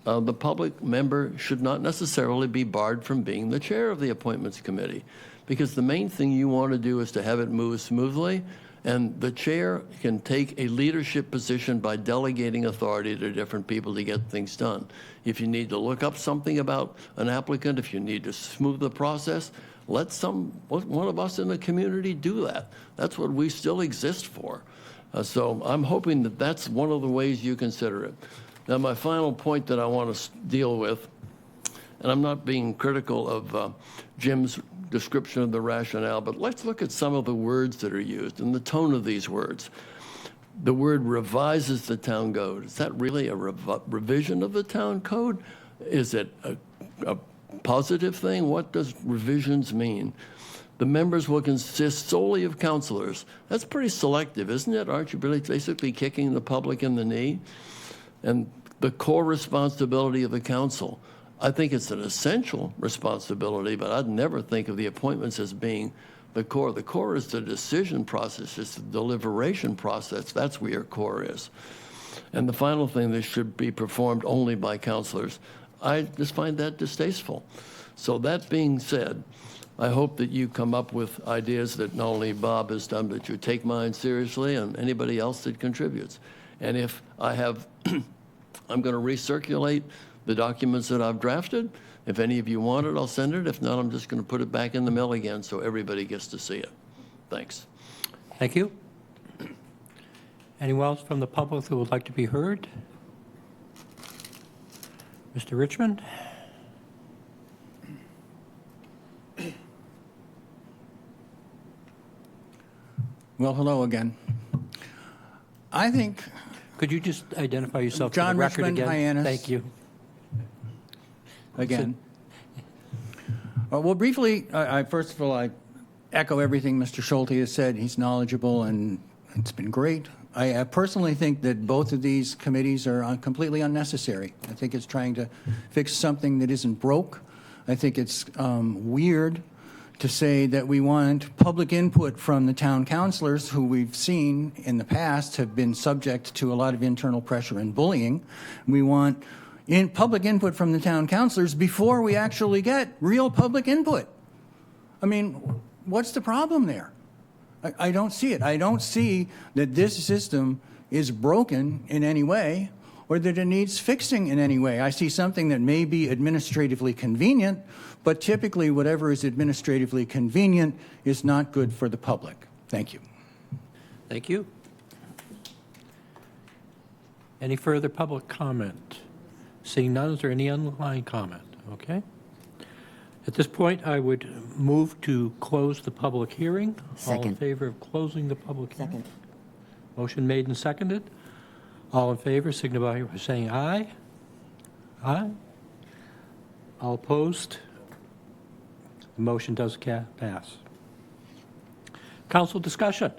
The public member should not necessarily be barred from being the chair of the Appointments Committee, because the main thing you want to do is to have it move smoothly. And the chair can take a leadership position by delegating authority to different people to get things done. If you need to look up something about an applicant, if you need to smooth the process, let one of us in the community do that. That's what we still exist for. So I'm hoping that that's one of the ways you consider it. Now, my final point that I want to deal with, and I'm not being critical of Jim's description of the rationale, but let's look at some of the words that are used and the tone of these words. The word revises the town code. Is that really a revision of the town code? Is it a positive thing? What does revisions mean? The members will consist solely of counselors. That's pretty selective, isn't it? Aren't you really basically kicking the public in the knee? And the core responsibility of the council. I think it's an essential responsibility, but I'd never think of the appointments as being the core. The core is the decision process. It's the deliberation process. That's where your core is. And the final thing, this should be performed only by counselors. I just find that distasteful. So that being said, I hope that you come up with ideas that not only Bob has done, but you take mine seriously and anybody else that contributes. And if I have, I'm going to recirculate the documents that I've drafted. If any of you want it, I'll send it. If not, I'm just going to put it back in the mail again so everybody gets to see it. Thanks. Thank you. Anyone else from the public who would like to be heard? Mr. Richmond? Well, hello again. I think... Could you just identify yourself John for the record Richmond, again? Hyannis. Thank you. Again. Well, briefly, first of all, I echo everything Mr. Schulte has said. He's knowledgeable, and it's been great. I personally think that both of these committees are completely unnecessary. I think it's trying to fix something that isn't broke. I think it's weird to say that we want public input from the town councilors, who we've seen in the past have been subject to a lot of internal pressure and bullying. We want public input from the town councilors before we actually get real public input. I mean, what's the problem there? I don't see it. I don't see that this system is broken in any way or that it needs fixing in any way. I see something that may be administratively convenient, but typically whatever is administratively convenient is not good for the public. Thank you. Thank you. Any further public comment? Seeing none, is there any online comment? Okay. At this point, I would move to close the public hearing. All in Second. favor of closing the public hearing? Second. Motion made and seconded. All in favor, signify by saying aye. Aye. All opposed? The motion does pass. Council discussion.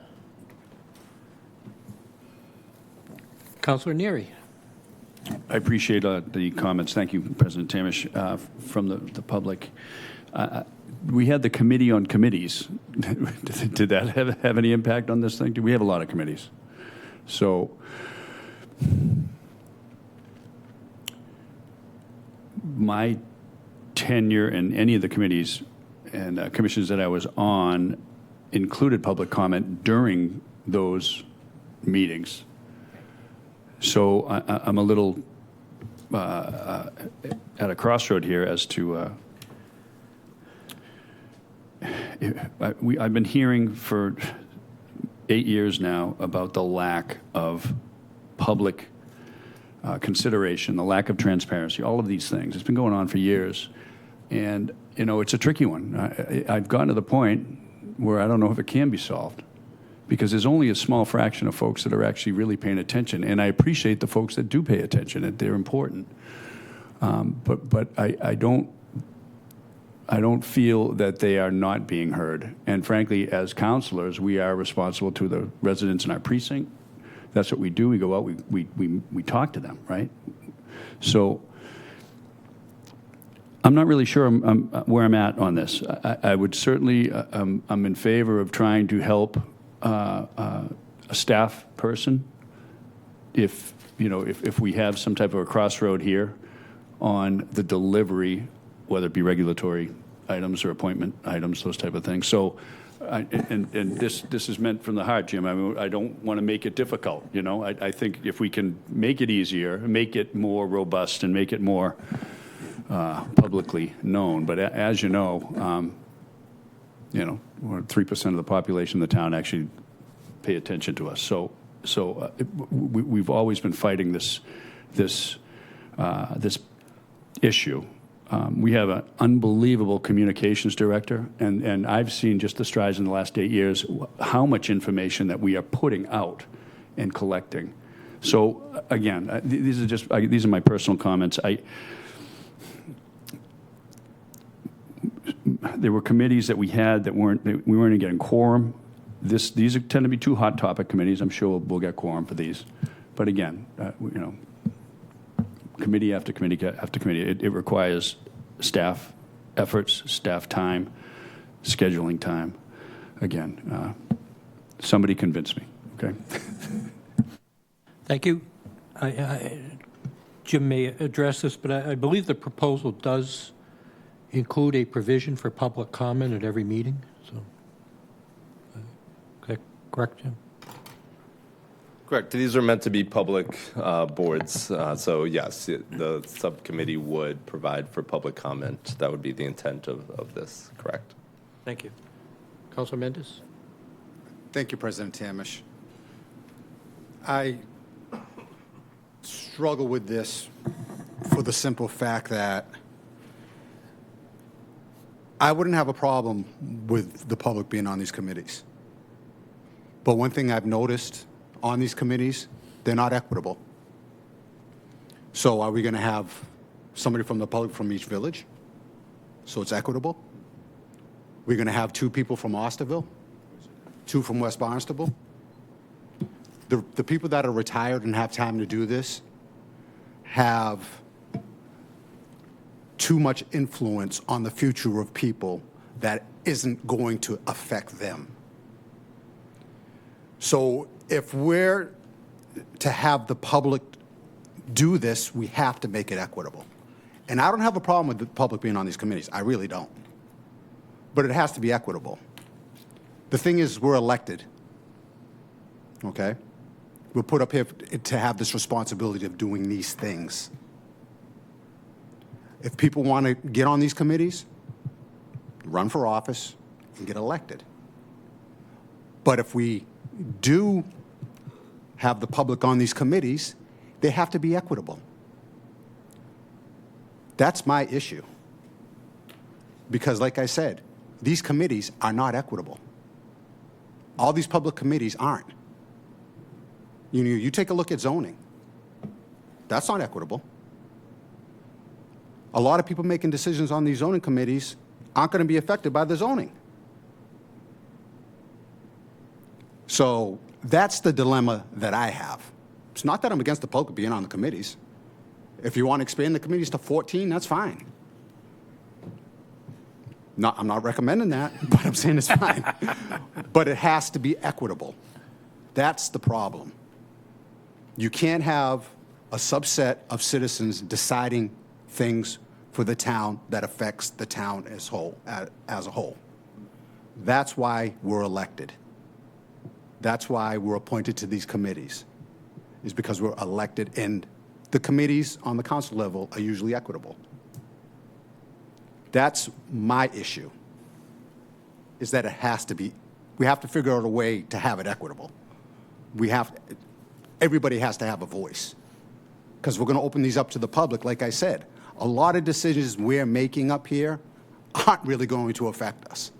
Councilor Neary. I appreciate the comments. Thank you, President Tamish, from the public. We had the committee on committees. Did that have any impact on this thing? We have a lot of committees. So my tenure in any of the committees and commissions that I was on included public comment during those meetings. So I'm a little at a crossroad here as to I've been hearing for 8 years now about the lack of public consideration, the lack of transparency, all of these things. It's been going on for years. And, you know, it's a tricky one. I've gotten to the point where I don't know if it can be solved, because there's only a small fraction of folks that are actually really paying attention. And I appreciate the folks that do pay attention, and they're important. But I don't feel that they are not being heard. And frankly, as counselors, we are responsible to the residents in our precinct. That's what we do. We go out, we talk to them, right? So I'm not really sure where I'm at on this. I would certainly, I'm in favor of trying to help a staff person if we have some type of a crossroad here on the delivery, whether it be regulatory items or appointment items, those type of things. So, and this is meant from the heart, Jim. I mean, I don't want to make it difficult. You know, I think if we can make it easier, make it more robust, and make it more publicly known. But as you know, 3% of the population of the town actually pay attention to us. So we've always been fighting this issue. We have an unbelievable communications director, and I've seen just the strides in the last 8 years, how much information that we are putting out and collecting. So again, these are my personal comments. There were committees that we had that we weren't getting quorum. These tend to be two hot topic committees. I'm sure we'll get quorum for these. But again, committee after committee after committee, it requires staff efforts, staff time, scheduling time. Again, somebody convince me, okay? Thank you. Jim may address this, but I believe the proposal does include a provision for public comment at every meeting. So, okay, correct, Jim? Correct. These are meant to be public boards. So yes, the subcommittee would provide for public comment. That would be the intent of this, correct? Thank you. Councilor Mendes? Thank you, President Tamish. I struggle with this for the simple fact that I wouldn't have a problem with the public being on these committees. But one thing I've noticed on these committees, they're not equitable. So are we going to have somebody from the public from each village so it's equitable? We're going to have 2 people from Osterville, 2 from West Barnstable. The people that are retired and have time to do this have too much influence on the future of people that isn't going to affect them. So if we're to have the public do this, we have to make it equitable. And I don't have a problem with the public being on these committees. I really don't. But it has to be equitable. The thing is, we're elected, okay? We're put up here to have this responsibility of doing these things. If people want to get on these committees, run for office and get elected. But if we do have the public on these committees, they have to be equitable. That's my issue. Because like I said, these committees are not equitable. All these public committees aren't. You know, you take a look at zoning. That's not equitable. A lot of people making decisions on these zoning committees aren't going to be affected by the zoning. So that's the dilemma that I have. It's not that I'm against the public being on the committees. If you want to expand the committees to 14, that's fine. I'm not recommending that, but I'm saying it's fine. But it has to be equitable. That's the problem. You can't have a subset of citizens deciding things for the town that affects the town as a whole. That's why we're elected. That's why we're appointed to these committees, is because we're elected, and the committees on the council level are usually equitable. That's my issue, is that it has to be, we have to figure out a way to have it equitable. Everybody has to have a voice, because we're going to open these up to the public. Like I said, a lot of decisions we're making up here aren't really going to affect us.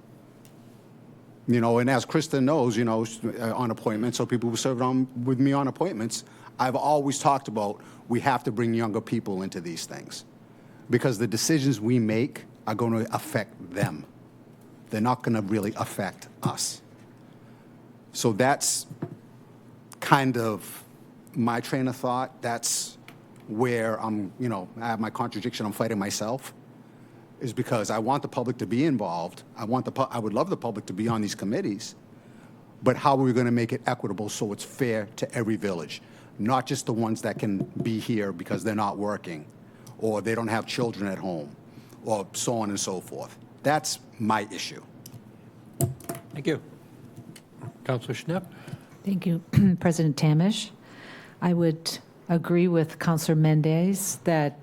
You know, and as Krista knows, you know, on appointments, so people who served with me on appointments, I've always talked about we have to bring younger people into these things, because the decisions we make are going to affect them. They're not going to really affect us. So that's kind of my train of thought. That's where I'm, you know, I have my contradiction. I'm fighting myself, is because I want the public to be involved. I would love the public to be on these committees, but how are we going to make it equitable so it's fair to every village, not just the ones that can be here because they're not working, or they don't have children at home, or so on and so forth. That's my issue. Thank you. Councilor Schnapp? Thank you, President Tamish. I would agree with Councilor Mendez that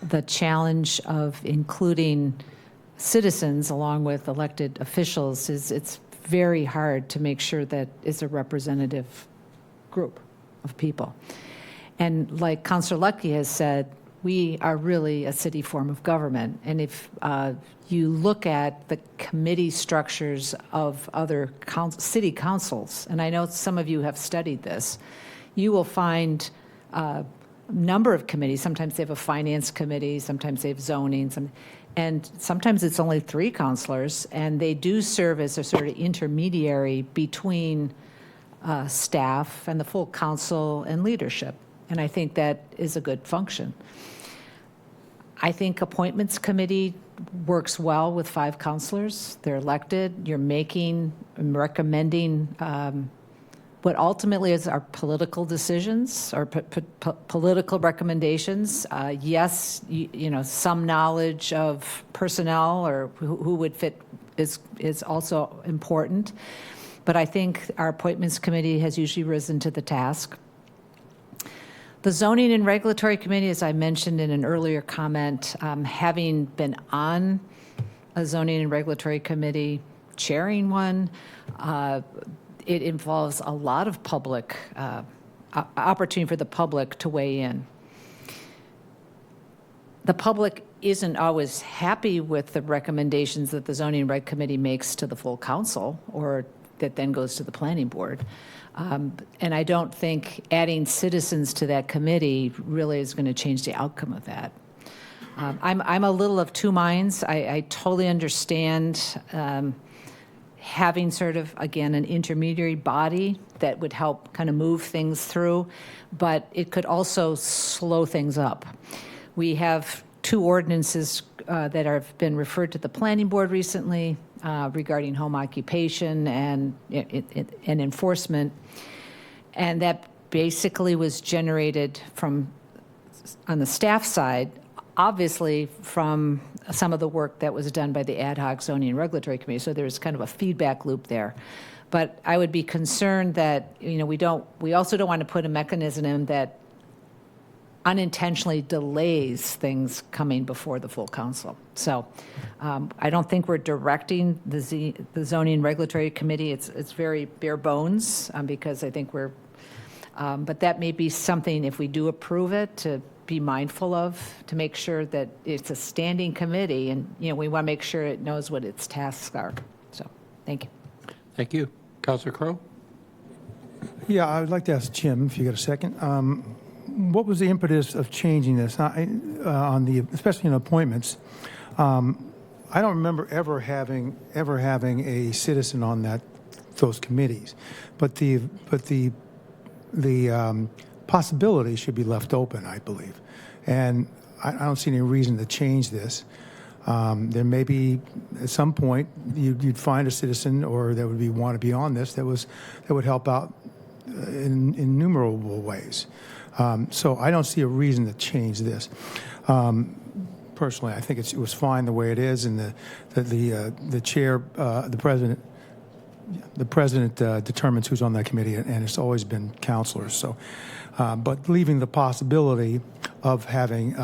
the challenge of including citizens along with elected officials it's very hard to make sure that it's a representative group of people. And like Councilor Lucky has said, we are really a city form of government. And if you look at the committee structures of other city councils, and I know some of you have studied this, you will find a number of committees. Sometimes they have a finance committee, sometimes they have zoning, and sometimes it's only 3 councilors, and they do serve as a sort of intermediary between staff and the full council and leadership. And I think that is a good function. I think appointments committee works well with 5 councilors. They're elected. You're making and recommending what ultimately is our political decisions or political recommendations. Yes, you know, some knowledge of personnel or who would fit is also important. But I think our appointments committee has usually risen to the task. The Zoning and Regulatory Committee, as I mentioned in an earlier comment, having been on a Zoning and Regulatory Committee, chairing one, it involves a lot of public, opportunity for the public to weigh in. The public isn't always happy with the recommendations that the Zoning and Reg Committee makes to the full council or that then goes to the planning board. And I don't think adding citizens to that committee really is going to change the outcome of that. I'm a little of 2 minds. I totally understand having sort of, again, an intermediary body that would help kind of move things through, but it could also slow things up. We have 2 ordinances that have been referred to the planning board recently regarding home occupation and enforcement. And that basically was generated from, on the staff side, obviously from some of the work that was done by the Ad hoc Zoning and Regulatory Committee, so there's kind of a feedback loop there. But I would be concerned that, we also don't want to put a mechanism in that unintentionally delays things coming before the full council. So I don't think we're directing the Zoning and Regulatory Committee. It's very bare bones because I think but that may be something, if we do approve it, to be mindful of, to make sure that it's a standing committee and, we want to make sure it knows what its tasks are. So, thank you. Thank you. Councilor Crowe? Yeah, I would like to ask Jim, if you got a second. What was the impetus of changing this, especially in appointments? I don't remember ever having a citizen on those committees, but the possibility should be left open, I believe, and I don't see any reason to change this. There may be at some point you'd find a citizen or that would want to be on this that would help out in innumerable ways. So I don't see a reason to change this. Personally, I think it was fine the way it is, and the chair, the president determines who's on that committee, and it's always been councilors. So, but leaving the possibility of having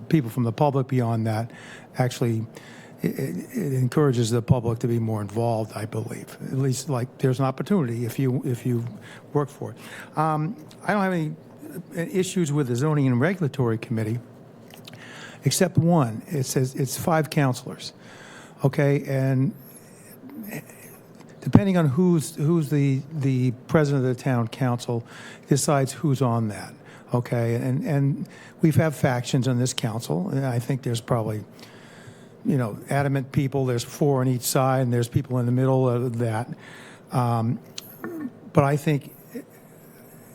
people from the public beyond that, actually, it encourages the public to be more involved, I believe. At least, like, there's an opportunity if you work for it. I don't have any issues with the Zoning and Regulatory Committee, except one. It says it's 5 councilors, okay, and depending on who's the president of the town council decides who's on that, okay, and we've had factions on this council, and I think there's probably adamant people. There's 4 on each side, and there's people in the middle of that. But I think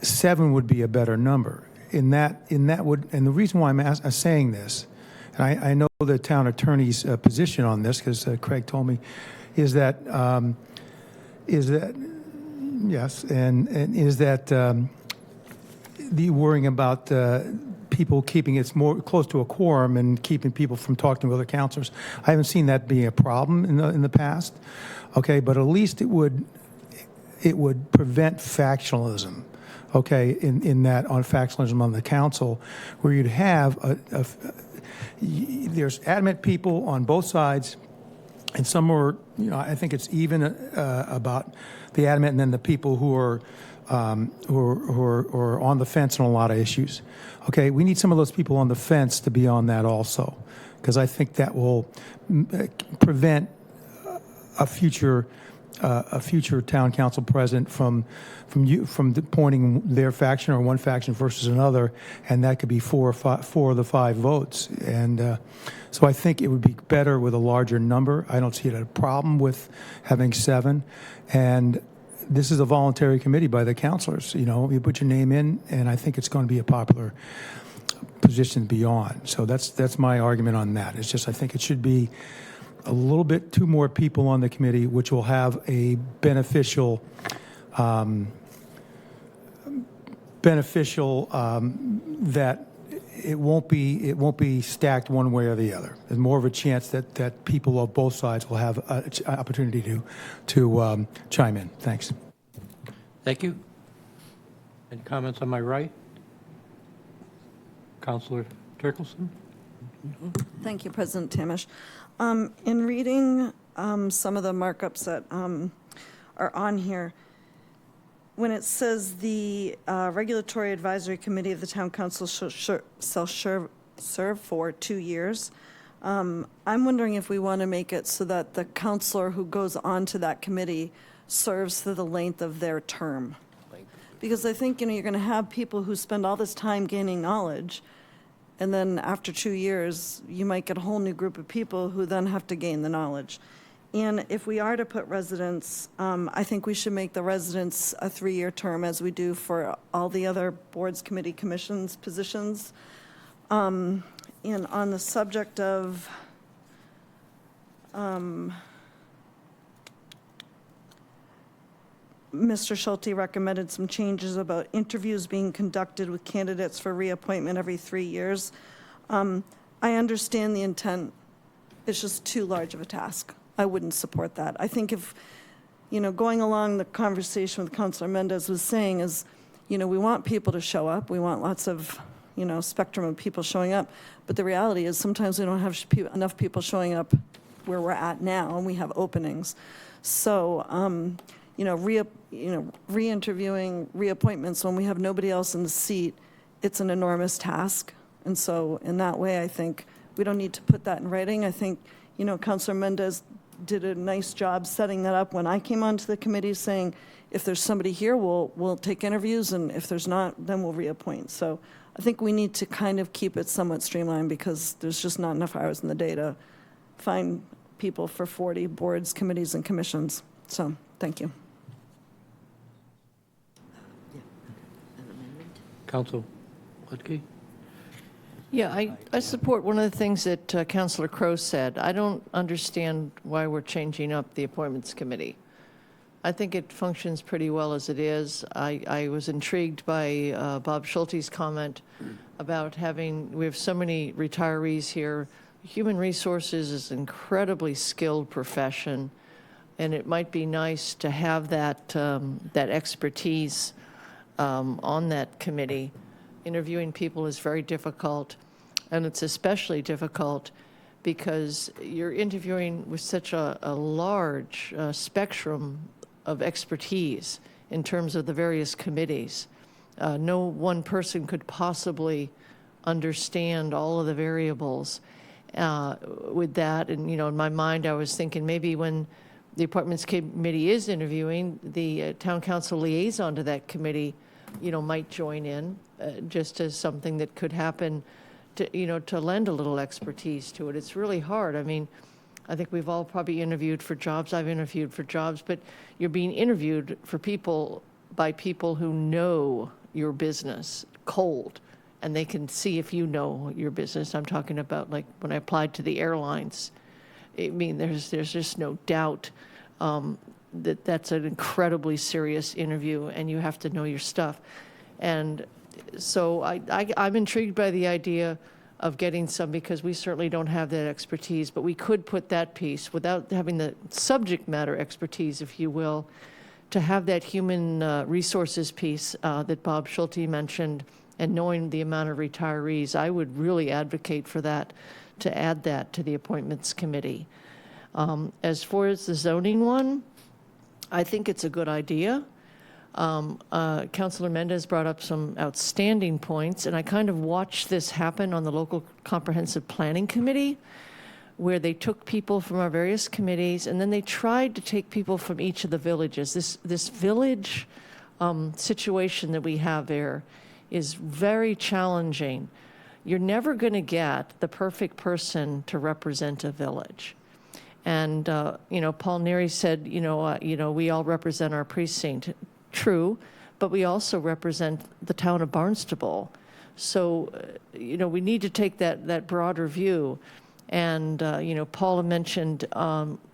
7 would be a better number. In that would, and the reason why I'm saying this, and I know the town attorney's position on this because Craig told me, is that yes, and is that the worrying about people keeping it more close to a quorum and keeping people from talking to other councilors. I haven't seen that being a problem in the past. Okay, but at least it would prevent factionalism. Okay, in that on factionalism on the council, where you'd have there's adamant people on both sides, and some are I think it's even about the adamant, and then the people who are on the fence on a lot of issues. Okay, we need some of those people on the fence to be on that also, because I think that will prevent a future town council president from pointing their faction or one faction versus another, and that could be 4 of the 5 votes. And so I think it would be better with a larger number. I don't see it as a problem with having 7, and this is a voluntary committee by the councilors. You put your name in, and I think it's going to be a popular position beyond. So that's my argument on that. It's just I think it should be a little bit 2 more people on the committee, which will have a beneficial that it won't be stacked one way or the other. There's more of a chance that people of both sides will have an opportunity to chime in. Thanks. Thank you. Any comments on my right? Councilor Turkelson? Thank you, President Tamish. In reading some of the markups that are on here, when it says the Regulatory Advisory Committee of the Town Council shall serve for 2 years, I'm wondering if we want to make it so that the counselor who goes on to that committee serves for the length of their term. Because I think, you're going to have people who spend all this time gaining knowledge, and then after 2 years, you might get a whole new group of people who then have to gain the knowledge. And if we are to put residents, I think we should make the residents a 3-year term, as we do for all the other boards, committee, commissions, positions. And on the subject of Mr. Schulte recommended some changes about interviews being conducted with candidates for reappointment every 3 years. I understand the intent. It's just too large of a task. I wouldn't support that. I think if, going along the conversation with Councilor Mendez was saying is, we want people to show up. We want lots of, spectrum of people showing up. But the reality is sometimes we don't have enough people showing up where we're at now, and we have openings. So, re-interviewing, reappointments when we have nobody else in the seat, it's an enormous task. And so in that way, I think we don't need to put that in writing. I think, Councilor Mendez did a nice job setting that up when I came onto the committee, saying, if there's somebody here, we'll take interviews, and if there's not, then we'll reappoint. So I think we need to kind of keep it somewhat streamlined because there's just not enough hours in the day to find people for 40 boards, committees, and commissions. So, thank you. Council Ledke? Yeah, I support one of the things that Councilor Crowe said. I don't understand why we're changing up the appointments committee. I think it functions pretty well as it is. I was intrigued by Bob Schulte's comment about we have so many retirees here. Human resources is an incredibly skilled profession, and it might be nice to have that expertise on that committee. Interviewing people is very difficult, and it's especially difficult because you're interviewing with such a large spectrum of expertise in terms of the various committees. No one person could possibly understand all of the variables with that. And, in my mind, I was thinking maybe when the appointments committee is interviewing, the town council liaison to that committee, might join in just as something that could happen to lend a little expertise to it. It's really hard. I mean, I think we've all probably interviewed for jobs. I've interviewed for jobs, but you're being interviewed by people who know your business cold, and they can see if you know your business. I'm talking about like when I applied to the airlines. I mean, there's just no doubt that's an incredibly serious interview, and you have to know your stuff. And so I'm intrigued by the idea of getting some, because we certainly don't have that expertise, but we could put that piece, without having the subject matter expertise, if you will, to have that human resources piece that Bob Schulte mentioned, and knowing the amount of retirees. I would really advocate for that, to add that to the appointments committee. As far as the zoning one, I think it's a good idea. Councilor Mendez brought up some outstanding points, and I kind of watched this happen on the local comprehensive planning committee, where they took people from our various committees, and then they tried to take people from each of the villages. This village situation that we have there is very challenging. You're never going to get the perfect person to represent a village. And, Paul Neary said, we all represent our precinct. True, but we also represent the town of Barnstable. So, we need to take that broader view. And, Paula mentioned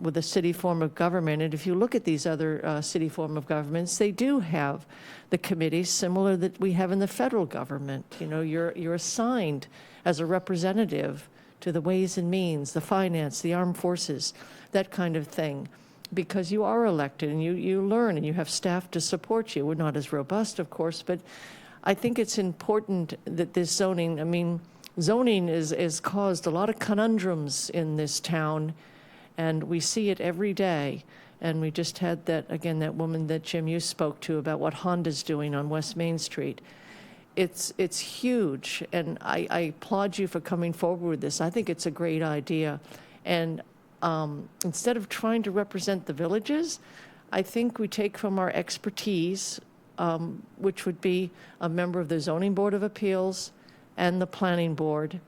with the city form of government, and if you look at these other city form of governments, they do have the committees similar that we have in the federal government. You're assigned as a representative to the Ways and Means, the Finance, the Armed Forces, that kind of thing, because you are elected and you learn and you have staff to support you. We're not as robust, of course, but I think it's important that this zoning has caused a lot of conundrums in this town, and we see it every day. And we just had that woman that Jim, you spoke to about what Honda's doing on West Main Street. It's huge, and I applaud you for coming forward with this. I think it's a great idea. And instead of trying to represent the villages, I think we take from our expertise, which would be a member of the Zoning Board of Appeals and the Planning Board,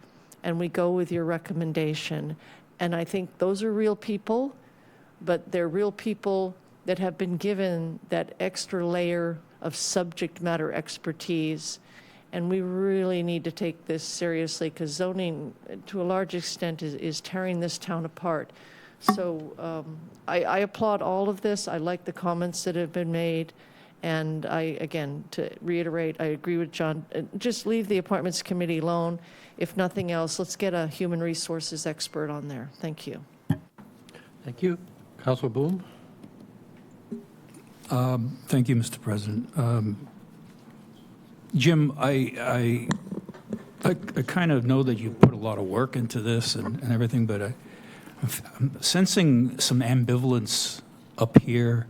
and we go with your recommendation. And I think those are real people, but they're real people that have been given that extra layer of subject matter expertise. And we really need to take this seriously, because zoning, to a large extent, is tearing this town apart. So I applaud all of this. I like the comments that have been made. And again, to reiterate, I agree with John. Just leave the appointments committee alone. If nothing else, let's get a human resources expert on there. Thank you. Thank you. Councilor Boone? Thank you, Mr. President. Jim, I kind of know that you put a lot of work into this and everything, but I'm sensing some ambivalence up here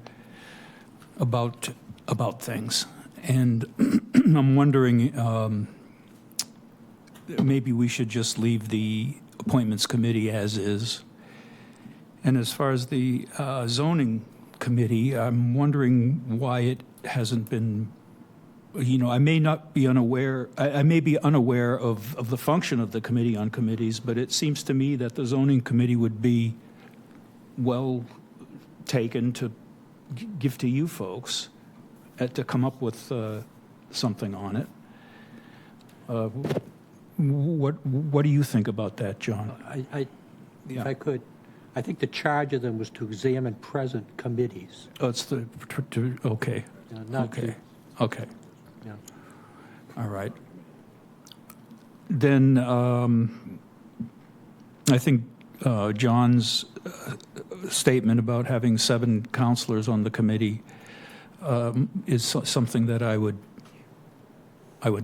about things. And I'm wondering, maybe we should just leave the appointments committee as is. And as far as the zoning committee, I'm wondering why it hasn't been, I may be unaware of the function of the Committee on Committees, but it seems to me that the zoning committee would be well taken to give to you folks to come up with something on it. What do you think about that, John? If I could, I think the charge of them was to examine present committees. Oh, it's okay. Not to- Okay. Yeah. All right. Then I think John's statement about having 7 counselors on the committee is something that I would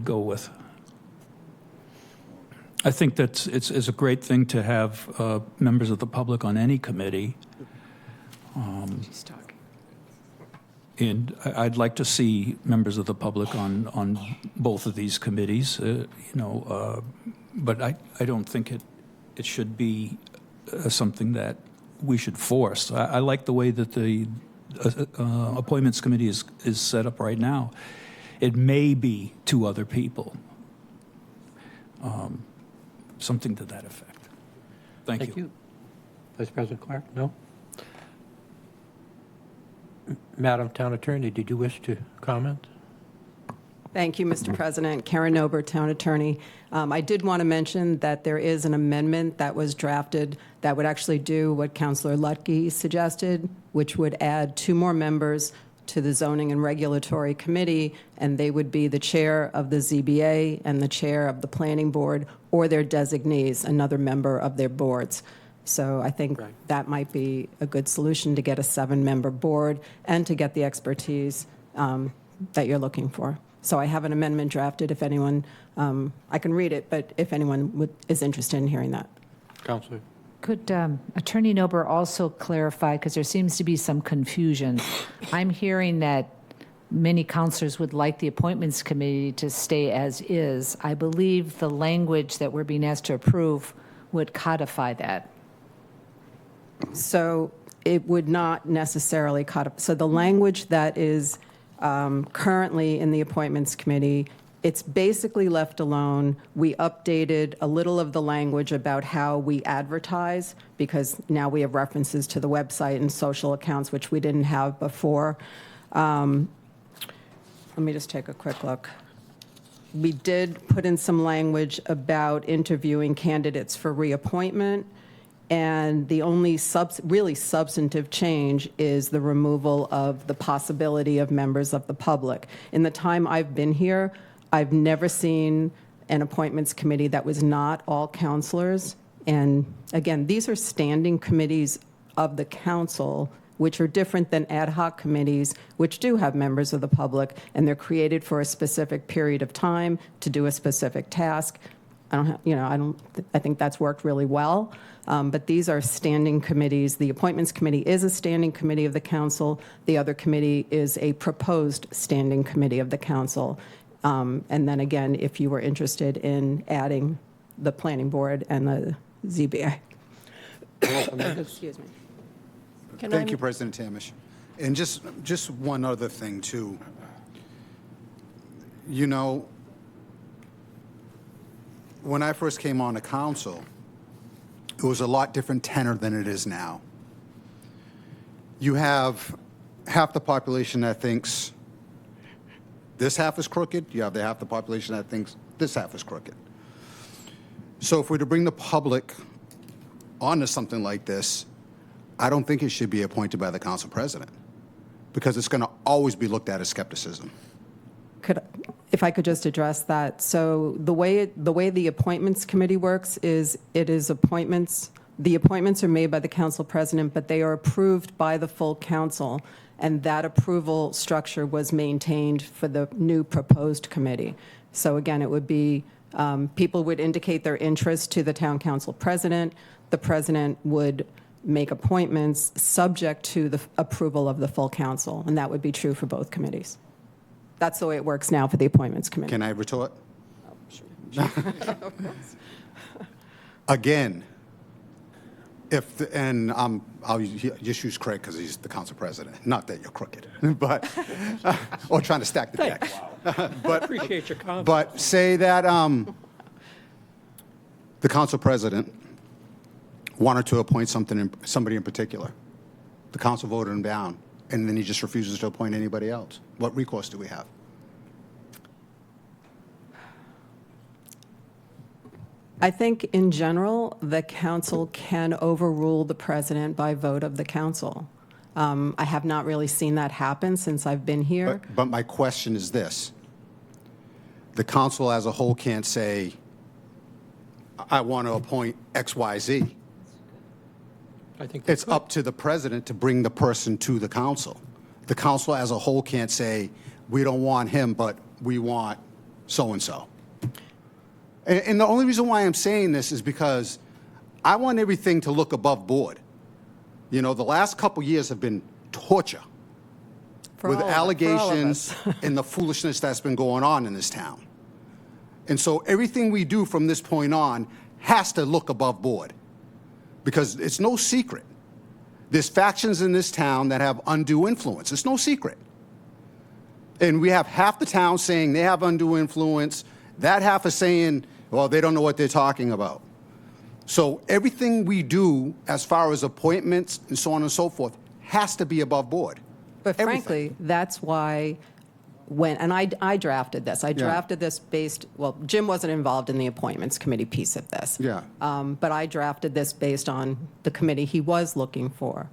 go with. I think that it's a great thing to have members of the public on any committee. She's talking. And I'd like to see members of the public on both of these committees, but I don't think it should be something that we should force. I like the way that the appointments committee is set up right now. It may be 2 other people, something to that effect. Thank you. Vice President Clark? No? Madam Town Attorney, did you wish to comment? Thank you, Mr. President. Karen Nober, Town Attorney. I did want to mention that there is an amendment that was drafted that would actually do what Councilor Lutke suggested, which would add 2 more members to the Zoning and Regulatory Committee, and they would be the chair of the ZBA and the chair of the Planning Board, or their designees, another member of their boards. So I think that might be a good solution to get a 7-member board and to get the expertise that you're looking for. So I have an amendment drafted. If anyone, I can read it, but if anyone is interested in hearing that. Councilor? Could Attorney Nober also clarify, because there seems to be some confusion. I'm hearing that many counselors would like the appointments committee to stay as is. I believe the language that we're being asked to approve would codify that. So it would not necessarily codify. So the language that is currently in the appointments committee, it's basically left alone. We updated a little of the language about how we advertise, because now we have references to the website and social accounts, which we didn't have before. Let me just take a quick look. We did put in some language about interviewing candidates for reappointment. And the only really substantive change is the removal of the possibility of members of the public. In the time I've been here, I've never seen an appointments committee that was not all counselors. And again, these are standing committees of the council, which are different than ad hoc committees, which do have members of the public, and they're created for a specific period of time to do a specific task. I think that's worked really well. But these are standing committees. The appointments committee is a standing committee of the council. The other committee is a proposed standing committee of the council. And then again, if you were interested in adding the planning board and the ZBA. Excuse me. Thank you, President Tamish. And just one other thing, too. When I first came on the council, it was a lot different tenor than it is now. You have half the population that thinks this half is crooked. You have the half the population that thinks this half is crooked. So if we're to bring the public onto something like this, I don't think it should be appointed by the council president, because it's going to always be looked at as skepticism. If I could just address that. So the way the appointments committee works is it is appointments. The appointments are made by the council president, but they are approved by the full council, and that approval structure was maintained for the new proposed committee. So again, it would be people would indicate their interest to the town council president. The president would make appointments subject to the approval of the full council, and that would be true for both committees. That's the way it works now for the appointments committee. Can I retort? Oh, sure. Again, I'll just use Craig because he's the council president. Not that you're crooked, but or trying to stack the deck. But Appreciate your comment. But say that the council president wanted to appoint somebody in particular. The council voted him down, and then he just refuses to appoint anybody else. What recourse do we have? I think in general, the council can overrule the president by vote of the council. I have not really seen that happen since I've been here. But my question is this. The council as a whole can't say, I want to appoint X, Y, Z. I think It's up to the president to bring the person to the council. The council as a whole can't say, we don't want him, but we want so-and-so. And the only reason why I'm saying this is because I want everything to look above board. You know, the last couple years have been torture with allegations and the foolishness that's been going on in this town. And so everything we do from this point on has to look above board because it's no secret. There's factions in this town that have undue influence. It's no secret. And we have half the town saying they have undue influence. That half is saying, well, they don't know what they're talking about. So everything we do as far as appointments and so on and so forth has to be above board. But frankly, that's why and I drafted this. I drafted this based, well, Jim wasn't involved in the appointments committee piece of this. Yeah. But I drafted this based on the committee he was looking for.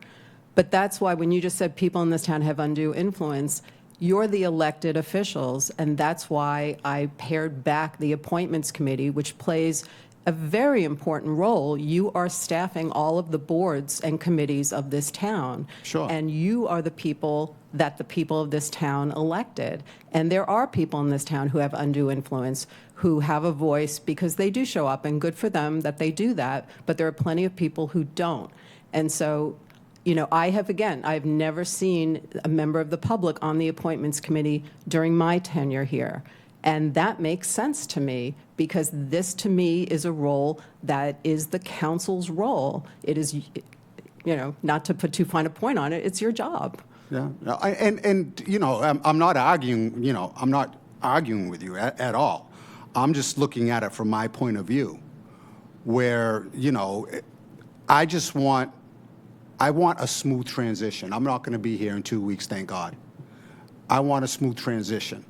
But that's why when you just said people in this town have undue influence, you're the elected officials, and that's why I pared back the appointments committee, which plays a very important role. You are staffing all of the boards and committees of this town. Sure. And you are the people that the people of this town elected. And there are people in this town who have undue influence, who have a voice because they do show up, and good for them that they do that, but there are plenty of people who don't. And so, you know, I've never seen a member of the public on the appointments committee during my tenure here. And that makes sense to me because this, to me, is a role that is the council's role. It is, you know, not to put too fine a point on it, it's your job. Yeah, and you know, I'm not arguing, you know, I'm not arguing with you at all. I'm just looking at it from my point of view where, you know, I want a smooth transition. I'm not going to be here in 2 weeks, thank God. I want a smooth transition.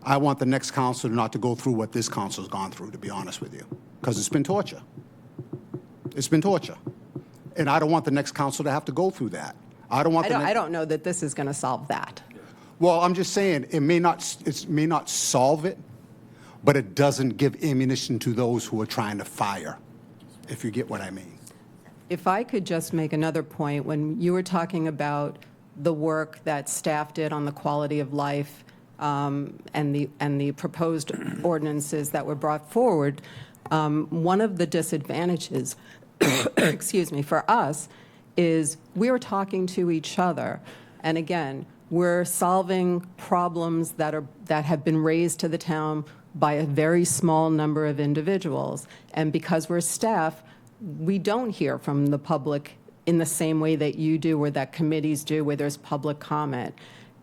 I want the next council not to go through what this council's gone through, to be honest with you, because it's been torture. It's been torture. And I don't want the next council to have to go through that. I don't know that this is going to solve that. Well, I'm just saying it may not solve it, but it doesn't give ammunition to those who are trying to fire, if you get what I mean. If I could just make another point, when you were talking about the work that staff did on the quality of life and the proposed ordinances that were brought forward, one of the disadvantages, excuse me, for us is we are talking to each other. And again, we're solving problems that have been raised to the town by a very small number of individuals. And because we're staff, we don't hear from the public in the same way that you do or that committees do where there's public comment.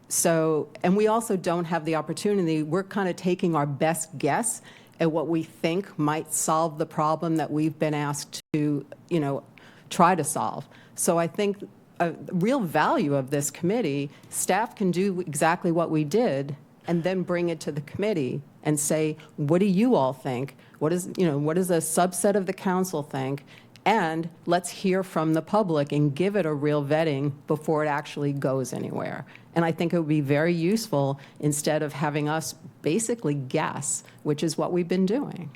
So, and we also don't have the opportunity, we're kind of taking our best guess at what we think might solve the problem that we've been asked to, you know, try to solve. So I think a real value of this committee, staff can do exactly what we did and then bring it to the committee and say, what do you all think? What does a subset of the council think? And let's hear from the public and give it a real vetting before it actually goes anywhere. And I think it would be very useful instead of having us basically guess, which is what we've been doing.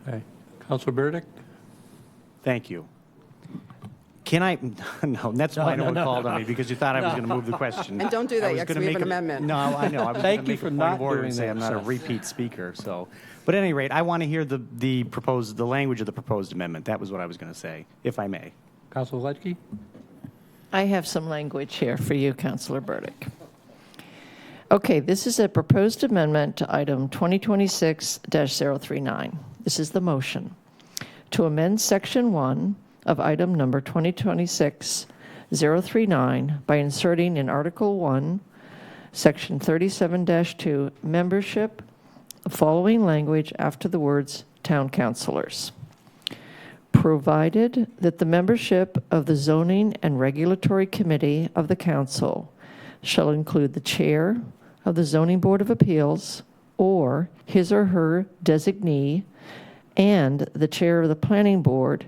All right. Councilor Burdick? Thank you. Can I, no, that's why no one called on me, because you thought I was going to move the question. And don't do that I was yet, 'cause gonna we have make an amendment. No, I know. I was Thank gonna you make for a point not of order and doing say that, I'm not a sir. repeat speaker, so. But at any rate, I want to hear the proposed, the language of the proposed amendment. That was what I was going to say, if I may. Councilor Ledke? I have some language here for you, Councilor Burdick. Okay, this is a proposed amendment to item 2026-039. This is the motion. To amend Section 1 of item number 2026-039 by inserting in Article 1, Section 37-2, membership, the following language after the words town councilors. Provided that the membership of the Zoning and Regulatory Committee of the Council shall include the chair of the Zoning Board of Appeals or his or her designee, and the chair of the Planning Board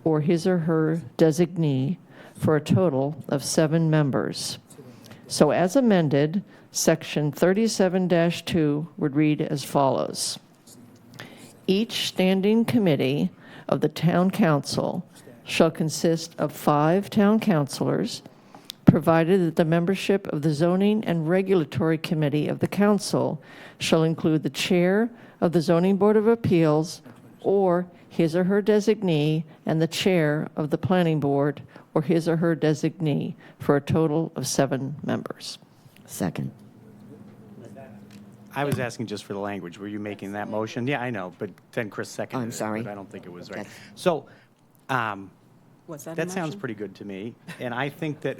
or his or her designee, for a total of 7 members. So as amended, Section 37-2 would read as follows. Each standing committee of the Town Council shall consist of 5 town councilors, provided that the membership of the Zoning and Regulatory Committee of the Council shall include the chair of the Zoning Board of Appeals or his or her designee, and the chair of the Planning Board or his or her designee, for a total of 7 members. Second. I was asking just for the language. Were you making that motion? Yeah, I know, but then Chris seconded I'm it, sorry. but I don't think it was right. Okay. So, Was that a that sounds motion? pretty good to me, and I think that,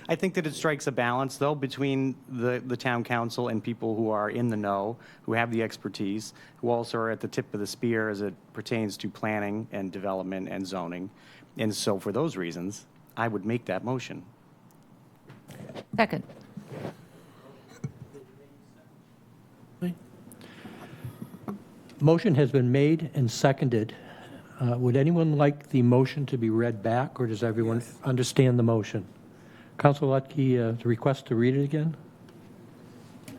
I think that it strikes a balance, though, between the town council and people who are in the know, who have the expertise, who also are at the tip of the spear as it pertains to planning and development and zoning. And so for those reasons, I would make that motion. Second. Motion has been made and seconded. Would anyone like the motion to be read back, or does everyone understand the motion? Councilor Lutke, the request to read it again?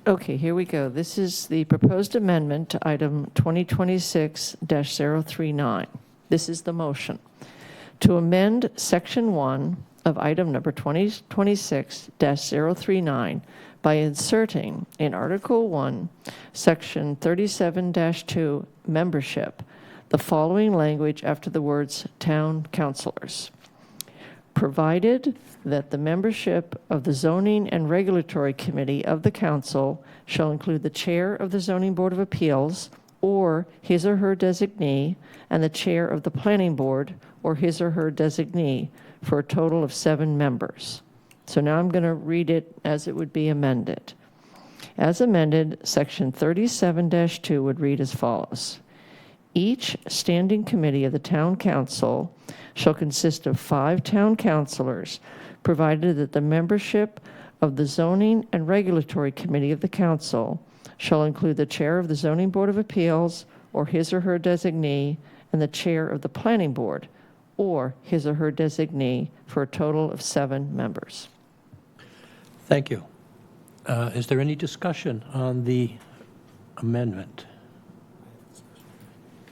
Okay, here we go. This is the proposed amendment to item 2026-039. This is the motion. To amend Section 1 of item number 2026-039 by inserting in Article 1, Section 37-2, membership, the following language after the words town councilors. Provided that the membership of the Zoning and Regulatory Committee of the Council shall include the chair of the Zoning Board of Appeals or his or her designee, and the chair of the Planning Board or his or her designee, for a total of 7 members. So now I'm going to read it as it would be amended. As amended, Section 37-2 would read as follows. Each standing committee of the Town Council shall consist of 5 town councilors, provided that the membership of the Zoning and Regulatory Committee of the Council shall include the chair of the Zoning Board of Appeals or his or her designee, and the chair of the Planning Board or his or her designee, for a total of 7 members. Thank you. Is there any discussion on the amendment?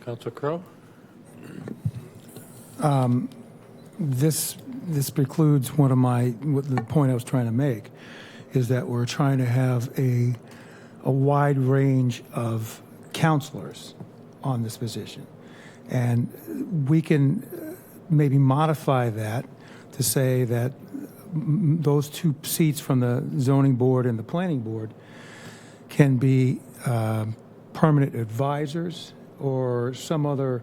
Councilor Crowe? This precludes the point I was trying to make, is that we're trying to have a wide range of counselors on this position. And we can maybe modify that to say that those 2 seats from the zoning board and the planning board can be permanent advisors or some other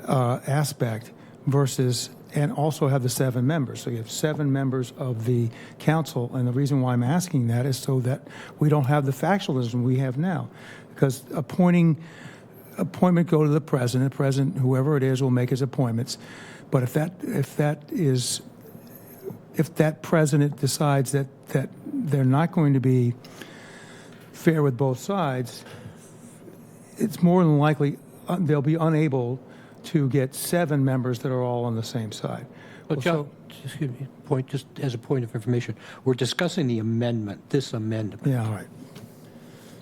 aspect versus, and also have the 7 members. So you have 7 members of the council, and the reason why I'm asking that is so that we don't have the factionalism we have now. Because appointment go to the president, whoever it is, will make his appointments. But if that president decides that they're not going to be fair with both sides, it's more than likely they'll be unable to get 7 members that are all on the same side. Well, John, excuse me, just as a point of information, we're discussing the amendment, this amendment. Yeah, all right.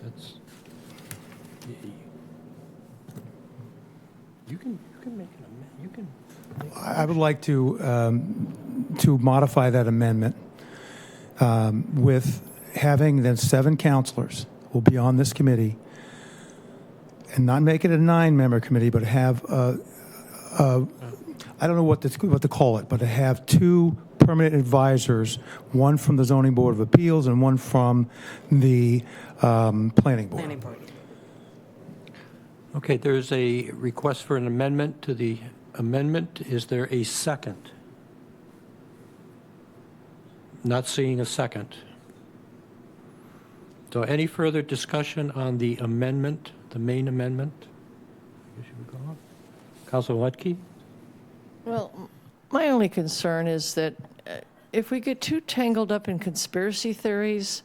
That's, you can make an amendment, you can. I would like to modify that amendment with having then 7 counselors will be on this committee, and not make it a 9-member committee, but have I don't know what to call it, but to have 2 permanent advisors, one from the Zoning Board of Appeals and one from the Planning Board. Planning board. Okay, there's a request for an amendment to the amendment. Is there a second? Not seeing a second. So any further discussion on the amendment, the main amendment? Councilor Lutke? Well, my only concern is that if we get too tangled up in conspiracy theories,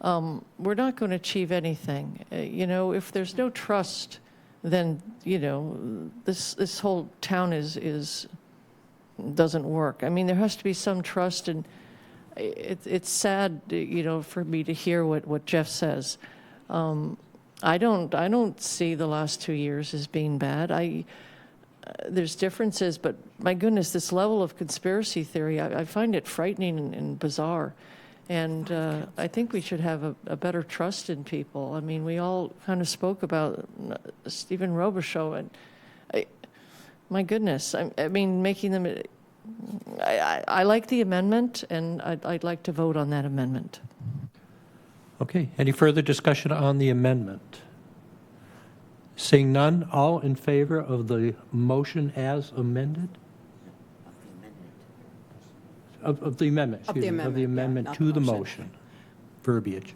we're not going to achieve anything. You know, if there's no trust, then, you know, this whole town doesn't work. I mean, there has to be some trust, and it's sad, you know, for me to hear what Jeff says. I don't see the last 2 years as being bad. There's differences, but my goodness, this level of conspiracy theory, I find it frightening and bizarre. And I think we should have a better trust in people. I mean, we all kind of spoke about Stephen Robichaud, and my goodness, I mean, making them. I like the amendment, and I'd like to vote on that amendment. Okay, any further discussion on the amendment? Seeing none, all in favor of the motion as amended? Of the amendment, excuse me, of the amendment to the motion. Verbiage.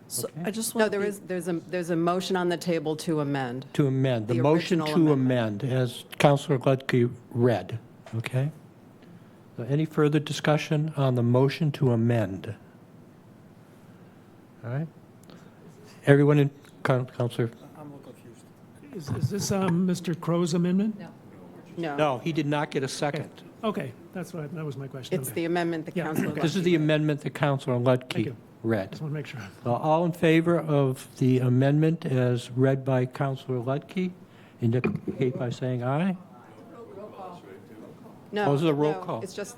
So I just No, want there's a motion on the table to amend. To amend, the The motion original to amend, as Councilor Lutke read, okay? So any further discussion on the motion to amend? All right? Everyone in, Councilor? I'm a little confused. Is this Mr. Crow's amendment? No. No, he did not get a second. Okay, that was my question. It's Okay. the amendment that Councilor This is the amendment that Councilor Thank Lutke you. read. Just want to make sure. All in favor of the amendment as read by Councilor Lutke, indicate by saying aye. No. Oh, this is a roll no, call. It's just,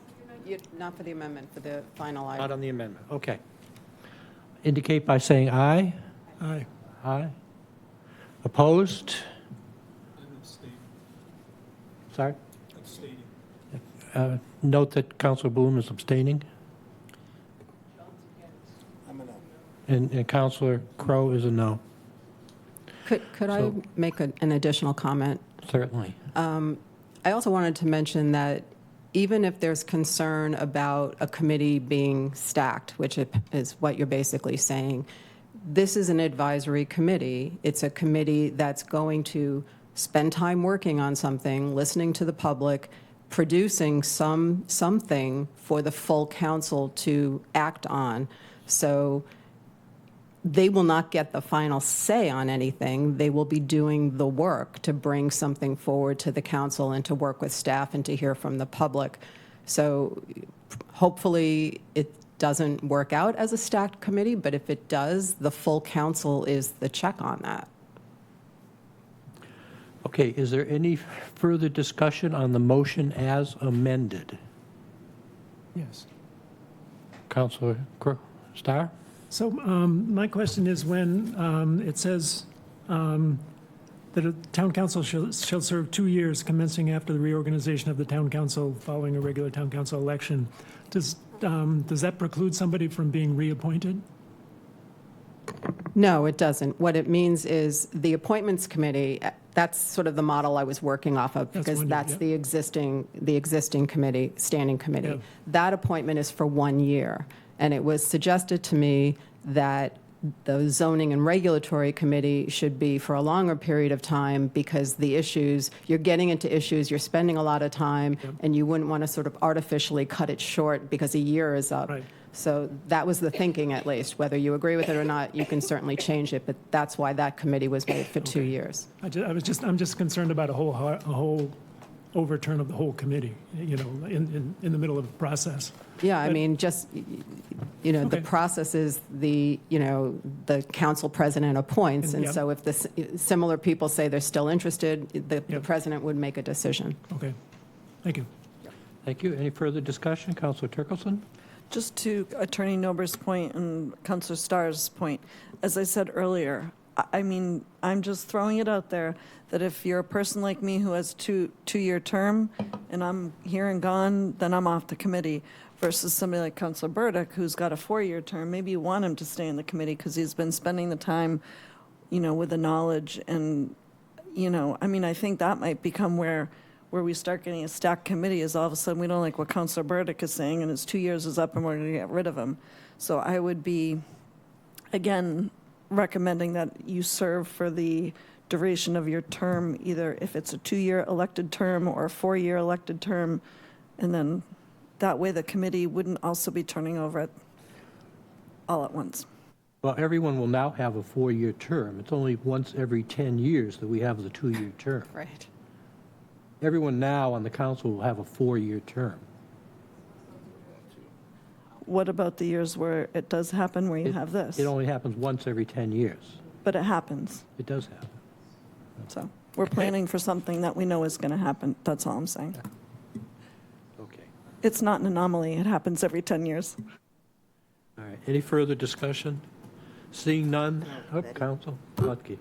not for the amendment, for the final item. Not on the amendment, okay. Indicate by saying aye. Aye. Aye. Opposed? Sorry? Note that Councilor Bloom is abstaining. I'm a no. And Councilor Crowe is a no. Could I make an additional comment? Certainly. I also wanted to mention that even if there's concern about a committee being stacked, which is what you're basically saying, this is an advisory committee. It's a committee that's going to spend time working on something, listening to the public, producing something for the full council to act on. So they will not get the final say on anything. They will be doing the work to bring something forward to the council and to work with staff and to hear from the public. So hopefully it doesn't work out as a stacked committee, but if it does, the full council is the check on that. Okay, is there any further discussion on the motion as amended? Yes. Councilor Starr? So my question is when it says that a town council shall serve 2 years commencing after the reorganization of the town council following a regular town council election, does that preclude somebody from being reappointed? No, it doesn't. What it means is the appointments committee, that's sort of the model I was working off of, because that's the existing committee, standing committee. Yeah. That appointment is for 1 year. And it was suggested to me that the zoning and regulatory committee should be for a longer period of time, because the issues, you're getting into issues, you're spending a lot of time, and you wouldn't want to sort of artificially cut it short because a year is up. Right. So that was the thinking, at least. Whether you agree with it or not, you can certainly change it, but that's why that committee was made for 2 years. I'm just concerned about a whole overturn of the whole committee, you know, in the middle of the process. Yeah, I mean, just, you know, the process is the council president appoints, and Yeah. so if similar people say they're still interested, the president would make a decision. Okay, thank you. Thank you. Any further discussion? Councilor Turkelson? Just to Attorney Nober's point and Councilor Starr's point, as I said earlier, I mean, I'm just throwing it out there that if you're a person like me who has two-year term and I'm here and gone, then I'm off the committee, versus somebody like Councilor Burdick who's got a 4-year term. Maybe you want him to stay in the committee because he's been spending the time, you know, with the knowledge and, you know, I mean, I think that might become where we start getting a stacked committee is all of a sudden we don't like what Councilor Burdick is saying and his 2 years is up and we're going to get rid of him. So I would be, again, recommending that you serve for the duration of your term, either if it's a 2-year elected term or a 4-year elected term, and then that way the committee wouldn't also be turning over all at once. Well, everyone will now have a 4-year term. It's only once every 10 years that we have the 2-year term. Right. Everyone now on the council will have a 4-year term. What about the years where it does happen, where you have this? It only happens once every 10 years. But it happens. It does happen. So we're planning for something that we know is going to happen. That's all I'm saying. Okay. It's not an anomaly. It happens every 10 years. All right. Any further discussion? Seeing none, Council Lutke.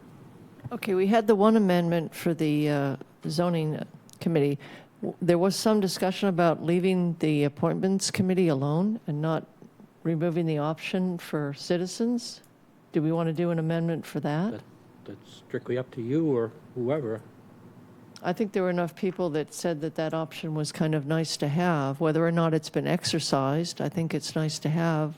Okay, we had the one amendment for the zoning committee. There was some discussion about leaving the appointments committee alone and not removing the option for citizens. Do we want to do an amendment for that? That's strictly up to you or whoever. I think there were enough people that said that that option was kind of nice to have. Whether or not it's been exercised, I think it's nice to have.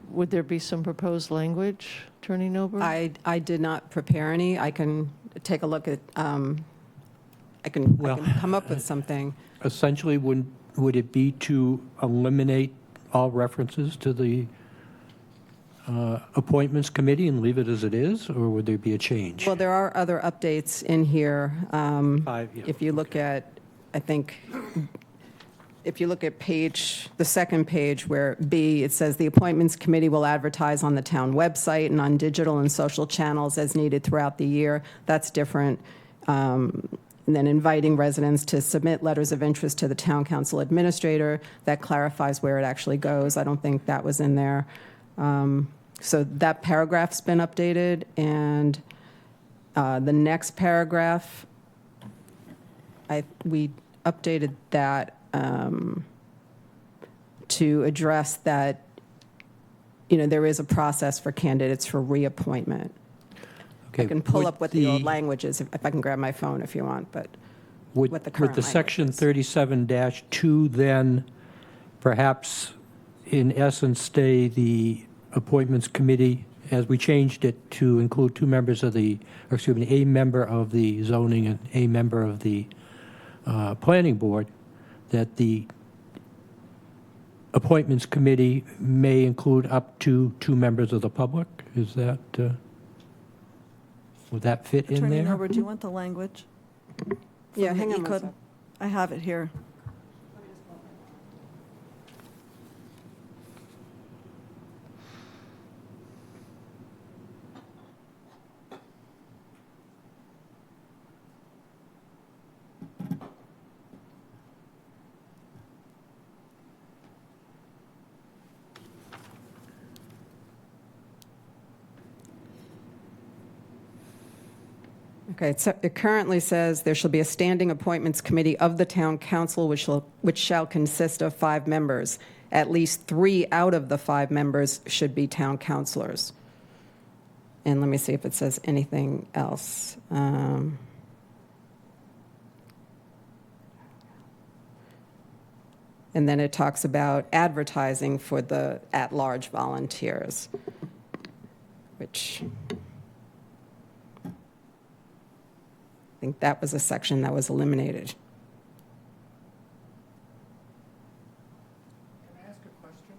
Would there be some proposed language, Attorney Nober? I did not prepare any. I can take a look at, I can come up with something. Essentially, would it be to eliminate all references to the appointments committee and leave it as it is, or would there be a change? Well, there are other updates in here. If you look at, I think, if you look at the second page where B, it says the appointments committee will advertise on the town website and on digital and social channels as needed throughout the year. That's different. And then inviting residents to submit letters of interest to the town council administrator. That clarifies where it actually goes. I don't think that was in there. So that paragraph's been updated, and the next paragraph, we updated that to address that, you know, there is a process for candidates for reappointment. Okay, I can pull up what the old language is if I can grab my phone if you want, but what the current Would the section 37-2 then perhaps in essence stay the appointments committee as we changed it to include a member of the zoning and a member of the planning board, that the appointments committee may include up to 2 members of the public? Is that, would that fit in Attorney there? Nober, do you want the language? Yeah, From hang the on one ECOD? sec. I have it here. Okay, so it currently says there shall be a standing appointments committee of the town council which shall consist of 5 members. At least 3 out of the 5 members should be town councilors. And let me see if it says anything else. And then it talks about advertising for the at-large volunteers, which I think that was a section that was eliminated. Can I ask a question?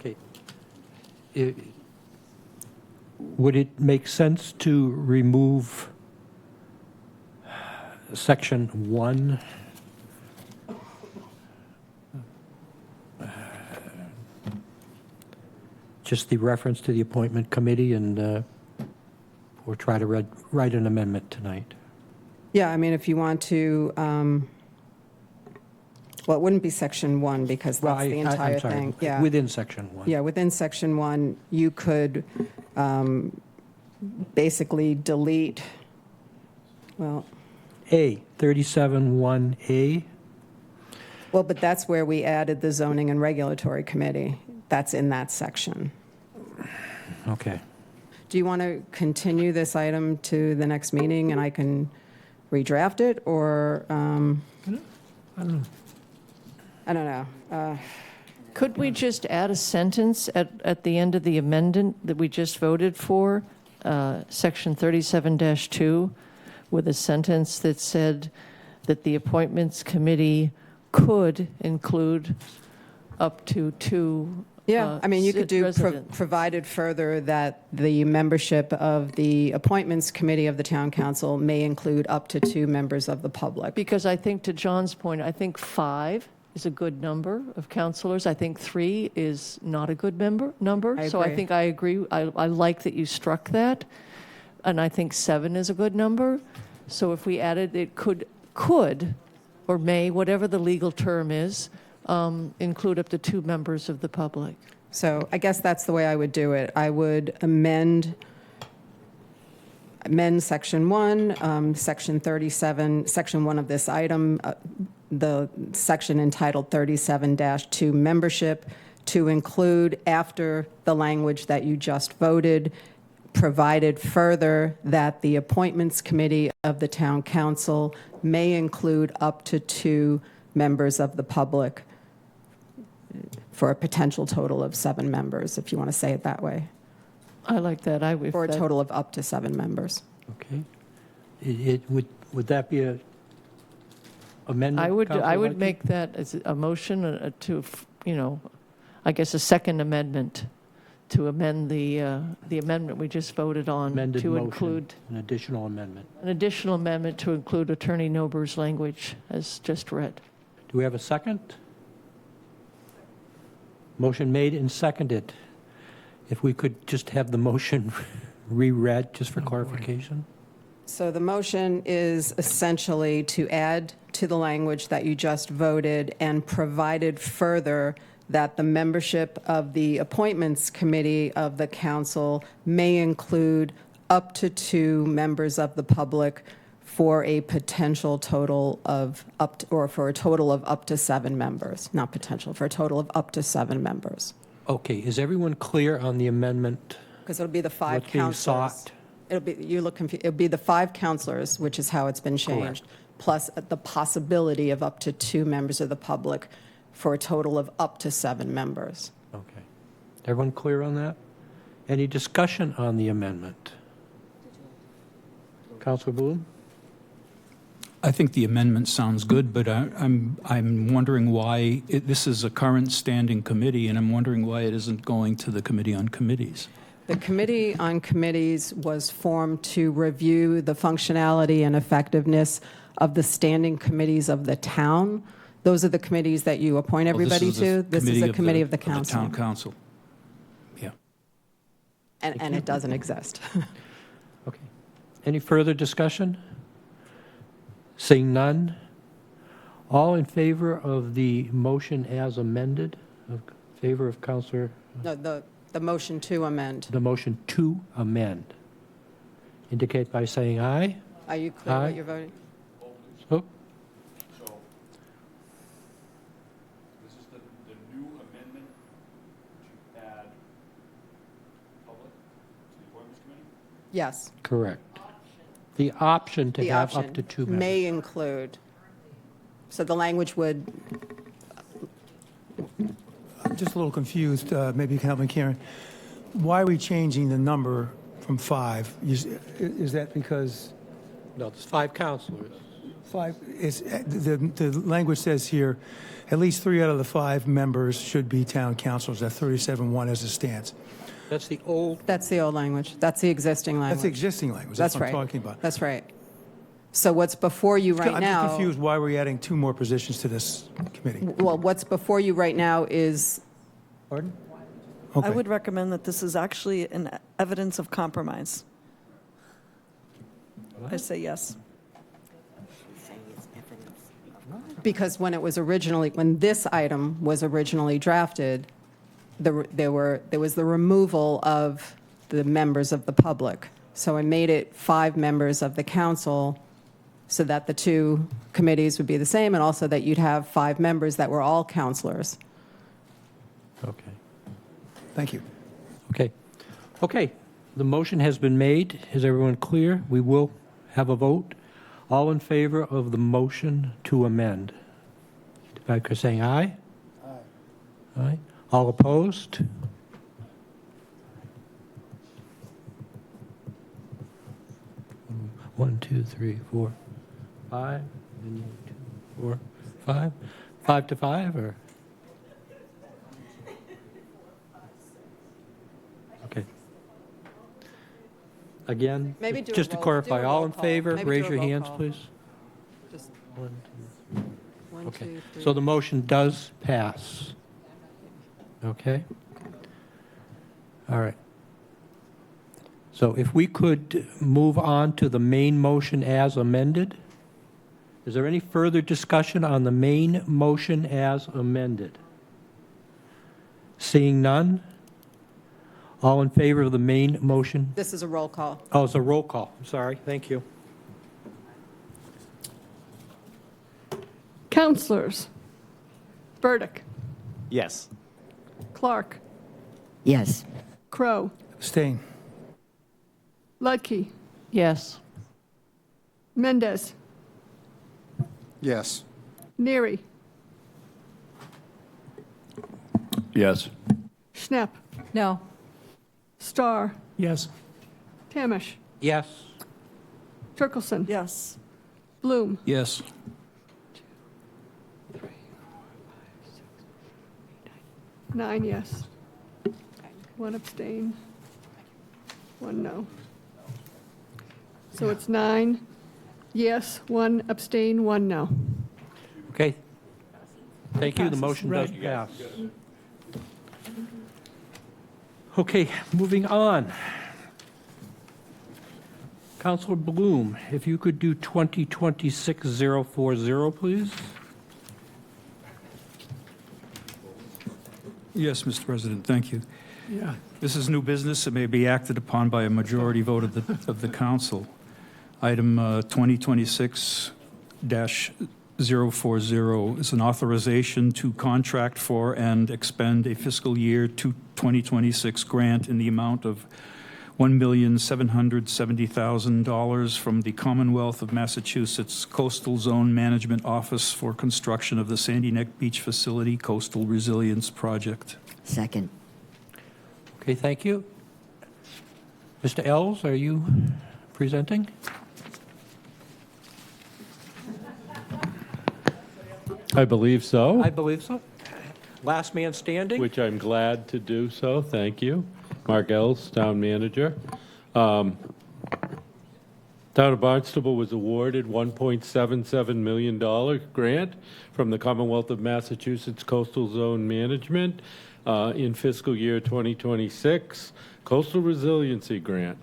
Okay. Would it make sense to remove Section 1? Just the reference to the appointment committee and, or try to write an amendment tonight? Yeah, I mean, if you want to, well, it wouldn't be Section 1 because that's the entire I'm sorry, thing. Yeah. within Section 1. Yeah, within Section 1, you could basically delete, well, A, 37(1)A. well, but that's where we added the Zoning and Regulatory Committee. That's in that section. Okay. Do you want to continue this item to the next meeting and I can redraft it, or? I don't know. I don't know. Could we just add a sentence at the end of the amendment that we just voted for, Section 37-2, with a sentence that said that the Appointments Committee could include up to 2 Yeah, I mean, you could do residents. provided further that the membership of the Appointments Committee of the Town Council may include up to 2 members of the public. Because I think, to John's point, I think 5 is a good number of councilors. I think 3 is not a good number. So I agree. think I agree. I like that you struck that. And I think 7 is a good number. So if we added, it could, or may, whatever the legal term is, include up to 2 members of the public. So I guess that's the way I would do it. I would amend Section 1, Section 37, Section 1 of this item, the section entitled 37-2 membership, to include, after the language that you just voted, provided further that the Appointments Committee of the Town Council may include up to 2 members of the public, for a potential total of 7 members, if you want to say it that way. I like that. For a total of up to 7 members. Okay. Would that be a amendment? I would Councilor make that as a motion to, I guess a second amendment to amend the amendment we just voted on Amended to motion, include an additional amendment. an additional amendment to include Attorney Nober's language as just read. Do we have a second? Motion made and seconded. If we could just have the motion reread, just for clarification. So the motion is essentially to add to the language that you just voted and provided further that the membership of the Appointments Committee of the Council may include up to 2 members of the public for a potential total of for a total of up to 7 members. Not potential, for a total of up to 7 members. Okay, is everyone clear on the amendment? Because it'll be the 5 What's being councilors. sought? It'll be, you look confused, it'll be the 5 councilors, which is how it's been changed, plus the possibility of up to 2 members of the public for a total of up to 7 members. Okay. Everyone clear on that? Any discussion on the amendment? Councilor Bloom? I think the amendment sounds good, but I'm wondering why, this is a current standing committee, and I'm wondering why it isn't going to the Committee on Committees. The Committee on Committees was formed to review the functionality and effectiveness of the standing committees of the town. Those are the committees that you appoint everybody to. This is a committee of the council. Town council. Yeah. And it doesn't exist. Okay. Any further discussion? Seeing none, all in favor of the motion as amended, in favor of Councilor? No, the motion to amend. The motion to amend, indicate by saying aye. Are you clear Aye. what you're voting? Oh, This is the new amendment to add public to the Appointments Committee? Yes. correct. The option to The have option up to 2 members. may include. So the language would, I'm just a little confused. Maybe you can help me, Karen. Why are we changing the number from 5? Is that because? No, there's 5 councilors. 5 is, the language says here, at least 3 out of the 5 members should be town councilors. That 37-1 as it stands. That's the old, That's the old language. That's the existing language. That's the existing language. That's That's what I'm right. talking about. That's right. So what's before you right I'm now? just confused why we're adding 2 more positions to this committee. Well, what's before you right now is, pardon? Okay. I would recommend that this is actually an evidence of compromise. I say yes. because when this item was originally drafted, there was the removal of the members of the public. So I made it 5 members of the council so that the 2 committees would be the same, and also that you'd have 5 members that were all councilors. Okay. Thank you. Okay. Okay. The motion has been made. Is everyone clear? We will have a vote. All in favor of the motion to amend? By saying aye? Aye. Aye. All opposed? One, two, three, 4, 5. 1, 2, 4, 5. 5 to 5, or? Okay. Again, Maybe do a just to roll- clarify, do a all roll in call. favor, Maybe raise do a your roll hands, call. please. Just 1, 2, 3. 1, Okay. 2, 3. So the motion does pass. Okay? All right. So if we could move on to the main motion as amended. Is there any further discussion on the main motion as amended? Seeing none? All in favor of the main motion? This is a roll call. Oh, it's a roll call. I'm sorry. Thank you. Counselors. Burdick. Yes. Clark. Yes. Crow. Abstain. Ludke. Yes. Mendez. Yes. Neary. Yes. Schnapp. No. Starr. Yes. Tamish. Yes. Turkelson. Yes. Bloom. Yes. 9 yes. 1 abstain. 1 no. So it's 9 yes, 1 abstain, 1 no. Okay. Thank you. The Passes. motion does Right. pass. Okay, moving on. Counselor Bloom, if you could do 2026-040, please. Yes, Mr. President, thank you. Yeah. This is new business. It may be acted upon by a majority vote of the council. Item 2026-040 is an authorization to contract for and expend a fiscal year 2026 grant in the amount of $1,770,000 from the Commonwealth of Massachusetts Coastal Zone Management Office for construction of the Sandy Neck Beach Facility Coastal Resilience Project. Second. Okay, thank you. Mr. Ells, are you presenting? I believe so. I believe so. Last man standing? Which I'm glad to do so. Thank you. Mark Ells, Town Manager. Town of Barnstable was awarded $1.77 million grant from the Commonwealth of Massachusetts Coastal Zone Management in fiscal year 2026, Coastal Resiliency Grant.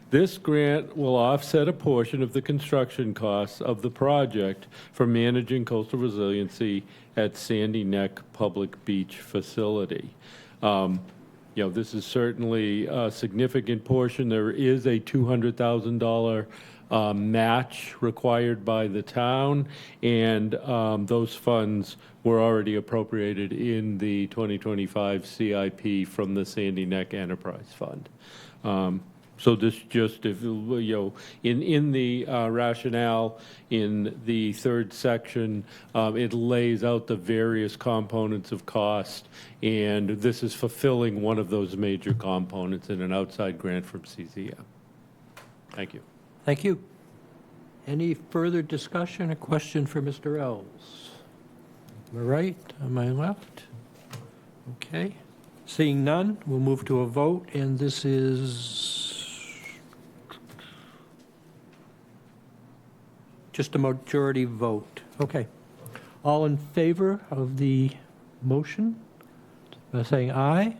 This grant will offset a portion of the construction costs of the project for managing coastal resiliency at Sandy Neck Public Beach Facility. This is certainly a significant portion. There is a $200,000 match required by the town, and those funds were already appropriated in the 2025 CIP from the Sandy Neck Enterprise Fund. So this just, if, in the rationale in the 3rd section, it lays out the various components of cost, and this is fulfilling one of those major components in an outside grant from CCM. Thank you. Thank you. Any further discussion or question for Mr. Ells? Am I right? Am I left? Okay. Seeing none, we'll move to a vote, and this is just a majority vote. Okay. All in favor of the motion, by saying aye? Aye.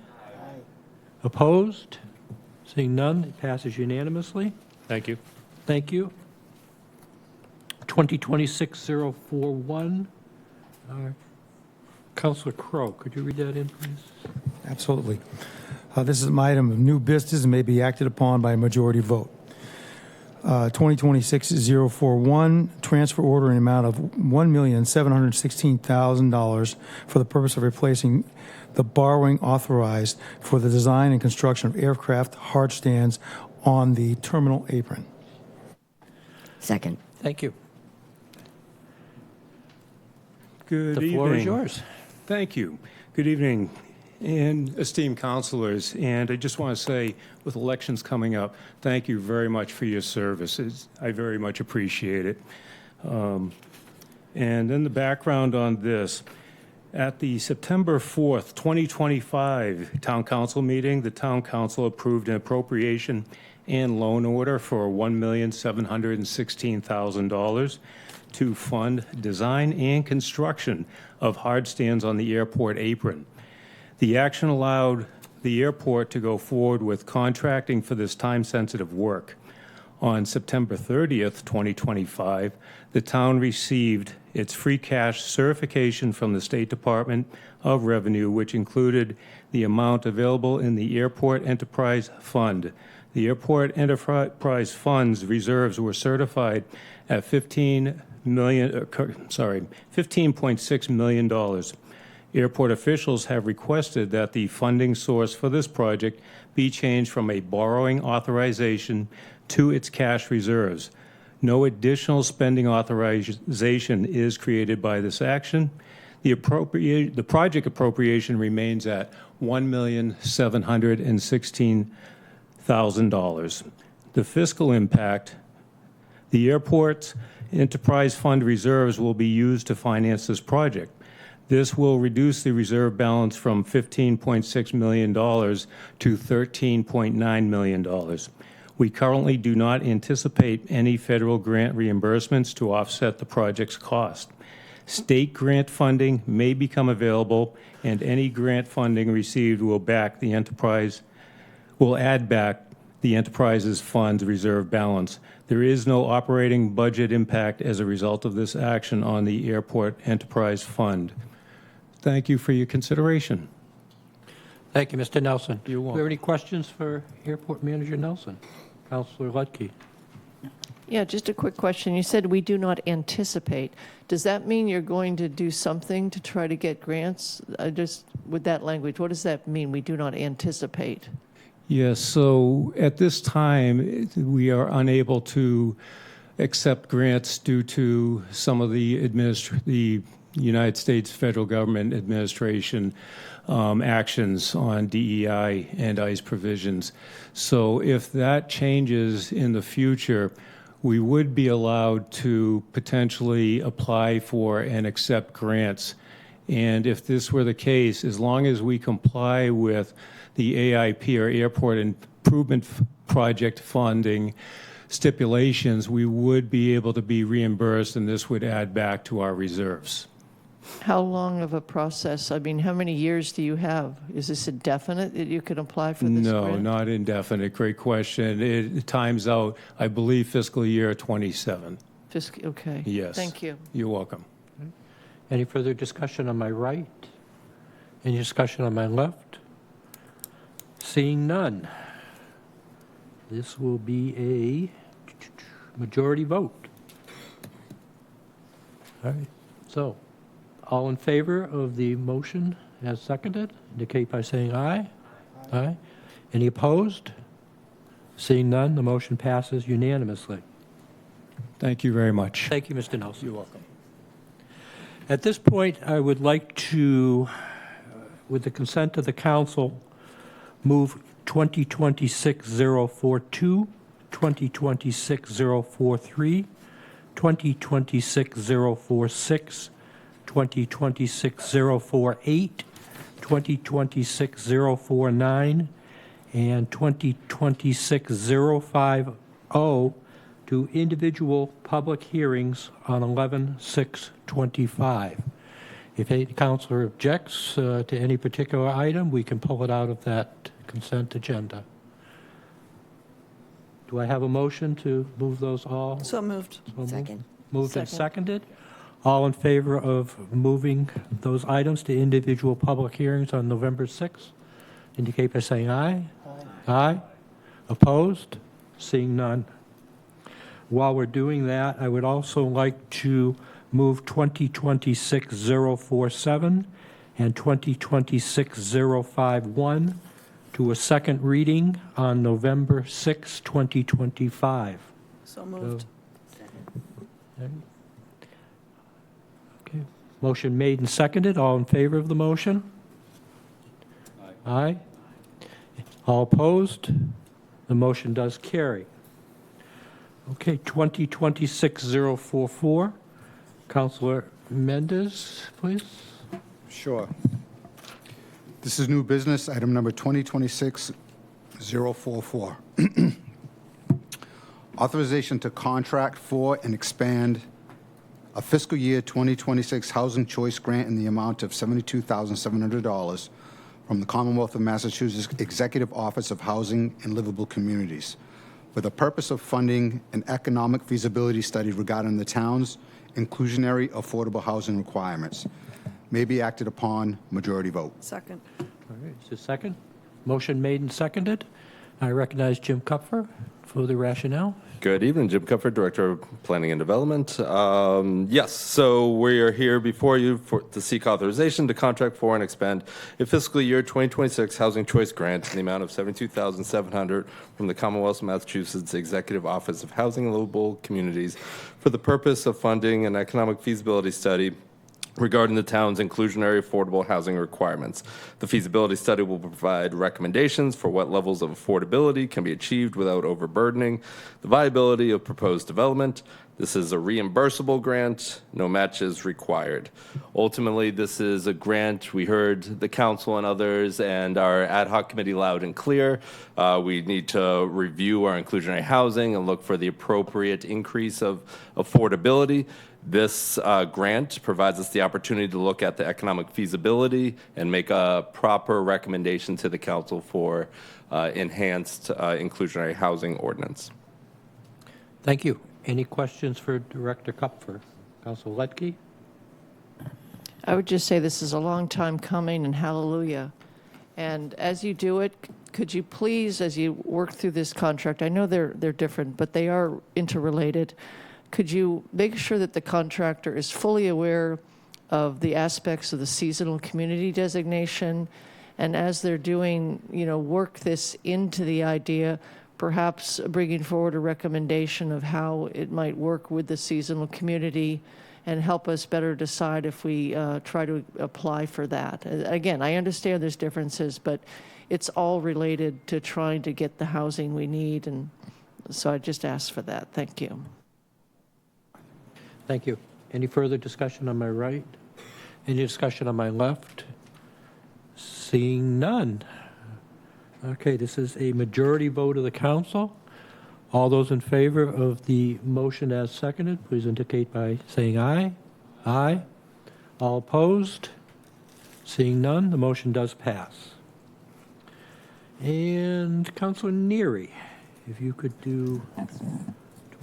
Opposed? Seeing none, it passes unanimously. Thank you. Thank you. 2026-041. Councilor Crowe, could you read that in, please? Absolutely. This is an item of new business and may be acted upon by a majority vote. 2026-041, transfer order in amount of $1,716,000 for the purpose of replacing the borrowing authorized for the design and construction of aircraft hard stands on the terminal apron. Second. Thank you. Good The evening. floor is yours. Thank you. Good evening, and esteemed counselors. And I just want to say, with elections coming up, thank you very much for your services. I very much appreciate it. And then the background on this. At the September 4th, 2025 Town Council meeting, the Town Council approved an appropriation and loan order for $1,716,000 to fund design and construction of hard stands on the airport apron. The action allowed the airport to go forward with contracting for this time-sensitive work. On September 30th, 2025, the town received its free cash certification from the State Department of Revenue, which included the amount available in the Airport Enterprise Fund. The Airport Enterprise Fund's reserves were certified at $15.6 million. Airport officials have requested that the funding source for this project be changed from a borrowing authorization to its cash reserves. No additional spending authorization is created by this action. The project appropriation remains at $1,716,000. The fiscal impact, the airport's enterprise fund reserves will be used to finance this project. This will reduce the reserve balance from $15.6 million to $13.9 million. We currently do not anticipate any federal grant reimbursements to offset the project's cost. State grant funding may become available, and any grant funding received will add back the enterprise's fund reserve balance. There is no operating budget impact as a result of this action on the Airport Enterprise Fund. Thank you for your consideration. Thank you, Mr. Nelson. You're welcome. Do we have any questions for Airport Manager Nelson? Councilor Lutke. Yeah, just a quick question. You said we do not anticipate. Does that mean you're going to do something to try to get grants? With that language, what does that mean, we do not anticipate? Yes, so at this time, we are unable to accept grants due to some of the United States federal government administration actions on DEI and ICE provisions. So if that changes in the future, we would be allowed to potentially apply for and accept grants. And if this were the case, as long as we comply with the AIP, or Airport Improvement Project funding stipulations, we would be able to be reimbursed, and this would add back to our reserves. How long of a process? I mean, how many years do you have? Is this indefinite that you can apply for this No, grant? not indefinite. Great question. It times out, I believe, fiscal year 27. Okay. Yes. Thank you. You're welcome. Any further discussion on my right? Any discussion on my left? Seeing none. This will be a majority vote. All right. So, all in favor of the motion as seconded, indicate by saying aye. Aye. Any opposed? Seeing none, the motion passes unanimously. Thank you very much. Thank you, Mr. Nelson. You're welcome. At this point, I would like to, with the consent of the council, move 2026-042, 2026-043, 2026-046, 2026-048, 2026-049, and 2026-050 to individual public hearings on 11/6/25. If any counselor objects to any particular item, we can pull it out of that consent agenda. Do I have a motion to move those all? So moved. Second. Moved and seconded. All in favor of moving those items to individual public hearings on November 6th? Indicate by saying aye. Aye. Opposed? Seeing none. While we're doing that, I would also like to move 2026-047 and 2026-051 to a second reading on November 6, 2025. So moved. Okay. Motion made and seconded. All in favor of the motion? Aye. All opposed? The motion does carry. Okay, 2026-044. Councilor Mendez, please. Sure. This is new business, item number 2026-044. Authorization to contract for and expand a fiscal year 2026 housing choice grant in the amount of $72,700 from the Commonwealth of Massachusetts Executive Office of Housing and Livable Communities for the purpose of funding an economic feasibility study regarding the town's inclusionary affordable housing requirements. May be acted upon, majority vote. Second. All right, is there a second? Motion made and seconded. I recognize Jim Kupfer for the rationale. Good evening, Jim Comfort, Director of Planning and Development. Yes, so we are here before you to seek authorization to contract for and expend a fiscal year 2026 housing choice grant in the amount of $72,700 from the Commonwealth of Massachusetts Executive Office of Housing and Livable Communities for the purpose of funding an economic feasibility study regarding the town's inclusionary affordable housing requirements. The feasibility study will provide recommendations for what levels of affordability can be achieved without overburdening the viability of proposed development. This is a reimbursable grant, no matches required. Ultimately, this is a grant. We heard the council and others and our ad hoc committee loud and clear. We need to review our inclusionary housing and look for the appropriate increase of affordability. This grant provides us the opportunity to look at the economic feasibility and make a proper recommendation to the council for enhanced inclusionary housing ordinance. Thank you. Any questions for Director Kupfer? Councilor Letke? I would just say this is a long time coming, and hallelujah. And as you do it, could you please, as you work through this contract, I know they're different, but they are interrelated. Could you make sure that the contractor is fully aware of the aspects of the seasonal community designation? And as they're doing, work this into the idea, perhaps bringing forward a recommendation of how it might work with the seasonal community and help us better decide if we try to apply for that. Again, I understand there's differences, but it's all related to trying to get the housing we need. And so I just ask for that. Thank you. Thank you. Any further discussion on my right? Any discussion on my left? Seeing none. Okay, this is a majority vote of the council. All those in favor of the motion as seconded, please indicate by saying aye. Aye. All opposed? Seeing none, the motion does pass. And Councilor Neary, if you could do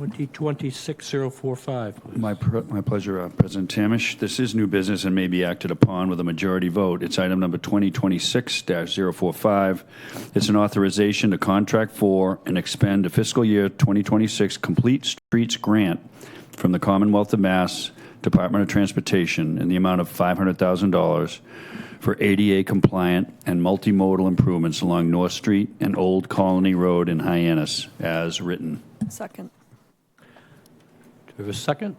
2026-045, please. My pleasure, President Tamish. This is new business and may be acted upon with a majority vote. It's item number 2026-045. It's an authorization to contract for and expend a fiscal year 2026 Complete Streets grant from the Commonwealth of Mass Department of Transportation in the amount of $500,000 for ADA compliant and multimodal improvements along North Street and Old Colony Road in Hyannis, as written. Second. Do we have a second?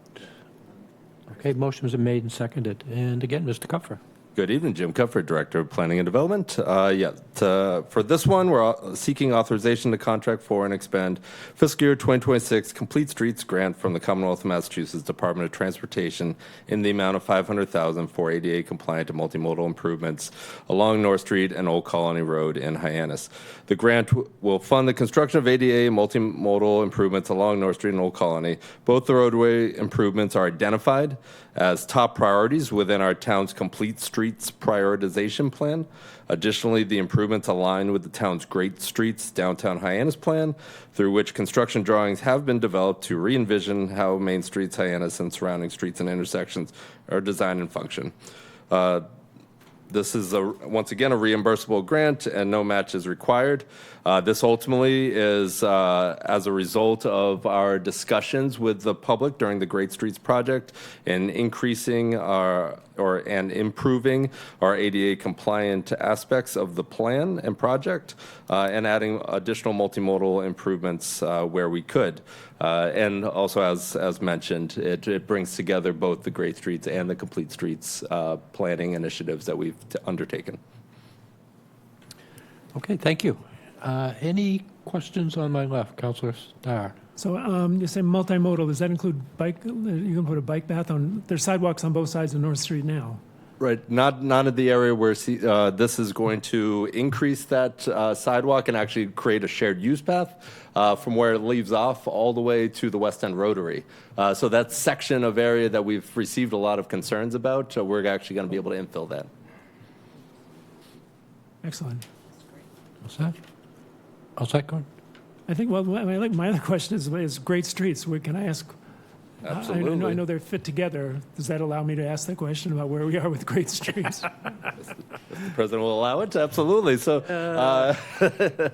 Okay, motions are made and seconded. And again, Mr. Kupfer. Good evening, Jim Cupford, Director of Planning and Development. For this one, we're seeking authorization to contract for and expend fiscal year 2026 Complete Streets grant from the Commonwealth of Massachusetts Department of Transportation in the amount of $500,000 for ADA compliant and multimodal improvements along North Street and Old Colony Road in Hyannis. The grant will fund the construction of ADA multimodal improvements along North Street and Old Colony. Both the roadway improvements are identified as top priorities within our town's Complete Streets prioritization plan. Additionally, the improvements align with the town's Great Streets Downtown Hyannis plan, through which construction drawings have been developed to re-envision how Main Streets, Hyannis, and surrounding streets and intersections are designed and function. This is, once again, a reimbursable grant, and no match is required. This ultimately is as a result of our discussions with the public during the Great Streets project and increasing and improving our ADA compliant aspects of the plan and project, and adding additional multimodal improvements where we could. And also, as mentioned, it brings together both the Great Streets and the Complete Streets planning initiatives that we've undertaken. Okay, thank you. Any questions on my left? Councilor Starr. So you say multimodal, does that include bike, you can put a bike path on, there's sidewalks on both sides of North Street now? Right, not in the area where this is going to increase that sidewalk and actually create a shared use path from where it leaves off all the way to the West End Rotary. So that section of area that we've received a lot of concerns about, we're actually going to be able to infill that. Excellent. What's that? How's that going? I think, well, my other question is Great Streets. Can I ask? Absolutely. I know they're fit together. Does that allow me to ask the question about where we are with Great Streets? If the president will allow it, absolutely. So,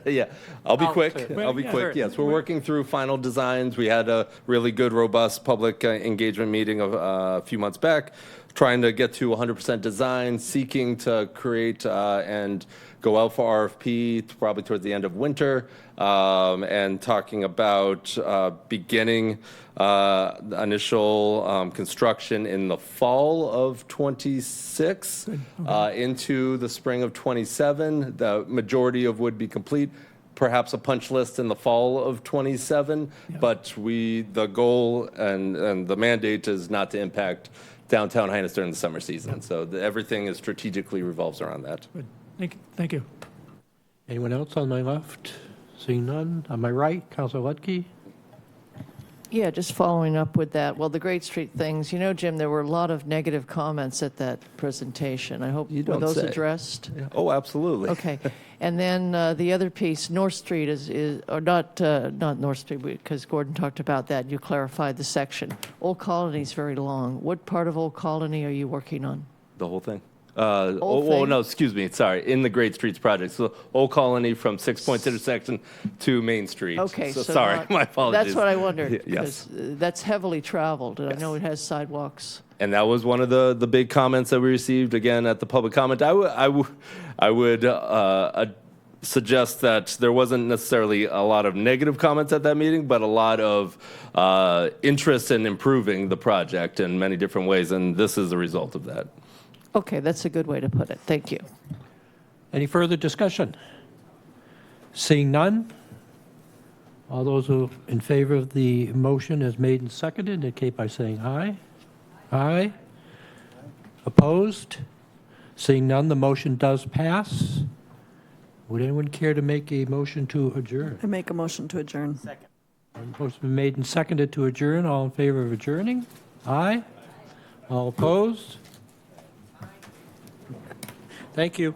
yeah, I'll be quick. I'll be quick. Sure. Yes, we're working through final designs. We had a really good, robust public engagement meeting a few months back, trying to get to 100% design, seeking to create and go out for RFP probably towards the end of winter, and talking about beginning initial construction in the fall of 26 into the spring of 27. The majority of would be complete. Perhaps a punch list in the fall of 27, but the goal and the mandate is not to impact downtown Hyannis during the summer season. So everything is strategically revolves around that. Good. Thank you. Anyone else on my left? Seeing none. On my right, Councilor Lutke. Yeah, just following up with that. Well, the Great Street things, you know, Jim, there were a lot of negative comments at that presentation. I hope were those addressed? Yeah. Oh, absolutely. Okay. And then the other piece, North Street is or not North Street, because Gordon talked about that. You clarified the section. Old Colony is very long. What part of Old Colony are you working on? The whole thing. No, excuse me. Sorry. In the Great Streets project. So Old Colony from 6 Points intersection to Main Street. Okay. So sorry. My apologies. That's what I wondered. Yes. That's heavily traveled, and I know it has sidewalks. And that was one of the big comments that we received, again, at the public comment. I would suggest that there wasn't necessarily a lot of negative comments at that meeting, but a lot of interest in improving the project in many different ways, and this is a result of that. Okay, that's a good way to put it. Thank you. Any further discussion? Seeing none, all those who in favor of the motion as made and seconded indicate by saying aye. Aye. Opposed? Seeing none, the motion does pass. Would anyone care to make a motion to adjourn? I make a motion to adjourn. Second. Motion been made and seconded to adjourn. All in favor of adjourning? Aye. All opposed? Thank you.